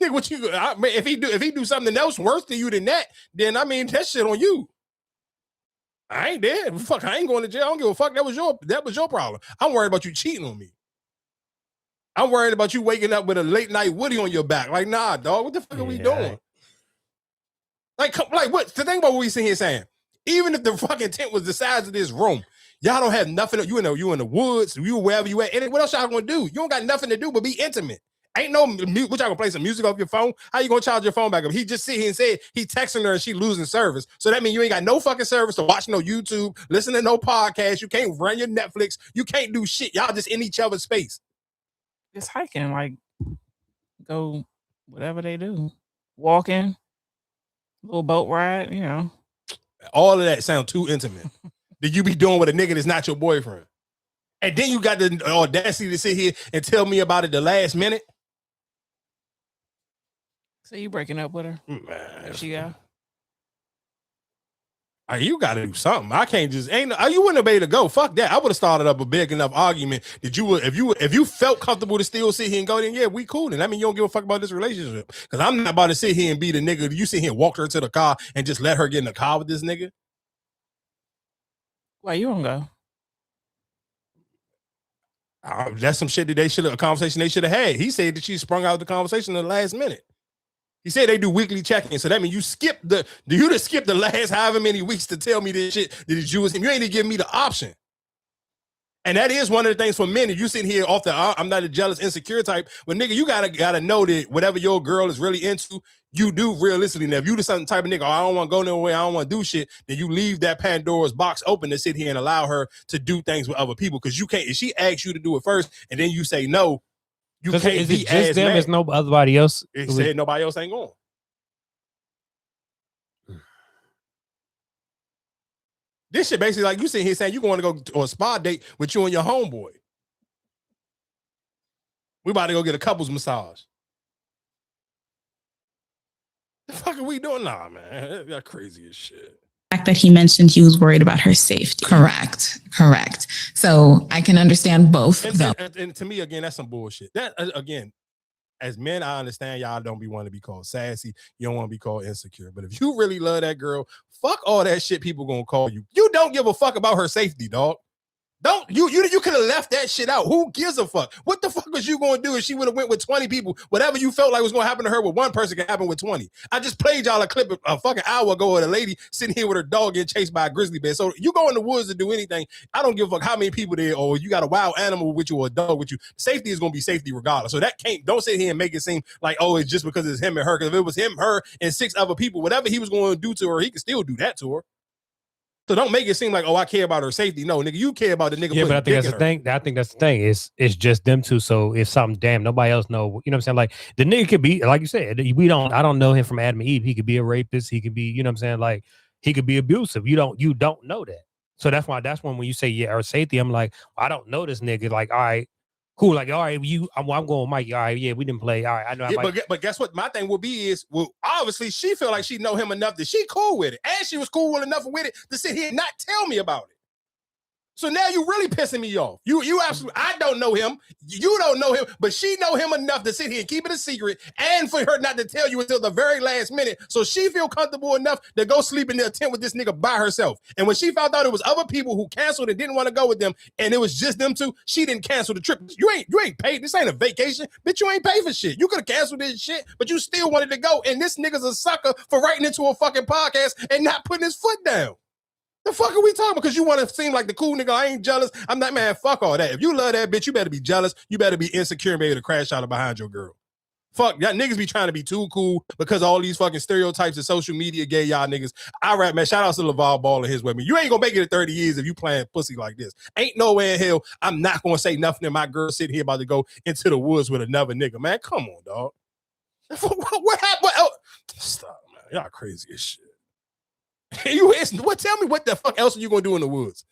What you? If he do something else worse to you than that, then I mean that shit on you. I ain't dead. Fuck, I ain't going to jail. I don't give a fuck. That was your problem. I'm worried about you cheating on me. I'm worried about you waking up with a late night Woody on your back. Like, nah, dog. What the fuck are we doing? Like what? To think about what we sitting here saying. Even if the fucking tent was the size of this room. Y'all don't have nothing. You in the woods. You wherever you at. And what else y'all gonna do? You don't got nothing to do but be intimate. Ain't no what y'all gonna play some music off your phone? How you gonna charge your phone back up? He just sit here and said he texting her and she losing service. So that means you ain't got no fucking service to watch no YouTube, listen to no podcast. You can't run your Netflix. You can't do shit. Y'all just in each other's space. Just hiking, like go whatever they do. Walking, little boat ride, you know. All of that sound too intimate. That you be doing with a nigga that's not your boyfriend. And then you got the audacity to sit here and tell me about it the last minute. So you breaking up with her? Man. She got. You got to do something. I can't just you wouldn't have been able to go. Fuck that. I would have started up a big enough argument that you would, if you felt comfortable to still sit here and go, then yeah, we cool. And I mean, you don't give a fuck about this relationship because I'm not about to sit here and be the nigga. You sit here and walk her to the car and just let her get in the car with this nigga. Why you don't go? That's some shit that a conversation they should have had. He said that she sprung out the conversation in the last minute. He said they do weekly check-ins, so that means you skip the last however many weeks to tell me this shit that you was him. You ain't even give me the option. And that is one of the things for men. If you sitting here off the I'm not a jealous, insecure type, but nigga, you gotta know that whatever your girl is really into, you do realistically. Now, if you the certain type of nigga, I don't want to go nowhere, I don't want to do shit, then you leave that Pandora's box open to sit here and allow her to do things with other people. Because you can't, if she asks you to do it first and then you say no, you can't is be it just them? mad. Is nobody else? It said nobody else ain't going. This shit basically like you sitting here saying you going to go to a spa date with you and your homeboy. We about to go get a couples massage. The fuck are we doing? Nah, man. That's crazy as shit. The fact that he mentioned he was worried about her safety. Correct. So I can understand both. And to me, again, that's some bullshit. That again, as men, I understand y'all don't be wanting to be called sassy. You don't want to be called insecure. But if you really love that girl, fuck all that shit people gonna call you. You don't give a fuck about her safety, dog. Don't you could have left that shit out. Who gives a fuck? What the fuck was you gonna do if she would have went with 20 people? Whatever you felt like was gonna happen to her with one person can happen with 20. I just played y'all a clip a fucking hour ago of a lady sitting here with her dog getting chased by a grizzly bear. So you go in the woods to do anything. I don't give a fuck how many people there or you got a wild animal with you or a dog with you. Safety is gonna be safety regardless. So that don't sit here and make it seem like, oh, it's just because it's him and her. Because if it was him, her, and 6 other people, whatever he was going to do to her, he could still do that to her. So don't make it seem like, oh, I care about her safety. No, nigga, you care about the nigga. Yeah, but I think that's the thing. I think that's the thing. It's just them two. So if something, damn, nobody else know. You know what I'm saying? Like the nigga could be, like you said, I don't know him from Adam and Eve. He could be a rapist. He could be, you know what I'm saying? Like he could be abusive. You don't know that. So that's when you say yeah, or safety, I'm like, well, I don't know this nigga. Like, all right, cool. Like, all right, I'm going with Mike. All right, yeah, we didn't play. All right, I know. Yeah, but guess what? My thing will be is, well, obviously she feel like she know him enough that she cool with it, and she was cool enough with it to sit here and not tell me about it. So now you really pissing me off. You absolutely, I don't know him. You don't know him, but she know him enough to sit here and keep it a secret and for her not to tell you until the very last minute. So she feel comfortable enough to go sleep in the tent with this nigga by herself. And when she found out it was other people who canceled and didn't want to go with them and it was just them two, she didn't cancel the trip. You ain't paid. This ain't a vacation. Bitch, you ain't paid for shit. You could have canceled this shit, but you still wanted to go. And this nigga's a sucker for writing into a fucking podcast and not putting his foot down. The fuck are we talking about? Because you want to seem like the cool nigga. I ain't jealous. I'm not, man, fuck all that. If you love that bitch, you better be jealous. You better be insecure and be able to crash out behind your girl. Fuck, y'all niggas be trying to be too cool because all these fucking stereotypes that social media gave y'all niggas. I rap, man, shout out to LaVar Ball and his women. You ain't gonna make it in 30 years if you playing pussy like this. Ain't no way in hell I'm not gonna say nothing to my girl sitting here about to go into the woods with another nigga, man. Come on, dog. What happened? Stop, man. Y'all crazy as shit. Tell me what the fuck else are you gonna do in the woods?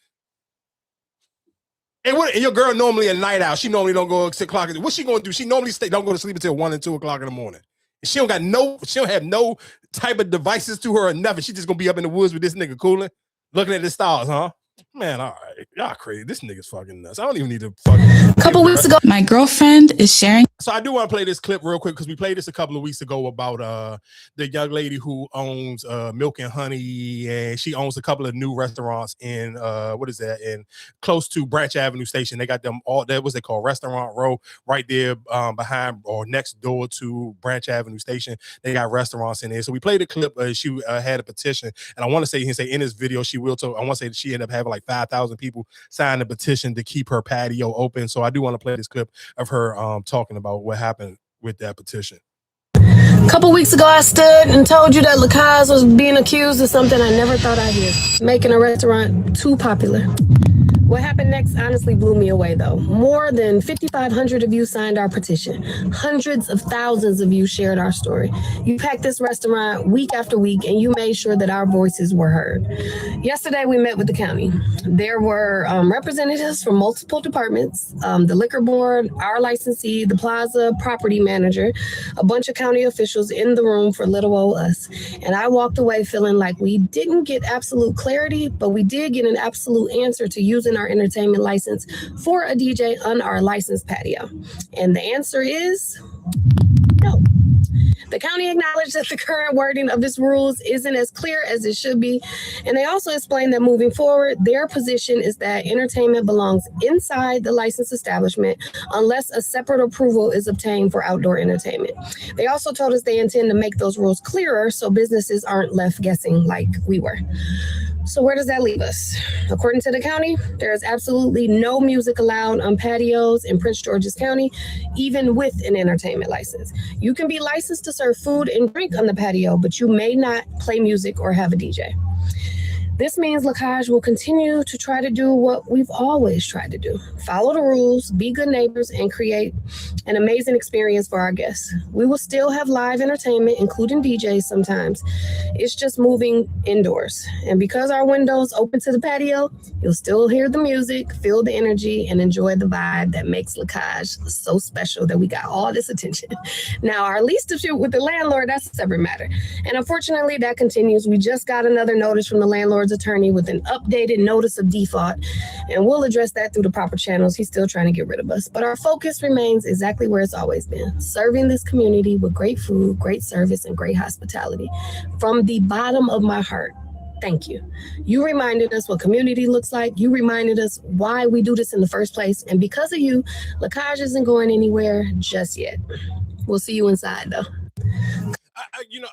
And your girl normally a night out. She normally don't go at 6 o'clock. What's she gonna do? She normally don't go to sleep until 1 and 2 o'clock in the morning. And she don't have no type of devices to her or nothing. She just gonna be up in the woods with this nigga cooling, looking at the stars, huh? Man, all right. Y'all crazy. This nigga's fucking nuts. I don't even need to fucking... A couple weeks ago, my girlfriend is sharing... So I do want to play this clip real quick because we played this a couple of weeks ago about the young lady who owns Milk and Honey, and she owns a couple of new restaurants in, in close to Branch Avenue Station. They got them all, that was they call Restaurant Row, right there behind or next door to Branch Avenue Station. They got restaurants in there. So we played a clip. She had a petition, and I want to say in this video, I want to say that she ended up having like 5,000 people sign a petition to keep her patio open. So I do want to play this clip of her talking about what happened with that petition. A couple weeks ago, I stood and told you that Lacaze was being accused of something I never thought I'd hear, making a restaurant too popular. What happened next honestly blew me away, though. More than 5,500 of you signed our petition. Hundreds of thousands of you shared our story. You packed this restaurant week after week, and you made sure that our voices were heard. Yesterday, we met with the county. There were representatives from multiple departments, the liquor board, our licensee, the plaza property manager, a bunch of county officials in the room for little old us. And I walked away feeling like we didn't get absolute clarity, but we did get an absolute answer to using our entertainment license for a DJ on our licensed patio. And the answer is no. The county acknowledged that the current wording of this rules isn't as clear as it should be. And they also explained that moving forward, their position is that entertainment belongs inside the licensed establishment unless a separate approval is obtained for outdoor entertainment. They also told us they intend to make those rules clearer so businesses aren't left guessing like we were. So where does that leave us? According to the county, there is absolutely no music allowed on patios in Prince George's County, even with an entertainment license. You can be licensed to serve food and drink on the patio, but you may not play music or have a DJ. This means Lacage will continue to try to do what we've always tried to do. Follow the rules, be good neighbors, and create an amazing experience for our guests. We will still have live entertainment, including DJs sometimes. It's just moving indoors. And because our windows open to the patio, you'll still hear the music, feel the energy, and enjoy the vibe that makes Lacage so special that we got all this attention. Now, our lease dispute with the landlord, that's a separate matter. And unfortunately, that continues. We just got another notice from the landlord's attorney with an updated notice of default, and we'll address that through the proper channels. He's still trying to get rid of us, but our focus remains exactly where it's always been, serving this community with great food, great service, and great hospitality. From the bottom of my heart, thank you. You reminded us what community looks like. You reminded us why we do this in the first place, and because of you, Lacage isn't going anywhere just yet. We'll see you inside, though.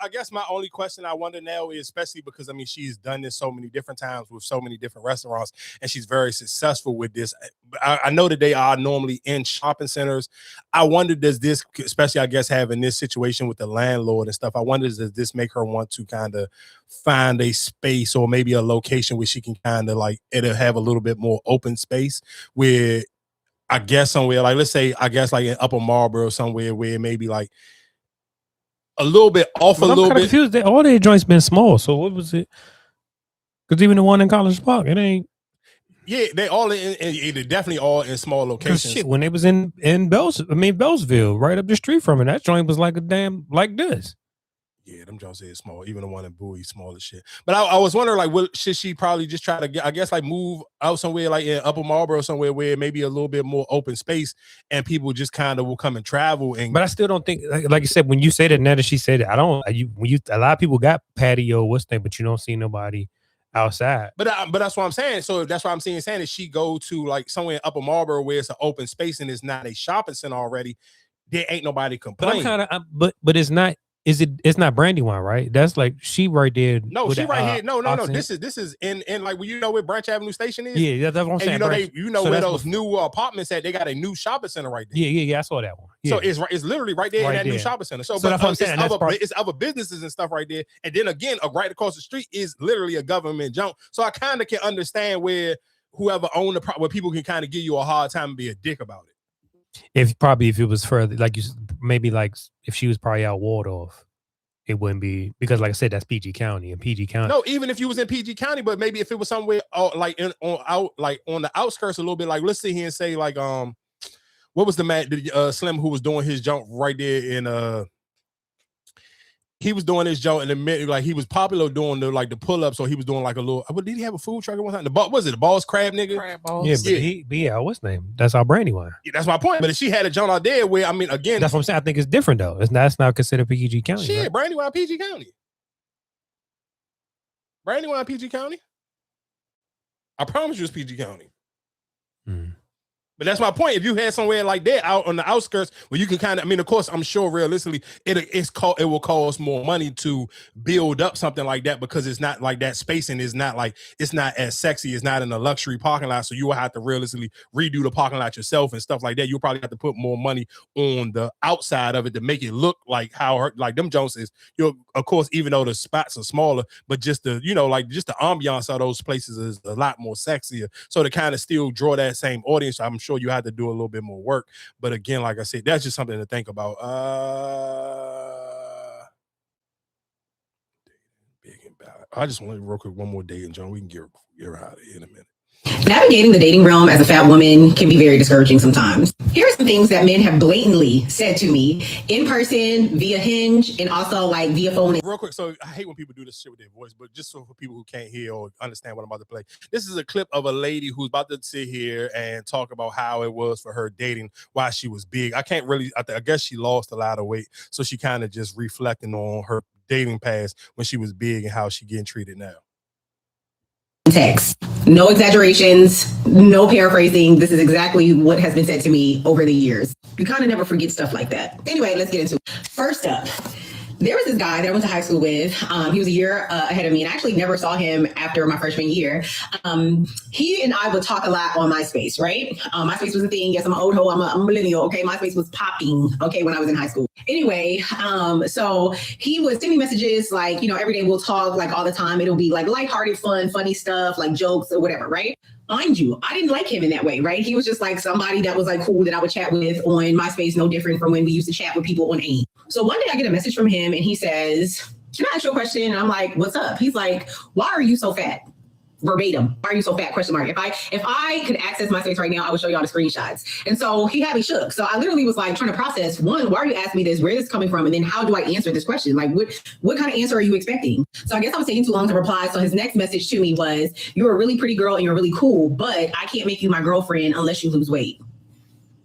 I guess my only question I wonder now is, especially because, I mean, she's done this so many different times with so many different restaurants, and she's very successful with this. I know that they are normally in shopping centers. I wonder, does this, especially, I guess, having this situation with the landlord and stuff, I wonder, does this make her want to kind of find a space or maybe a location where she can kind of like, it'll have a little bit more open space where, I guess, somewhere, like, let's say, I guess, like in Upper Marlboro, somewhere where maybe like, a little bit off, a little bit. Confused. All their joints been small. So what was it? Because even the one in College Park, it ain't. Yeah, they all they're definitely all in small locations. Shit, when they was in Bellsville, right up the street from it, that joint was like a damn like this. Yeah, them joints is small. Even the one in Bowie, small as shit. But I was wondering, like, should she probably just try to get, I guess, like move out somewhere like in Upper Marlboro, somewhere where maybe a little bit more open space and people just kind of will come and travel. And but I still don't think, like you said, when you say that, now that she said it, a lot of people got patio, but you don't see nobody outside. But that's what I'm saying. So that's what I'm saying is she go to like somewhere in Upper Marlboro where it's an open space and it's not a shopping center already. There ain't nobody complaining. But it's not. It's not Brandywine, right? That's like she right there. No, she right here. No. This is in like where, you know where Branch Avenue Station is. Yeah, that's what I'm saying. You know where those new apartments at. They got a new shopping center right there. Yeah. I saw that one. Yeah. So it's literally right there in that new shopping center. So that's what I'm saying. It's other businesses and stuff right there. And then again, right across the street is literally a government junk. So I kind of can understand where whoever owned where people can kind of give you a hard time and be a dick about it. If it was further, like you maybe like if she was probably out Waldorf, it wouldn't be, because like I said, that's PG County, and PG County. No, even if you was in PG County, but maybe if it was somewhere like on the outskirts a little bit, like let's sit here and say like what was the man Slim who was doing his jump right there in he was doing his jump in the middle, like he was popular doing the pull-up, so he was doing like a little. Did he have a food truck at one time? The Balls Crab nigga? Crab Balls. Yeah, what's his name? That's our Brandywine. Yeah, that's my point. But if she had a jump out there where, I mean, again, that's what I'm saying. I think it's different though. That's not considered PG County. Shit, right? Brandywine, PG County. Brandywine, PG County. I promise you it's PG County. But that's my point. If you had somewhere like that out on the outskirts where you can kind of, I mean, of course, I'm sure realistically it will cost more money to build up something like that because it's not like that spacing is not like, it's not as sexy. It's not in a luxury parking lot. So you will have to realistically redo the parking lot yourself and stuff like that. You'll probably have to put more money on the outside of it to make it look like how like them Jones is. You'll, of course, even though the spots are smaller, but just the, you know, like just the ambiance of those places is a lot more sexier. So to kind of still draw that same audience, I'm sure you have to do a little bit more work. But again, like I said, that's just something to think about. Big and bad. I just want to real quick one more day, and John, we can get her out of here in a minute. Navigating the dating realm as a fat woman can be very discouraging sometimes. Here are some things that men have blatantly said to me in person, via Hinge, and also like via phone. Real quick, so I hate when people do this shit with their voice, but just so for people who can't hear or understand what I'm about to play, this is a clip of a lady who's about to sit here and talk about how it was for her dating while she was big. I can't really, I guess she lost a lot of weight, so she kind of just reflecting on her dating past when she was big and how she getting treated now. Text. No exaggerations, no paraphrasing. This is exactly what has been said to me over the years. You kind of never forget stuff like that. Anyway, let's get into it. First up, there was this guy that I went to high school with. He was a year ahead of me, and I actually never saw him after my freshman year. He and I would talk a lot on MySpace, right? MySpace was a thing. Yes, I'm an old hoe. I'm a millennial. Okay, MySpace was popping. Okay, when I was in high school. Anyway, so he would send me messages like, you know, every day we'll talk like all the time. It'll be like lighthearted, fun, funny stuff, like jokes or whatever, right? Mind you, I didn't like him in that way, right? He was just like somebody that was like cool that I would chat with on MySpace, no different from when we used to chat with people on AIM. So one day I get a message from him and he says, "Can I ask you a question?" And I'm like, "What's up?" He's like, "Why are you so fat?" Verbatim. "Why are you so fat?" Question mark. If I could access MySpace right now, I would show y'all the screenshots. And so he had me shook. So I literally was like trying to process, one, why are you asking me this? Where is this coming from? And then how do I answer this question? Like what kind of answer are you expecting? So I guess I was taking too long to reply. So his next message to me was, "You're a really pretty girl and you're really cool, but I can't make you my girlfriend unless you lose weight."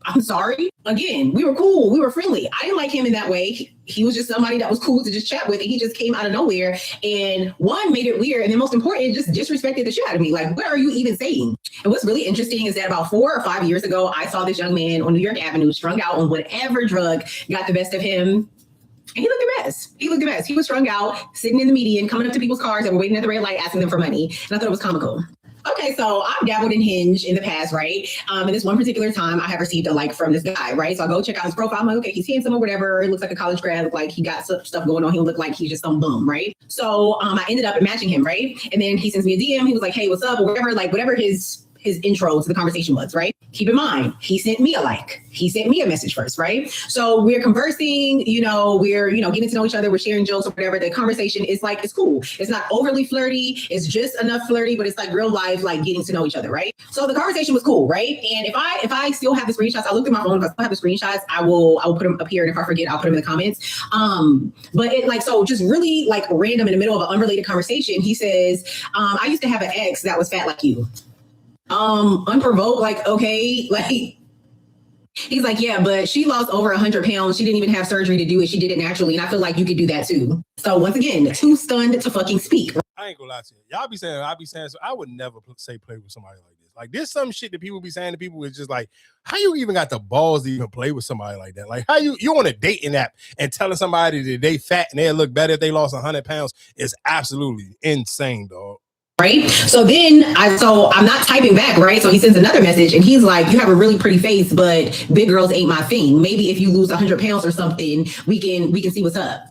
I'm sorry. Again, we were cool. We were friendly. I didn't like him in that way. He was just somebody that was cool to just chat with. And he just came out of nowhere and one, made it weird. And then most important, just disrespected the shit out of me. Like, what are you even saying? And what's really interesting is that about 4 or 5 years ago, I saw this young man on New York Avenue strung out on whatever drug got the best of him. And he looked a mess. He was strung out, sitting in the median, coming up to people's cars that were waiting at the red light, asking them for money. And I thought it was comical. Okay, so I've dabbled in Hinge in the past, right? And this one particular time I have received a like from this guy, right? So I go check out his profile. I'm like, okay, he's handsome or whatever. It looks like a college grad. Look like he got some stuff going on. He look like he's just some bum, right? So I ended up matching him, right? And then he sends me a DM. He was like, "Hey, what's up?" Or whatever, like whatever his intro to the conversation was, right? Keep in mind, he sent me a like. He sent me a message first, right? So we're conversing, we're getting to know each other, we're sharing jokes or whatever. The conversation is like, it's cool. It's not overly flirty. It's just enough flirty, but it's like real life, like getting to know each other, right? So the conversation was cool, right? And if I still have the screenshots, I looked at my phone. If I still have the screenshots, I will put them up here. And if I forget, I'll put them in the comments. But it like, so just really like random in the middle of an unrelated conversation, he says, "I used to have an ex that was fat like you." Unprovoked, like, okay, like he's like, "Yeah, but she lost over 100 pounds. She didn't even have surgery to do it. She did it naturally. And I feel like you could do that too." So once again, too stunned to fucking speak. I ain't gonna lie to you. Y'all be saying, so I would never say play with somebody like this. Like there's some shit that people be saying to people is just like, how you even got the balls to even play with somebody like that? Like how you on a dating app and telling somebody that they fat and they'll look better if they lost 100 pounds is absolutely insane, dog. Right. So then I'm not typing back. Right. So he sends another message and he's like, "You have a really pretty face, but big girls ain't my thing. Maybe if you lose 100 pounds or something, we can see what's up."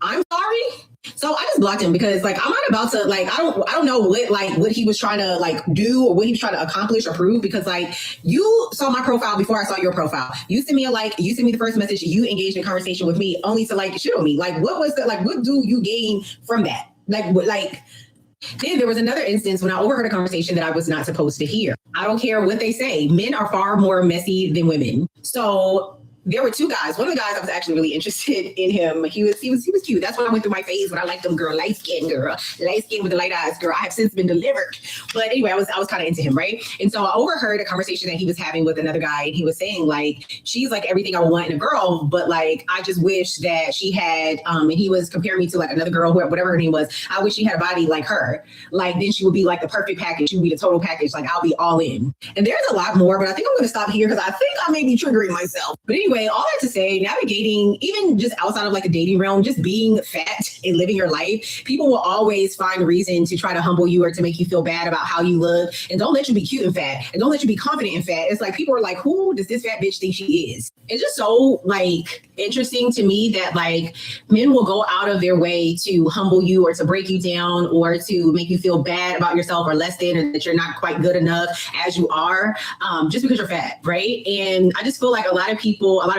I'm sorry. So I just blocked him because like, I'm not about to like, I don't know what he was trying to like do or what he was trying to accomplish or prove, because like you saw my profile before I saw your profile. You sent me a like, you sent me the first message, you engaged in conversation with me only to like shit on me. Like what was that? Like, what do you gain from that? Then there was another instance when I overheard a conversation that I was not supposed to hear. I don't care what they say. Men are far more messy than women. So there were two guys. One of the guys I was actually really interested in him. He was cute. That's when I went through my phase when I liked them girl, light skin with the light eyes girl. I have since been delivered. But anyway, I was kind of into him, right? And so I overheard a conversation that he was having with another guy, and he was saying like, she's like everything I would want in a girl, but like I just wish that she had and he was comparing me to like another girl, whatever her name was. I wish she had a body like her. Like then she would be like the perfect package. She would be the total package. Like I'll be all in. And there's a lot more, but I think I'm gonna stop here because I think I may be triggering myself. But anyway, all that to say, navigating, even just outside of like the dating realm, just being fat and living your life, people will always find a reason to try to humble you or to make you feel bad about how you look. And don't let you be cute and fat. And don't let you be confident and fat. It's like people are like, who does this fat bitch think she is? It's just so like interesting to me that like men will go out of their way to humble you or to break you down or to make you feel bad about yourself or less than, or that you're not quite good enough as you are, just because you're fat, right? And I just feel like a lot of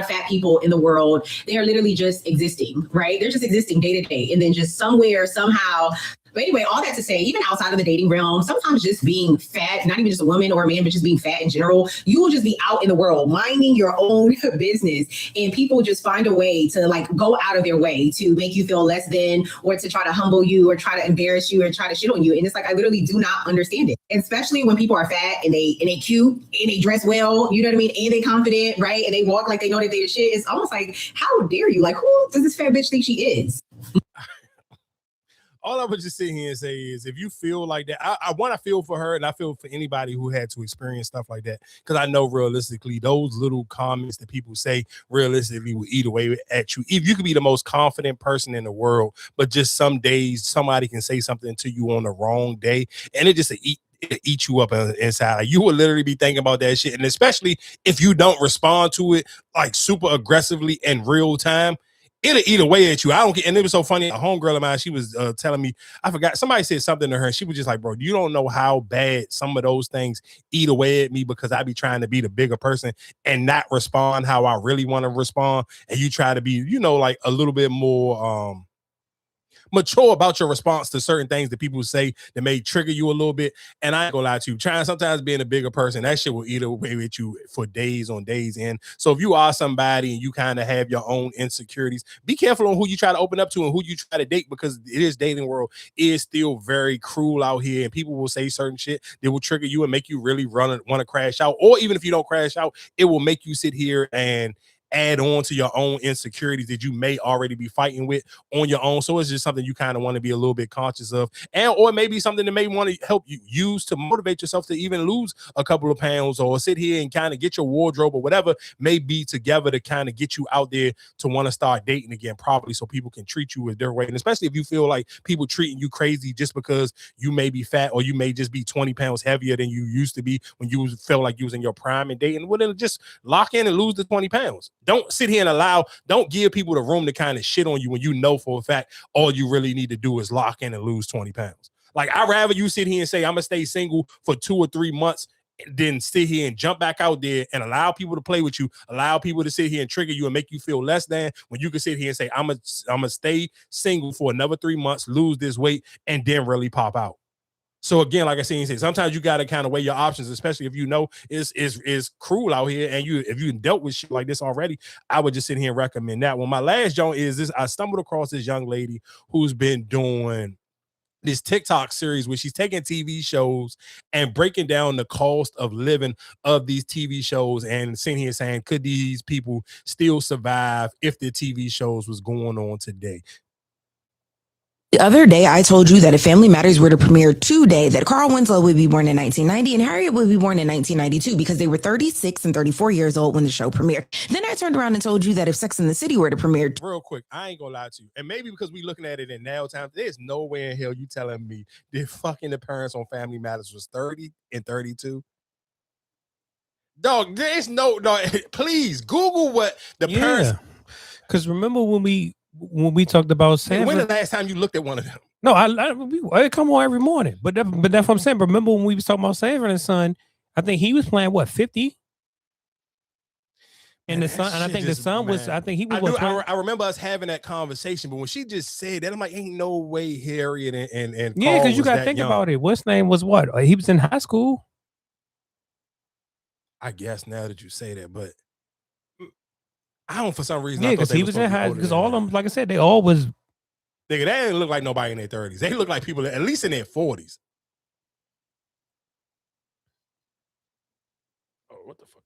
fat people in the world, they are literally just existing, right? They're just existing day to day. And then just somewhere, somehow. But anyway, all that to say, even outside of the dating realm, sometimes just being fat, not even just a woman or a man, but just being fat in general, you will just be out in the world minding your own business. And people just find a way to like go out of their way to make you feel less than, or to try to humble you or try to embarrass you or try to shit on you. And it's like, I literally do not understand it. Especially when people are fat and they cute and they dress well, you know what I mean? And they confident, right? And they walk like they know that they're shit. It's almost like, how dare you? Like, who does this fat bitch think she is? All I would just sit here and say is, if you feel like that, I want to feel for her, and I feel for anybody who had to experience stuff like that, because I know realistically those little comments that people say realistically will eat away at you. If you could be the most confident person in the world, but just some days somebody can say something to you on the wrong day, and it just eat you up inside. Like, you will literally be thinking about that shit, and especially if you don't respond to it like super aggressively in real time, it'll eat away at you. I don't get, and it was so funny. A homegirl of mine, she was telling me, I forgot, somebody said something to her, and she was just like, bro, you don't know how bad some of those things eat away at me, because I be trying to be the bigger person and not respond how I really want to respond. And you try to be, you know, like a little bit more mature about your response to certain things that people say that may trigger you a little bit. And I ain't gonna lie to you, trying sometimes being a bigger person, that shit will eat away with you for days on days end. So if you are somebody and you kind of have your own insecurities, be careful on who you try to open up to and who you try to date, because it is dating world is still very cruel out here, and people will say certain shit that will trigger you and make you really want to crash out. Or even if you don't crash out, it will make you sit here and add on to your own insecurities that you may already be fighting with on your own. So it's just something you kind of want to be a little bit conscious of, and or maybe something that may want to help you use to motivate yourself to even lose a couple of pounds, or sit here and kind of get your wardrobe or whatever may be together to kind of get you out there to want to start dating again properly, so people can treat you a different way. And especially if you feel like people treating you crazy just because you may be fat, or you may just be 20 pounds heavier than you used to be when you felt like you was in your prime and dating, well, then just lock in and lose the 20 pounds. Don't sit here and don't give people the room to kind of shit on you when you know for a fact all you really need to do is lock in and lose 20 pounds. Like, I'd rather you sit here and say, I'm going to stay single for 2 or 3 months, than sit here and jump back out there and allow people to play with you, allow people to sit here and trigger you and make you feel less than, when you can sit here and say, I'm going to stay single for another 3 months, lose this weight, and then really pop out. So again, like I said, sometimes you got to kind of weigh your options, especially if you know it's cruel out here, and if you dealt with shit like this already. I would just sit here and recommend that one. My last joint is this. I stumbled across this young lady who's been doing this TikTok series where she's taking TV shows and breaking down the cost of living of these TV shows, and sitting here saying, could these people still survive if the TV shows was going on today? The other day, I told you that if Family Matters were to premiere today, that Carl Winslow would be born in 1990 and Harriet would be born in 1992, because they were 36 and 34 years old when the show premiered. Then I turned around and told you that if Sex and the City were to premiere... Real quick, I ain't gonna lie to you. And maybe because we looking at it in now time, there's no way in hell you telling me that fucking the parents on Family Matters was 30 and 32. Dog, there's no... Dog, please, Google what the parents... Because remember when we talked about Sanford. When the last time you looked at one of them? No, I come on every morning. But that's what I'm saying. Remember when we was talking about Sanford and Son? I think he was playing 50, and the son, and I think the son was. I think he was. I remember us having that conversation, but when she just said that, I'm like, ain't no way Harriet and yeah, because you got to think about it. What's name was what? He was in high school. I guess now that you say that, but I don't for some reason. Yeah, because he was in high. Because all of them, like I said, they all was. Nigga, they didn't look like nobody in their 30s. They look like people at least in their 40s. Oh, what the fuck?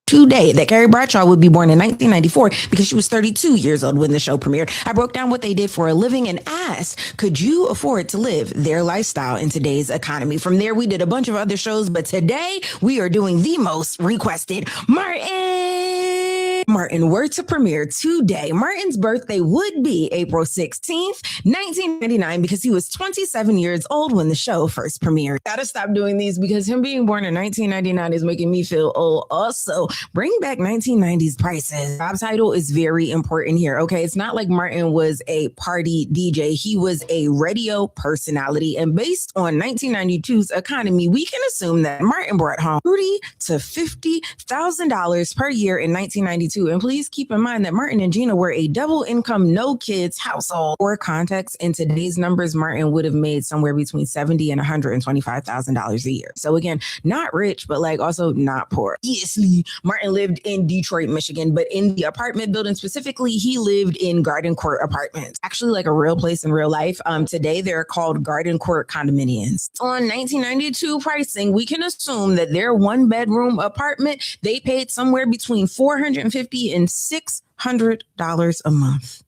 Today that Carrie Bradshaw would be born in 1994 because she was 32 years old when the show premiered. I broke down what they did for a living and asked, could you afford to live their lifestyle in today's economy? From there, we did a bunch of other shows, but today we are doing the most requested Martin were to premiere today. Martin's birthday would be April 16th, 1999, because he was 27 years old when the show first premiered. Gotta stop doing these because him being born in 1999 is making me feel old. Also, bring back 1990s prices. Job title is very important here, okay? It's not like Martin was a party DJ. He was a radio personality. And based on 1992's economy, we can assume that Martin brought home $30,000 to $50,000 per year in 1992. And please keep in mind that Martin and Gina were a double income, no kids household. For context, in today's numbers, Martin would have made somewhere between $70,000 and $125,000 a year. So again, not rich, but like also not poor. Obviously, Martin lived in Detroit, Michigan, but in the apartment building specifically, he lived in Garden Court Apartments. Actually, like a real place in real life. Today, they're called Garden Court condominiums. On 1992 pricing, we can assume that their one-bedroom apartment, they paid somewhere between $450 and $600 a month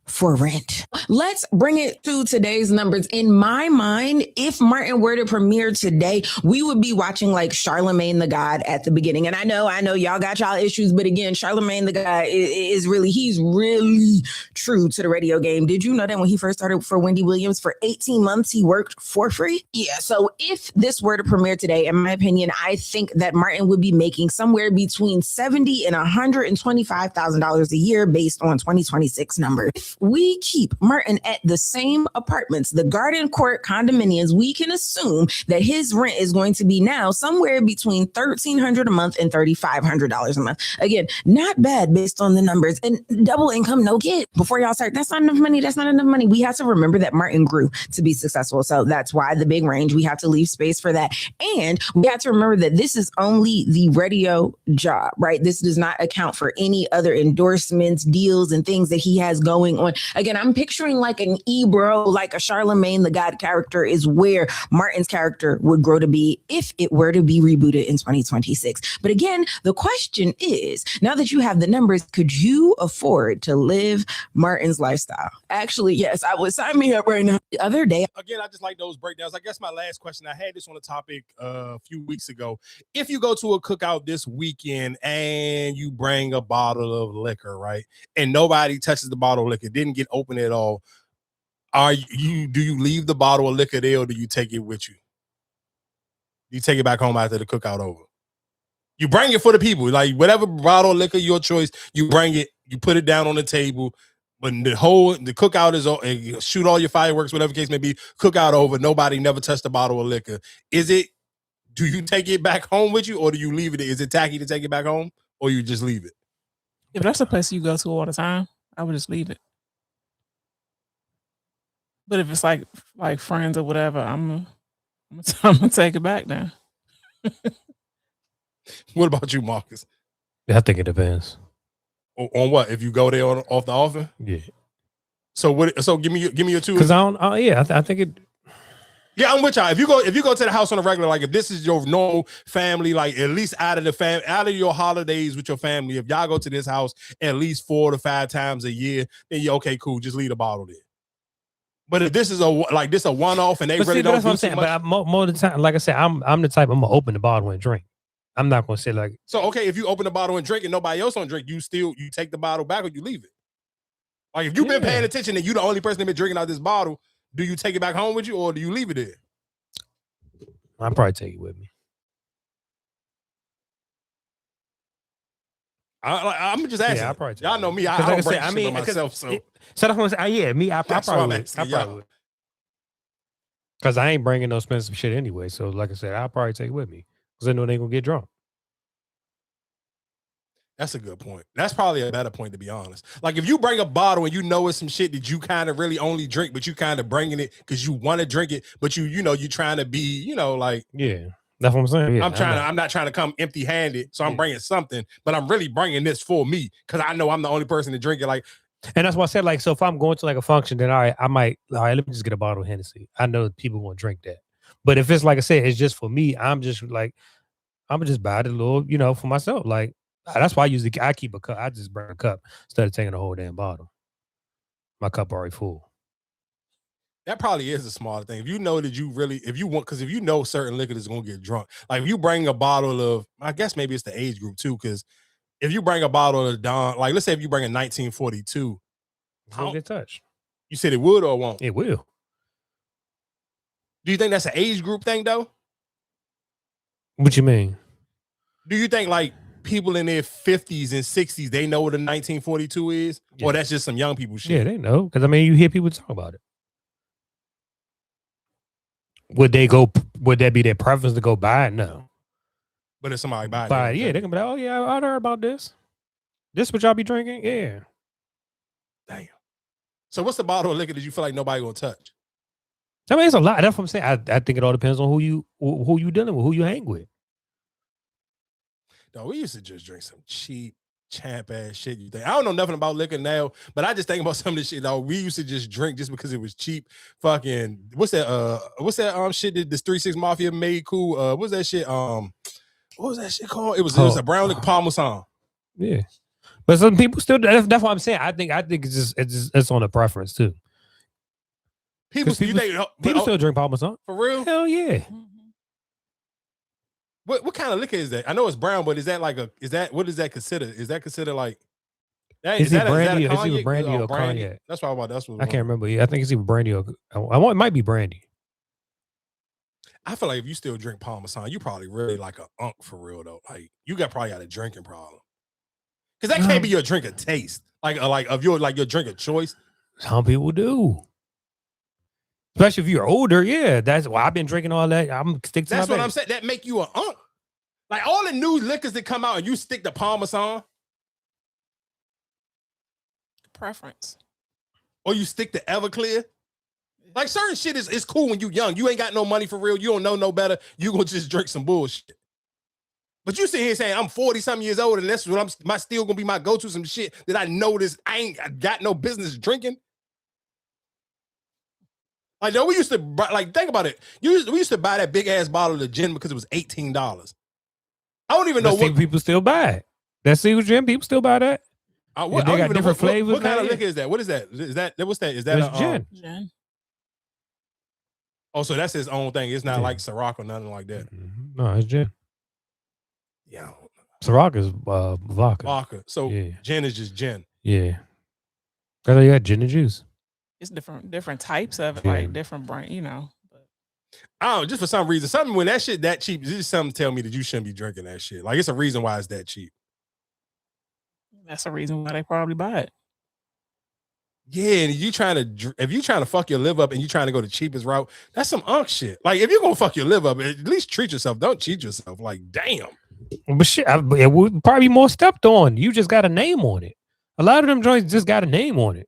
for rent. Let's bring it to today's numbers. In my mind, if Martin were to premiere today, we would be watching like Charlemagne the God at the beginning. And I know y'all got y'all issues, but again, Charlemagne the God he's really true to the radio game. Did you know that when he first started for Wendy Williams for 18 months, he worked for free? Yeah. So if this were to premiere today, in my opinion, I think that Martin would be making somewhere between $70,000 and $125,000 a year based on 2026 numbers. If we keep Martin at the same apartments, the Garden Court condominiums, we can assume that his rent is going to be now somewhere between $1,300 a month and $3,500 a month. Again, not bad based on the numbers. And double income, no kid. Before y'all start, that's not enough money. That's not enough money. We have to remember that Martin grew to be successful. So that's why the big range, we have to leave space for that. And we have to remember that this is only the radio job, right? This does not account for any other endorsements, deals, and things that he has going on. Again, I'm picturing like an Ebro, like a Charlemagne the God character is where Martin's character would grow to be if it were to be rebooted in 2026. But again, the question is, now that you have the numbers, could you afford to live Martin's lifestyle? Actually, yes, I would sign me up right now. The other day. Again, I just like those breakdowns. I guess my last question, I had this on the topic a few weeks ago. If you go to a cookout this weekend and you bring a bottle of liquor, right? And nobody touches the bottle of liquor, didn't get open at all. Do you leave the bottle of liquor there or do you take it with you? You take it back home after the cookout over. You bring it for the people. Like whatever bottle of liquor, your choice, you bring it, you put it down on the table. But the cookout is over, shoot all your fireworks, whatever case may be, cookout over, nobody never touched a bottle of liquor. Do you take it back home with you or do you leave it? Is it tacky to take it back home or you just leave it? If that's a place you go to all the time, I would just leave it. But if it's like friends or whatever, I'm gonna take it back now. What about you, Marcus? I think it depends. On what? If you go there off the offer? Yeah. So what? So give me your two. Because I think it. Yeah, I'm with y'all. If you go to the house on a regular, like if this is your normal family, like at least out of your holidays with your family, if y'all go to this house at least 4 to 5 times a year, then you're okay, cool. Just leave the bottle there. But if this is a one-off and they really don't. That's what I'm saying. But more of the time, like I said, I'm the type I'm gonna open the bottle and drink. I'm not gonna say like. So okay, if you open the bottle and drink and nobody else don't drink, you take the bottle back or you leave it. Like if you've been paying attention and you're the only person that been drinking out this bottle, do you take it back home with you or do you leave it there? I'll probably take it with me. I'm just asking. Yeah, I probably y'all know me. I don't break shit by myself. So that's what I'm saying. Me, I probably would. Because I ain't bringing no expensive shit anyway. So like I said, I'll probably take it with me because I know they ain't gonna get drunk. That's a good point. That's probably a better point, to be honest. Like if you bring a bottle and you know it's some shit that you kind of really only drink, but you kind of bringing it because you want to drink it, but you trying to be, like, yeah, that's what I'm saying. Yeah, I'm not trying to come empty handed, so I'm bringing something, but I'm really bringing this for me because I know I'm the only person to drink it. Like, and that's why I said, like, so if I'm going to like a function, then I might, let me just get a bottle of Hennessy. I know people won't drink that, but if it's like I said, it's just for me, I'm just buy it a little, for myself, like. That's why I keep a cup. I just bring a cup instead of taking a whole damn bottle. My cup already full. That probably is a smaller thing. If you know that if you know certain liquor is going to get drunk. Like if you bring a bottle of, I guess maybe it's the age group too, because if you bring a bottle of Don, like let's say if you bring a 1942. It won't get touched. You said it would or won't? It will. Do you think that's an age group thing though? What you mean? Do you think like people in their 50s and 60s, they know what a 1942 is? Yeah. Or that's just some young people shit? Yeah, they know. Because, you hear people talk about it. Would that be their preference to go buy it? No. But if somebody buy it, yeah, they can be like, oh, yeah, I heard about this. This what y'all be drinking? Yeah. Damn. So what's the bottle of liquor that you feel like nobody gonna touch? It's a lot. That's what I'm saying. I think it all depends on who you dealing with, who you hang with. No, we used to just drink some cheap, champ ass shit. You think I don't know nothing about liquor now, but I just think about some of this shit. Though we used to just drink just because it was cheap. Fucking what's that shit that this 3-6 Mafia made cool? What's that shit? What was that shit called? It was a brown liquor Parmesan. Yeah, but some people still. That's what I'm saying. I think it's on a preference too. People still drink Parmesan for real. Hell yeah. What kind of liquor is that? I know it's brown, but what is that considered? Is that considered like is it brandy or cognac? That's what about. That's what I can't remember. Yeah, I think it's either brandy or it might be brandy. I feel like if you still drink Parmesan, you probably really like a unk for real though. Like you probably got a drinking problem. Because that can't be your drink of taste. Like of your drink of choice. Some people do. Especially if you're older, yeah. That's why I've been drinking all that. I'm sticking to That's what I'm saying. That make you an unk. Like all the new liquors that come out and you stick to Parmesan. Preference. Or you stick to Everclear. Like certain shit is cool when you young. You ain't got no money for real. You don't know no better. You gonna just drink some bullshit. But you sit here saying I'm 40-something years old and that's what my still gonna be my go-to some shit that I noticed I ain't got no business drinking. Like, no, we used to think about it. We used to buy that big ass bottle of gin because it was $18. I don't even know what people still buy it. That single gin, people still buy that. They got different flavors. What kind of liquor is that? What is that? What's that? Is that gin? Gin. Oh, so that's his own thing. It's not like Ciroc or nothing like that. Mm-hmm. No, it's gin. Yeah. Ciroc is vodka. Vodka. So gin is just gin. Yeah. That's you got gin and juice. It's different types of it, like different brand, But I don't know, just for some reason, something when that shit that cheap, just something tell me that you shouldn't be drinking that shit. Like it's a reason why it's that cheap. That's a reason why they probably buy it. Yeah, and if you trying to fuck your liver up and you trying to go the cheapest route, that's some unk shit. Like if you're gonna fuck your liver up, at least treat yourself. Don't cheat yourself. Like damn. But shit, it would probably be more stepped on. You just got a name on it. A lot of them joints just got a name on it.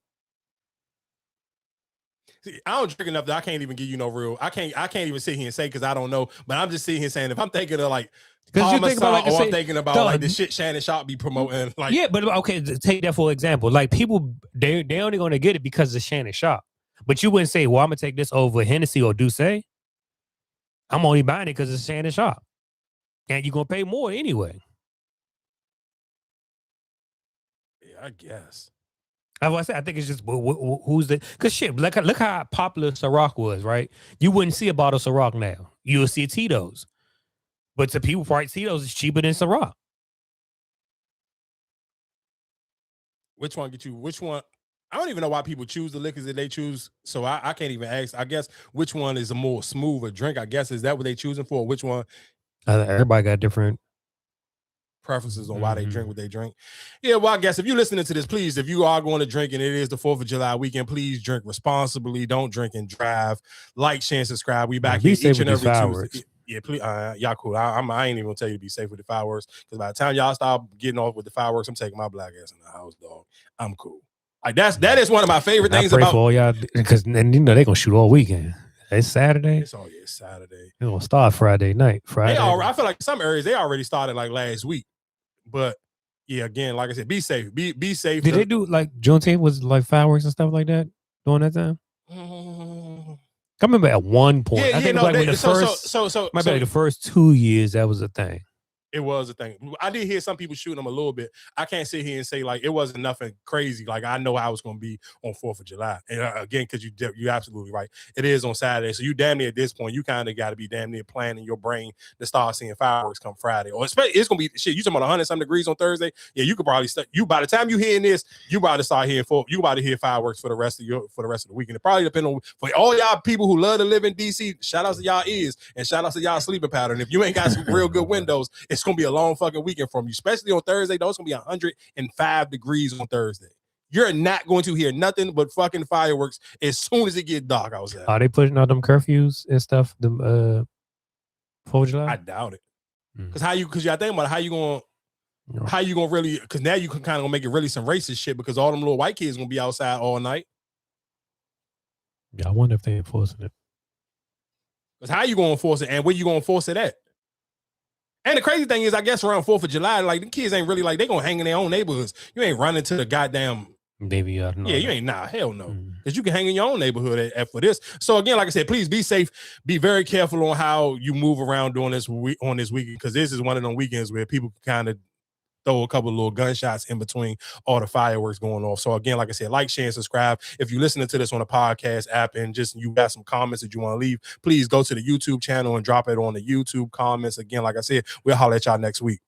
See, I don't drink enough that I can't even give you no real. I can't even sit here and say because I don't know. But I'm just sitting here saying if I'm thinking of like Parmesan, I'm thinking about like the shit Shannon Sharp be promoting. Like yeah, but okay, take that for example. Like people, they only gonna get it because of Shannon Sharp. But you wouldn't say, well, I'm gonna take this over Hennessy or Douce. I'm only buying it because it's Shannon Sharp, and you're gonna pay more anyway. Yeah, I guess. I said, I think it's just who's the because shit. Look how popular Ciroc was, right? You wouldn't see a bottle of Ciroc now. You will see Tito's, but to people, probably Tito's is cheaper than Ciroc. Which one get you? Which one? I don't even know why people choose the liquors that they choose. So I can't even ask. I guess which one is a more smoother drink? I guess is that what they choosing for? Which one? Everybody got different preferences on why they drink what they drink. Yeah, well, I guess if you're listening to this, please, if you are going to drink and it is the 4th of July weekend, please drink responsibly. Don't drink and drive. Like, share, and subscribe. We back here each and every Tuesday. Yeah, please, y'all cool. I ain't even gonna tell you to be safe with the fireworks because by the time y'all stop getting off with the fireworks, I'm taking my black ass in the house, dog. I'm cool. Like that is one of my favorite things I pray about for all y'all because then they gonna shoot all weekend. It's Saturday. It's Saturday. They're gonna start Friday night. I feel like some areas they already started like last week, but yeah, again, like I said, be safe. Be safe. Did they do like Juneteenth was like fireworks and stuff like that during that time? I remember at one point. I think like when the the first 2 years that was a thing. It was a thing. I did hear some people shooting them a little bit. I can't sit here and say like it wasn't nothing crazy. Like I know how it's going to be on 4th of July. And again, because you're absolutely right. It is on Saturday. So you damn near at this point, you kind of got to be damn near planning your brain to start seeing fireworks come Friday. Or it's going to be shit. You talking about 100-some degrees on Thursday? Yeah, you could probably start. By the time you hearing this, you about to start hearing you about to hear fireworks for the rest of the weekend. It probably depends on for all y'all people who love to live in DC. Shout out to y'all ears and shout out to y'all sleeping pattern. If you ain't got some real good windows, it's gonna be a long fucking weekend from you, especially on Thursday. Though it's gonna be 105 degrees on Thursday. You're not going to hear nothing but fucking fireworks as soon as it get dark outside. Are they pushing out them curfews and stuff? Them 4th of July? I doubt it. Because y'all think about it, how you gonna really? Because now you can kind of make it really some racist shit because all them little white kids gonna be outside all night. Yeah, I wonder if they enforcing it. Because how you gonna enforce it, and where you gonna enforce it at? And the crazy thing is, I guess around 4th of July, like the kids ain't really like they gonna hang in their own neighborhoods. You ain't running to the goddamn. Maybe you ain't hell no. Because you can hang in your own neighborhood for this. So again, like I said, please be safe. Be very careful on how you move around during this weekend because this is one of them weekends where people can kind of throw a couple of little gunshots in between all the fireworks going off. So again, like I said, like, share, and subscribe. If you're listening to this on a podcast app and just you got some comments that you want to leave, please go to the YouTube channel and drop it on the YouTube comments. Again, like I said, we'll holler at y'all next week.